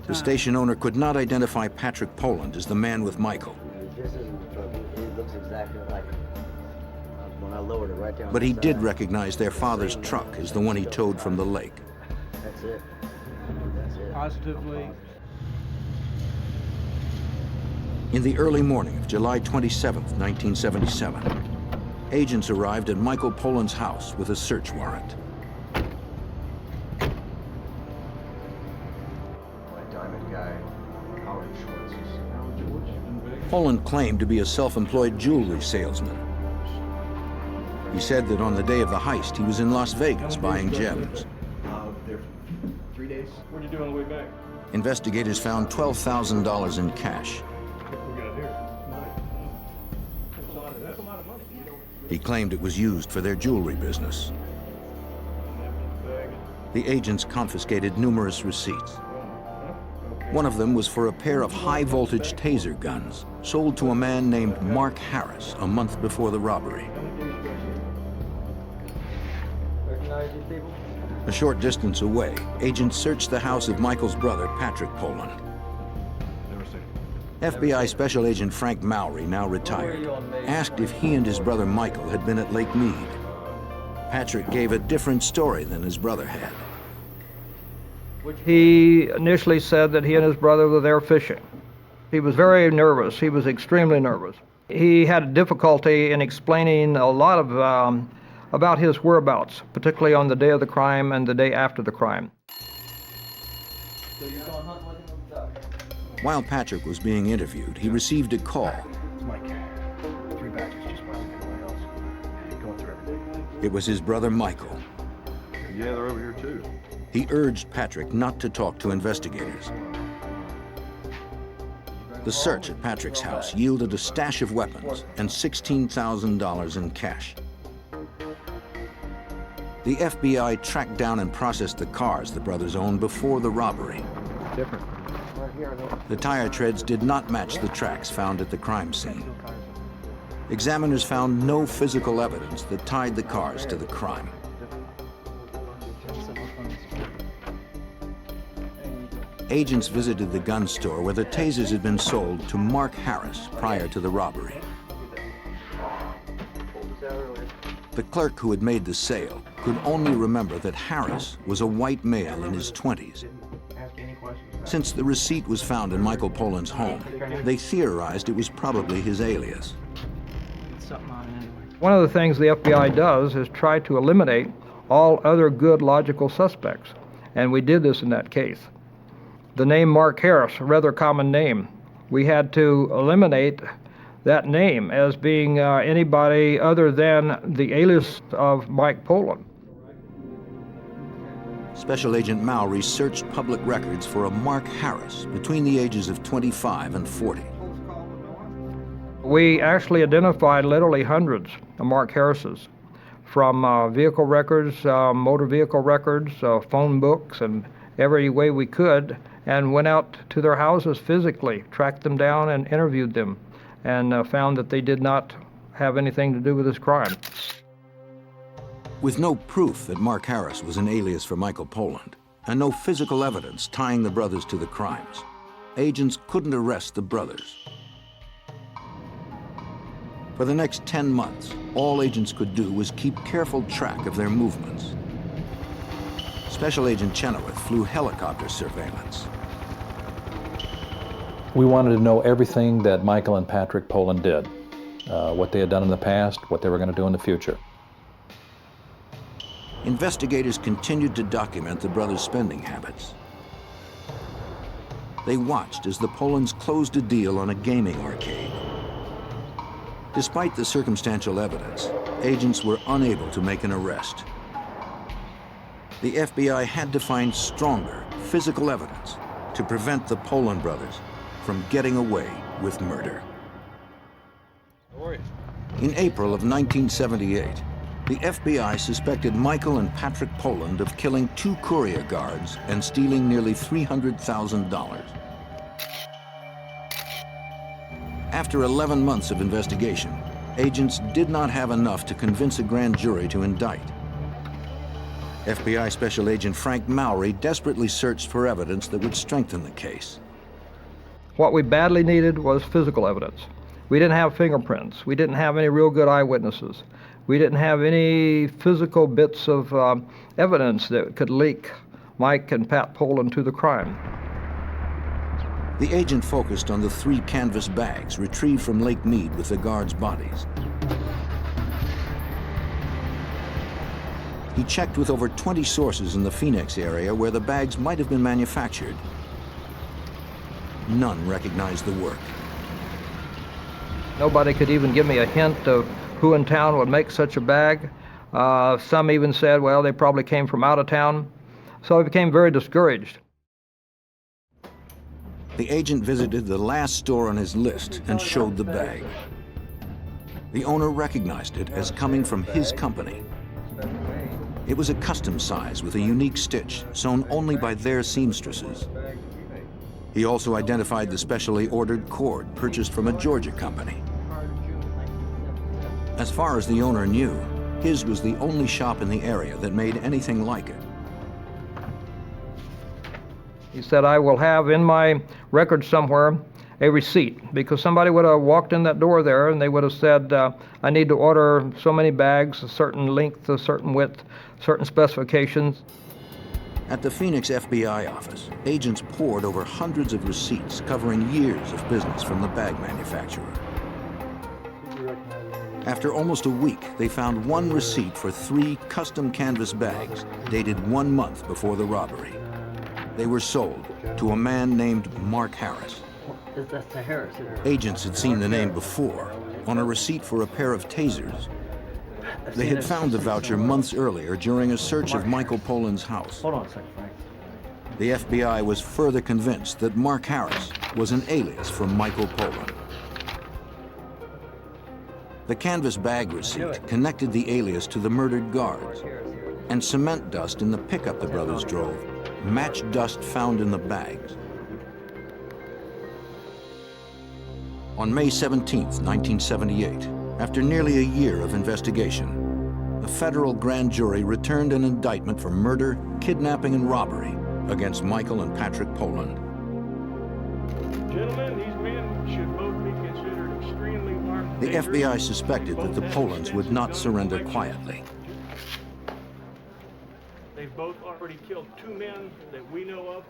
[SPEAKER 1] The station owner could not identify Patrick Poland as the man with Michael.
[SPEAKER 8] This isn't the truck. It looks exactly like when I lowered it right down.
[SPEAKER 1] But he did recognize their father's truck as the one he towed from the lake.
[SPEAKER 8] That's it. That's it.
[SPEAKER 3] Positively.
[SPEAKER 1] In the early morning of July 27, 1977, agents arrived at Michael Poland's house with a search warrant. Poland claimed to be a self-employed jewelry salesman. He said that on the day of the heist, he was in Las Vegas buying gems.
[SPEAKER 9] There 3 days. What did you do on the way back?
[SPEAKER 1] Investigators found $12,000 in cash. He claimed it was used for their jewelry business. The agents confiscated numerous receipts. One of them was for a pair of high-voltage taser guns sold to a man named Mark Harris a month before the robbery. A short distance away, agents searched the house of Michael's brother, Patrick Poland. FBI Special Agent Frank Mowry, now retired, asked if he and his brother Michael had been at Lake Mead. Patrick gave a different story than his brother had.
[SPEAKER 10] He initially said that he and his brother were there fishing. He was very nervous. He was extremely nervous. He had difficulty in explaining a lot of about his whereabouts, particularly on the day of the crime and the day after the crime.
[SPEAKER 1] While Patrick was being interviewed, he received a call. It was his brother Michael.
[SPEAKER 11] Yeah, they're over here too.
[SPEAKER 1] He urged Patrick not to talk to investigators. The search at Patrick's house yielded a stash of weapons and $16,000 in cash. The FBI tracked down and processed the cars the brothers owned before the robbery.
[SPEAKER 10] Different.
[SPEAKER 1] The tire treads did not match the tracks found at the crime scene. Examiners found no physical evidence that tied the cars to the crime. Agents visited the gun store where the tasers had been sold to Mark Harris prior to the robbery. The clerk who had made the sale could only remember that Harris was a white male in his 20s. Since the receipt was found in Michael Poland's home, they theorized it was probably his alias.
[SPEAKER 10] One of the things the FBI does is try to eliminate all other good logical suspects, and we did this in that case. The name Mark Harris, a rather common name, we had to eliminate that name as being anybody other than the alias of Mike Poland.
[SPEAKER 1] Special Agent Mowry searched public records for a Mark Harris between the ages of 25 and 40.
[SPEAKER 10] We actually identified literally hundreds of Mark Harrises, from vehicle records, motor vehicle records, phone books, and every way we could, and went out to their houses physically, tracked them down and interviewed them, and found that they did not have anything to do with this crime.
[SPEAKER 1] With no proof that Mark Harris was an alias for Michael Poland, and no physical evidence tying the brothers to the crimes, agents couldn't arrest the brothers. For the next 10 months, all agents could do was keep careful track of their movements. Special Agent Chenoweth flew helicopter surveillance.
[SPEAKER 24] We wanted to know everything that Michael and Patrick Poland did, what they had done in the past, what they were going to do in the future.
[SPEAKER 1] Investigators continued to document the brothers' spending habits. They watched as the Polands closed a deal on a gaming arcade. Despite the circumstantial evidence, agents were unable to make an arrest. The FBI had to find stronger physical evidence to prevent the Poland brothers from getting away with murder. In April of 1978, the FBI suspected Michael and Patrick Poland of killing 2 Courier guards and stealing nearly $300,000. After 11 months of investigation, agents did not have enough to convince a grand jury to indict. FBI Special Agent Frank Mowry desperately searched for evidence that would strengthen the case.
[SPEAKER 10] What we badly needed was physical evidence. We didn't have fingerprints. We didn't have any real good eyewitnesses. We didn't have any physical bits of evidence that could link Mike and Pat Poland to the crime.
[SPEAKER 1] The agent focused on the 3 canvas bags retrieved from Lake Mead with the guards' bodies. He checked with over 20 sources in the Phoenix area where the bags might have been manufactured. None recognized the work.
[SPEAKER 10] Nobody could even give me a hint of who in town would make such a bag. Some even said, well, they probably came from out of town. So I became very discouraged.
[SPEAKER 1] The agent visited the last store on his list and showed the bag. The owner recognized it as coming from his company. It was a custom size with a unique stitch sewn only by their seamstresses. He also identified the specially ordered cord purchased from a Georgia company. As far as the owner knew, his was the only shop in the area that made anything like it.
[SPEAKER 10] He said, I will have in my record somewhere a receipt, because somebody would have walked in that door there and they would have said, I need to order so many bags, a certain length, a certain width, certain specifications.
[SPEAKER 1] At the Phoenix FBI office, agents pored over hundreds of receipts covering years of business from the bag manufacturer. After almost a week, they found one receipt for 3 custom canvas bags dated 1 month before the robbery. They were sold to a man named Mark Harris.
[SPEAKER 8] That's the Harris.
[SPEAKER 1] Agents had seen the name before on a receipt for a pair of tasers. They had found the voucher months earlier during a search of Michael Poland's house.
[SPEAKER 8] Hold on a second, Frank.
[SPEAKER 1] The FBI was further convinced that Mark Harris was an alias for Michael Poland. The canvas bag receipt connected the alias to the murdered guards, and cement dust in the pickup the brothers drove matched dust found in the bags. On May 17, 1978, after nearly a year of investigation, a federal grand jury returned an indictment for murder, kidnapping, and robbery against Michael and Patrick Poland.
[SPEAKER 9] Gentlemen, these men should both be considered extremely armed.
[SPEAKER 1] The FBI suspected that the Polands would not surrender quietly.
[SPEAKER 9] They've both already killed 2 men that we know of.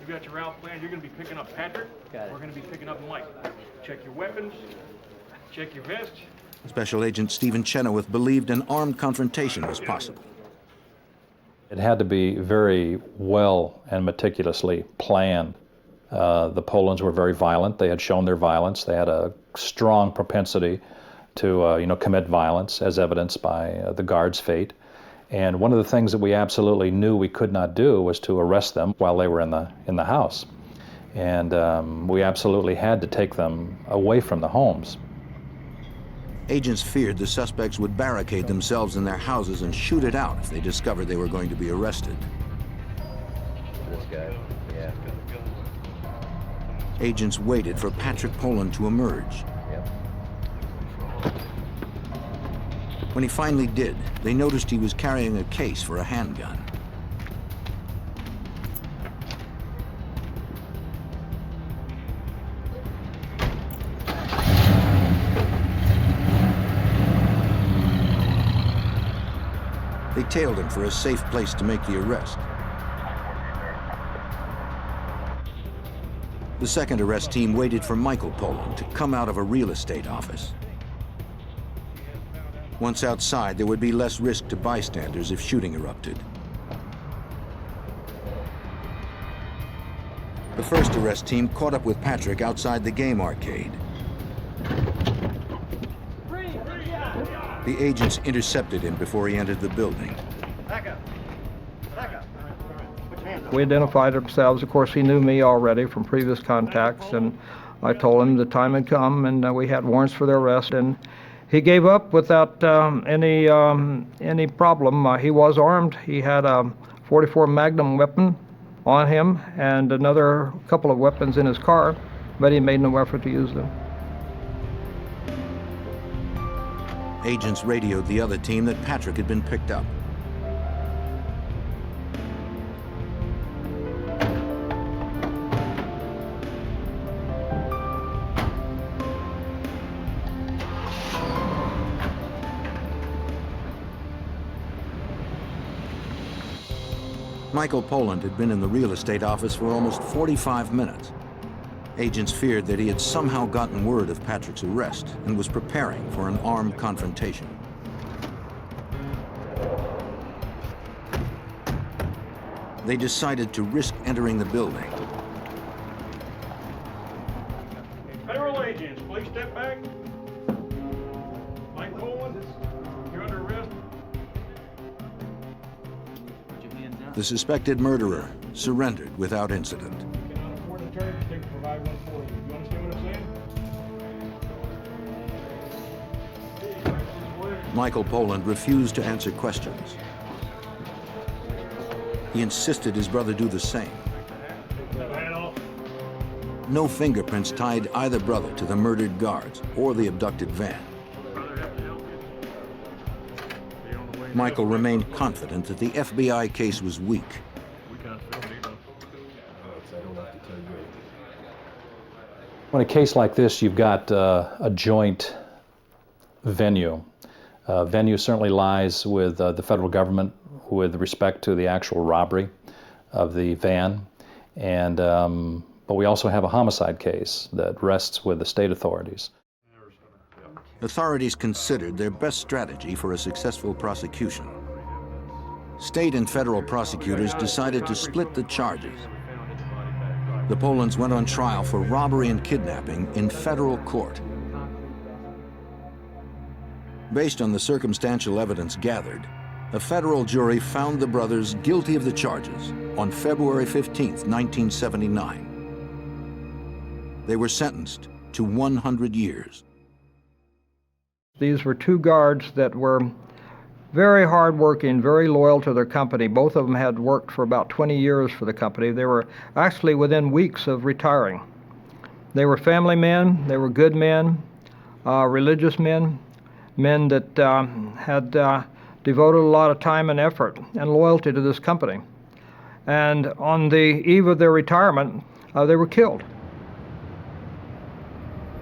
[SPEAKER 9] You got your route plan. You're going to be picking up Patrick. We're going to be picking up Mike. Check your weapons. Check your vests.
[SPEAKER 1] Special Agent Stephen Chenoweth believed an armed confrontation was possible.
[SPEAKER 24] It had to be very well and meticulously planned. The Polands were very violent. They had shown their violence. They had a strong propensity to, commit violence, as evidenced by the guards' fate. And one of the things that we absolutely knew we could not do was to arrest them while they were in the house. And we absolutely had to take them away from the homes.
[SPEAKER 1] Agents feared the suspects would barricade themselves in their houses and shoot it out if they discovered they were going to be arrested.
[SPEAKER 8] This guy, yeah.
[SPEAKER 1] Agents waited for Patrick Poland to emerge.
[SPEAKER 8] Yep.
[SPEAKER 1] When he finally did, they noticed he was carrying a case for a handgun. They tailed him for a safe place to make the arrest. The second arrest team waited for Michael Poland to come out of a real estate office. Once outside, there would be less risk to bystanders if shooting erupted. The first arrest team caught up with Patrick outside the game arcade. The agents intercepted him before he entered the building.
[SPEAKER 8] Back up. Back up.
[SPEAKER 10] We identified ourselves. Of course, he knew me already from previous contacts, and I told him the time had come and we had warrants for their arrest, and he gave up without any problem. He was armed. He had a .44 Magnum weapon on him and another couple of weapons in his car, but he made no effort to use them.
[SPEAKER 1] Agents radioed the other team that Patrick had been picked up. Michael Poland had been in the real estate office for almost 45 minutes. Agents feared that he had somehow gotten word of Patrick's arrest and was preparing for an armed confrontation. They decided to risk entering the building.
[SPEAKER 9] Federal agents, please step back. Mike Poland, you're under arrest.
[SPEAKER 1] The suspected murderer surrendered without incident. Michael Poland refused to answer questions. He insisted his brother do the same. No fingerprints tied either brother to the murdered guards or the abducted van. Michael remained confident that the FBI case was weak.
[SPEAKER 24] In a case like this, you've got a joint venue. Venue certainly lies with the federal government with respect to the actual robbery of the van, and but we also have a homicide case that rests with the state authorities.
[SPEAKER 1] Authorities considered their best strategy for a successful prosecution. State and federal prosecutors decided to split the charges. The Polans went on trial for robbery and kidnapping in federal court. Based on the circumstantial evidence gathered, a federal jury found the brothers guilty of the charges on February 15, 1979. They were sentenced to 100 years.
[SPEAKER 10] These were two guards that were very hardworking, very loyal to their company. Both of them had worked for about 20 years for the company. They were actually within weeks of retiring. They were family men, they were good men, religious men, men that had devoted a lot of time and effort and loyalty to this company. And on the eve of their retirement, they were killed.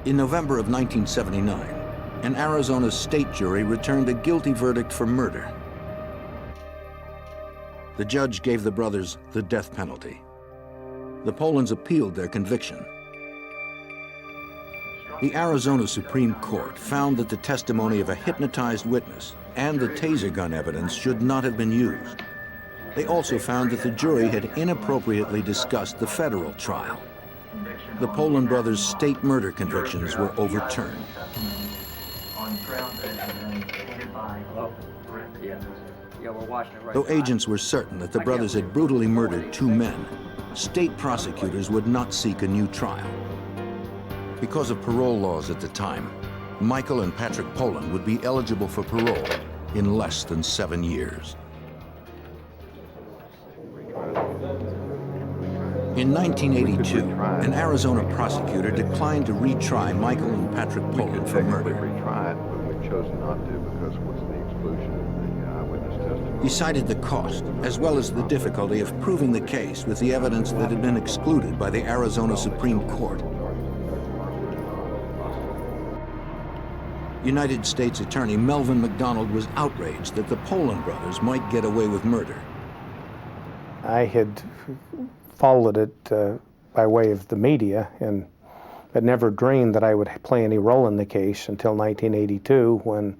[SPEAKER 1] In November of 1979, an Arizona state jury returned a guilty verdict for murder. The judge gave the brothers the death penalty. The Polans appealed their conviction. The Arizona Supreme Court found that the testimony of a hypnotized witness and the taser gun evidence should not have been used. They also found that the jury had inappropriately discussed the federal trial. The Polan brothers' state murder convictions were overturned. Though agents were certain that the brothers had brutally murdered two men, state prosecutors would not seek a new trial. Because of parole laws at the time, Michael and Patrick Polan would be eligible for parole in less than 7 years. In 1982, an Arizona prosecutor declined to retry Michael and Patrick Polan for murder.
[SPEAKER 11] We chose not to because it was the exclusion of the eyewitness testimony.
[SPEAKER 1] He cited the cost, as well as the difficulty of proving the case with the evidence that had been excluded by the Arizona Supreme Court. United States Attorney Melvin McDonald was outraged that the Polan brothers might get away with murder.
[SPEAKER 14] I had followed it by way of the media and had never dreamed that I would play any role in the case until 1982, when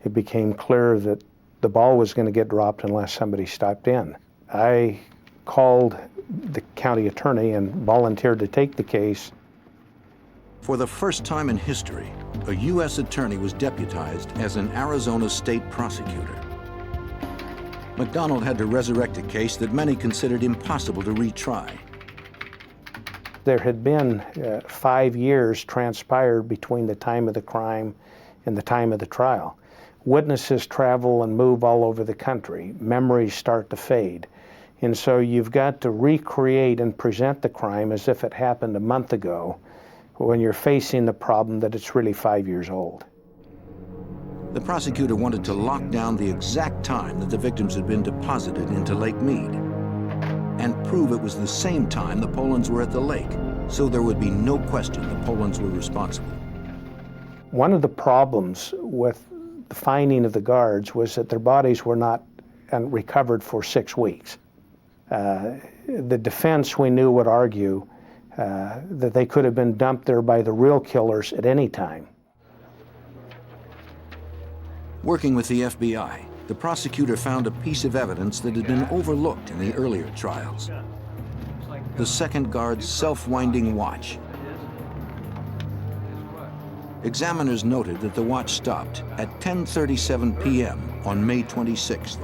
[SPEAKER 14] it became clear that the ball was going to get dropped unless somebody stepped in. I called the county attorney and volunteered to take the case.
[SPEAKER 1] For the first time in history, a U.S. attorney was deputized as an Arizona state prosecutor. McDonald had to resurrect a case that many considered impossible to retry.
[SPEAKER 14] There had been 5 years transpired between the time of the crime and the time of the trial. Witnesses travel and move all over the country. Memories start to fade. And so you've got to recreate and present the crime as if it happened a month ago, when you're facing the problem that it's really 5 years old.
[SPEAKER 1] The prosecutor wanted to lock down the exact time that the victims had been deposited into Lake Mead and prove it was the same time the Polans were at the lake, so there would be no question the Polans were responsible.
[SPEAKER 14] One of the problems with the finding of the guards was that their bodies were not recovered for 6 weeks. The defense, we knew, would argue that they could have been dumped there by the real killers at any time.
[SPEAKER 1] Working with the FBI, the prosecutor found a piece of evidence that had been overlooked in the earlier trials. The second guard's self-winding watch. Examiners noted that the watch stopped at 10:37 p.m. on May 26th.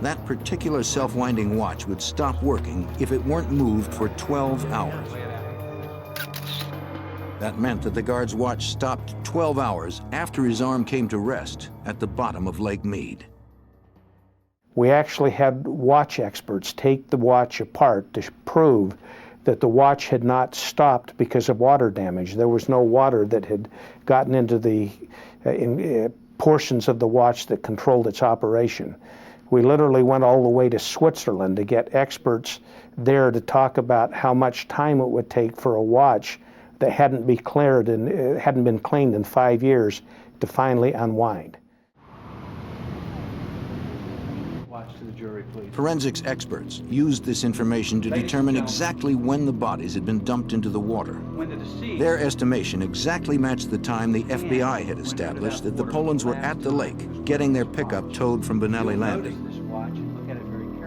[SPEAKER 1] That particular self-winding watch would stop working if it weren't moved for 12 hours. That meant that the guard's watch stopped 12 hours after his arm came to rest at the bottom of Lake Mead.
[SPEAKER 14] We actually had watch experts take the watch apart to prove that the watch had not stopped because of water damage. There was no water that had gotten into the portions of the watch that controlled its operation. We literally went all the way to Switzerland to get experts there to talk about how much time it would take for a watch that hadn't been cleaned in 5 years to finally unwind.
[SPEAKER 15] Watch to the jury, please.
[SPEAKER 1] Forensics experts used this information to determine exactly when the bodies had been dumped into the water. Their estimation exactly matched the time the FBI had established that the Polans were at the lake, getting their pickup towed from Benelli Landing.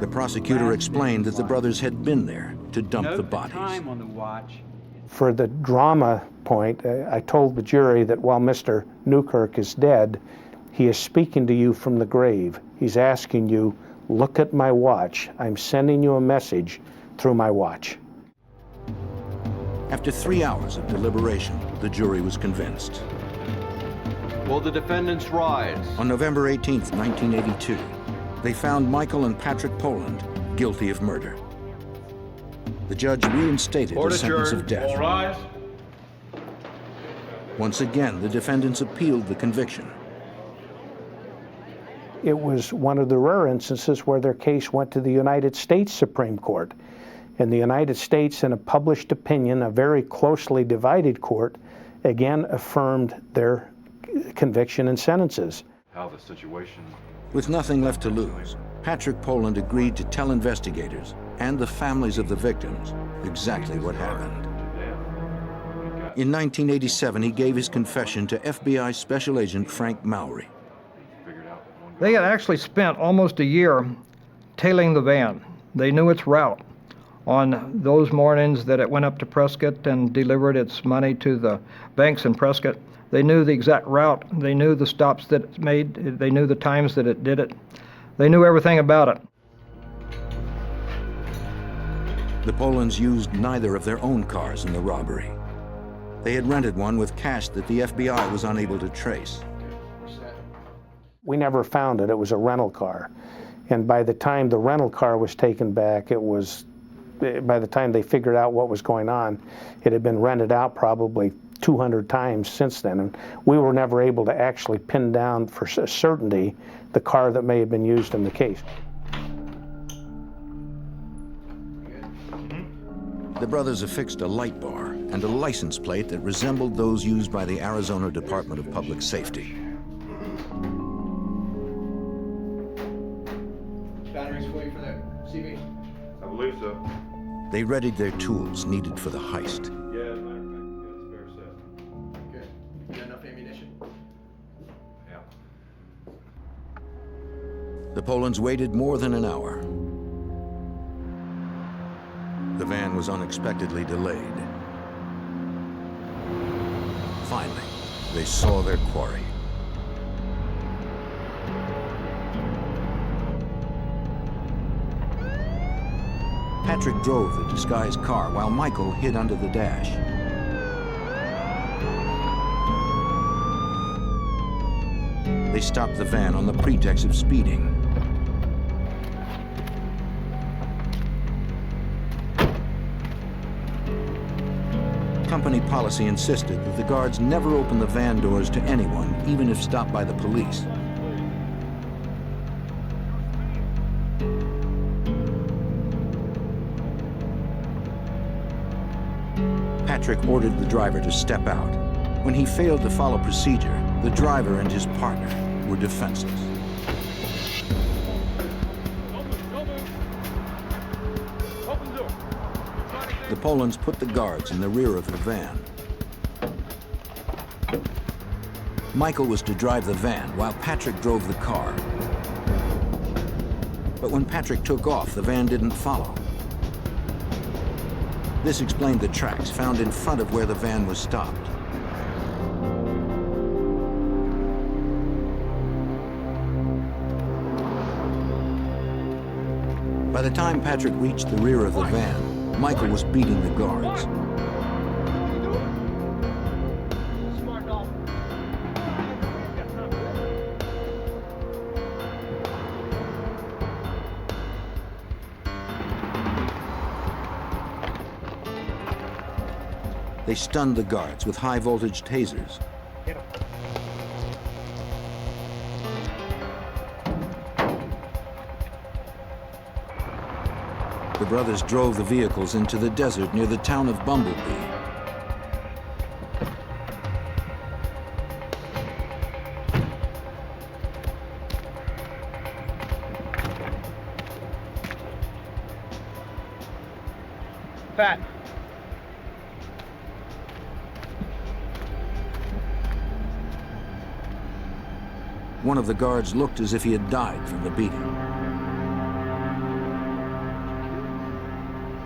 [SPEAKER 1] The prosecutor explained that the brothers had been there to dump the bodies.
[SPEAKER 14] For the drama point, I told the jury that while Mr. Newkirk is dead, he is speaking to you from the grave. He's asking you, look at my watch. I'm sending you a message through my watch.
[SPEAKER 1] After 3 hours of deliberation, the jury was convinced.
[SPEAKER 16] Will the defendants rise?
[SPEAKER 1] On November 18th, 1982, they found Michael and Patrick Poland guilty of murder. The judge reinstated a sentence of death.
[SPEAKER 9] All rise.
[SPEAKER 1] Once again, the defendants appealed the conviction.
[SPEAKER 14] It was one of the rare instances where their case went to the United States Supreme Court. And the United States, in a published opinion, a very closely divided court, again affirmed their conviction and sentences.
[SPEAKER 11] How the situation...
[SPEAKER 1] With nothing left to lose, Patrick Poland agreed to tell investigators and the families of the victims exactly what happened. In 1987, he gave his confession to FBI Special Agent Frank Mowry.
[SPEAKER 10] They had actually spent almost a year tailing the van. They knew its route. On those mornings that it went up to Prescott and delivered its money to the banks in Prescott, they knew the exact route. They knew the stops that it made. They knew the times that it did it. They knew everything about it.
[SPEAKER 1] The Polands used neither of their own cars in the robbery. They had rented one with cash that the FBI was unable to trace.
[SPEAKER 14] We never found it. It was a rental car. And by the time the rental car was taken back, by the time they figured out what was going on, it had been rented out probably 200 times since then. And we were never able to actually pin down for certainty the car that may have been used in the case.
[SPEAKER 1] The brothers affixed a light bar and a license plate that resembled those used by the Arizona Department of Public Safety.
[SPEAKER 13] Batteries waiting for that CV?
[SPEAKER 11] I believe so.
[SPEAKER 1] They readied their tools needed for the heist.
[SPEAKER 11] Yeah, as a matter of fact, we got a spare set.
[SPEAKER 13] Good. You got enough ammunition?
[SPEAKER 11] Yeah.
[SPEAKER 1] The Polands waited more than an hour. The van was unexpectedly delayed. Finally, they saw their quarry. Patrick drove the disguised car while Michael hid under the dash. They stopped the van on the pretext of speeding. Company policy insisted that the guards never open the van doors to anyone, even if stopped by the police. Patrick ordered the driver to step out. When he failed to follow procedure, the driver and his partner were defenseless. The Polands put the guards in the rear of the van. Michael was to drive the van while Patrick drove the car. But when Patrick took off, the van didn't follow. This explained the tracks found in front of where the van was stopped. By the time Patrick reached the rear of the van, Michael was beating the guards. They stunned the guards with high-voltage tasers. The brothers drove the vehicles into the desert near the town of Bumblebee.
[SPEAKER 10] Pat.
[SPEAKER 1] One of the guards looked as if he had died from the beating.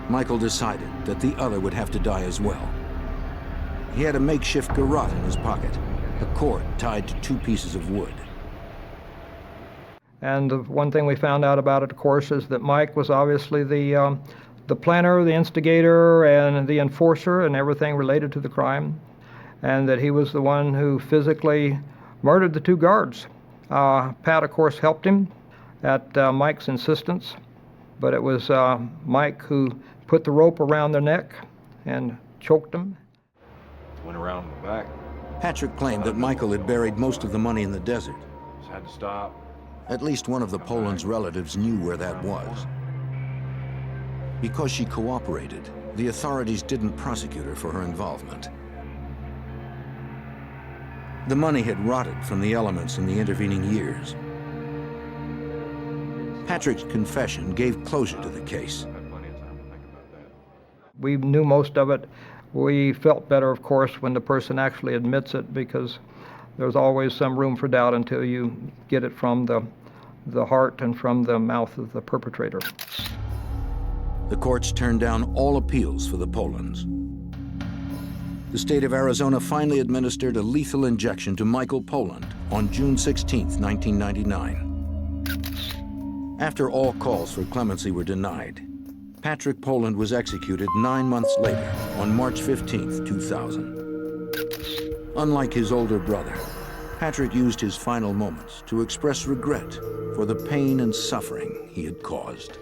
[SPEAKER 1] Michael decided that the other would have to die as well. He had a makeshift garrote in his pocket, a cord tied to 2 pieces of wood.
[SPEAKER 10] And the one thing we found out about it, of course, is that Mike was obviously the planner, the instigator, and the enforcer, and everything related to the crime, and that he was the one who physically murdered the 2 guards. Pat, of course, helped him at Mike's insistence, but it was Mike who put the rope around their neck and choked them.
[SPEAKER 5] Went around the back.
[SPEAKER 1] Patrick claimed that Michael had buried most of the money in the desert.
[SPEAKER 5] Just had to stop.
[SPEAKER 1] At least one of the Poland's relatives knew where that was. Because she cooperated, the authorities didn't prosecute her for her involvement. The money had rotted from the elements in the intervening years. Patrick's confession gave closure to the case.
[SPEAKER 10] We knew most of it. We felt better, of course, when the person actually admits it, because there's always some room for doubt until you get it from the heart and from the mouth of the perpetrator.
[SPEAKER 1] The courts turned down all appeals for the Polands. The state of Arizona finally administered a lethal injection to Michael Poland on June 16, 1999. After all calls for clemency were denied, Patrick Poland was executed 9 months later on March 15, 2000. Unlike his older brother, Patrick used his final moments to express regret for the pain and suffering he had caused.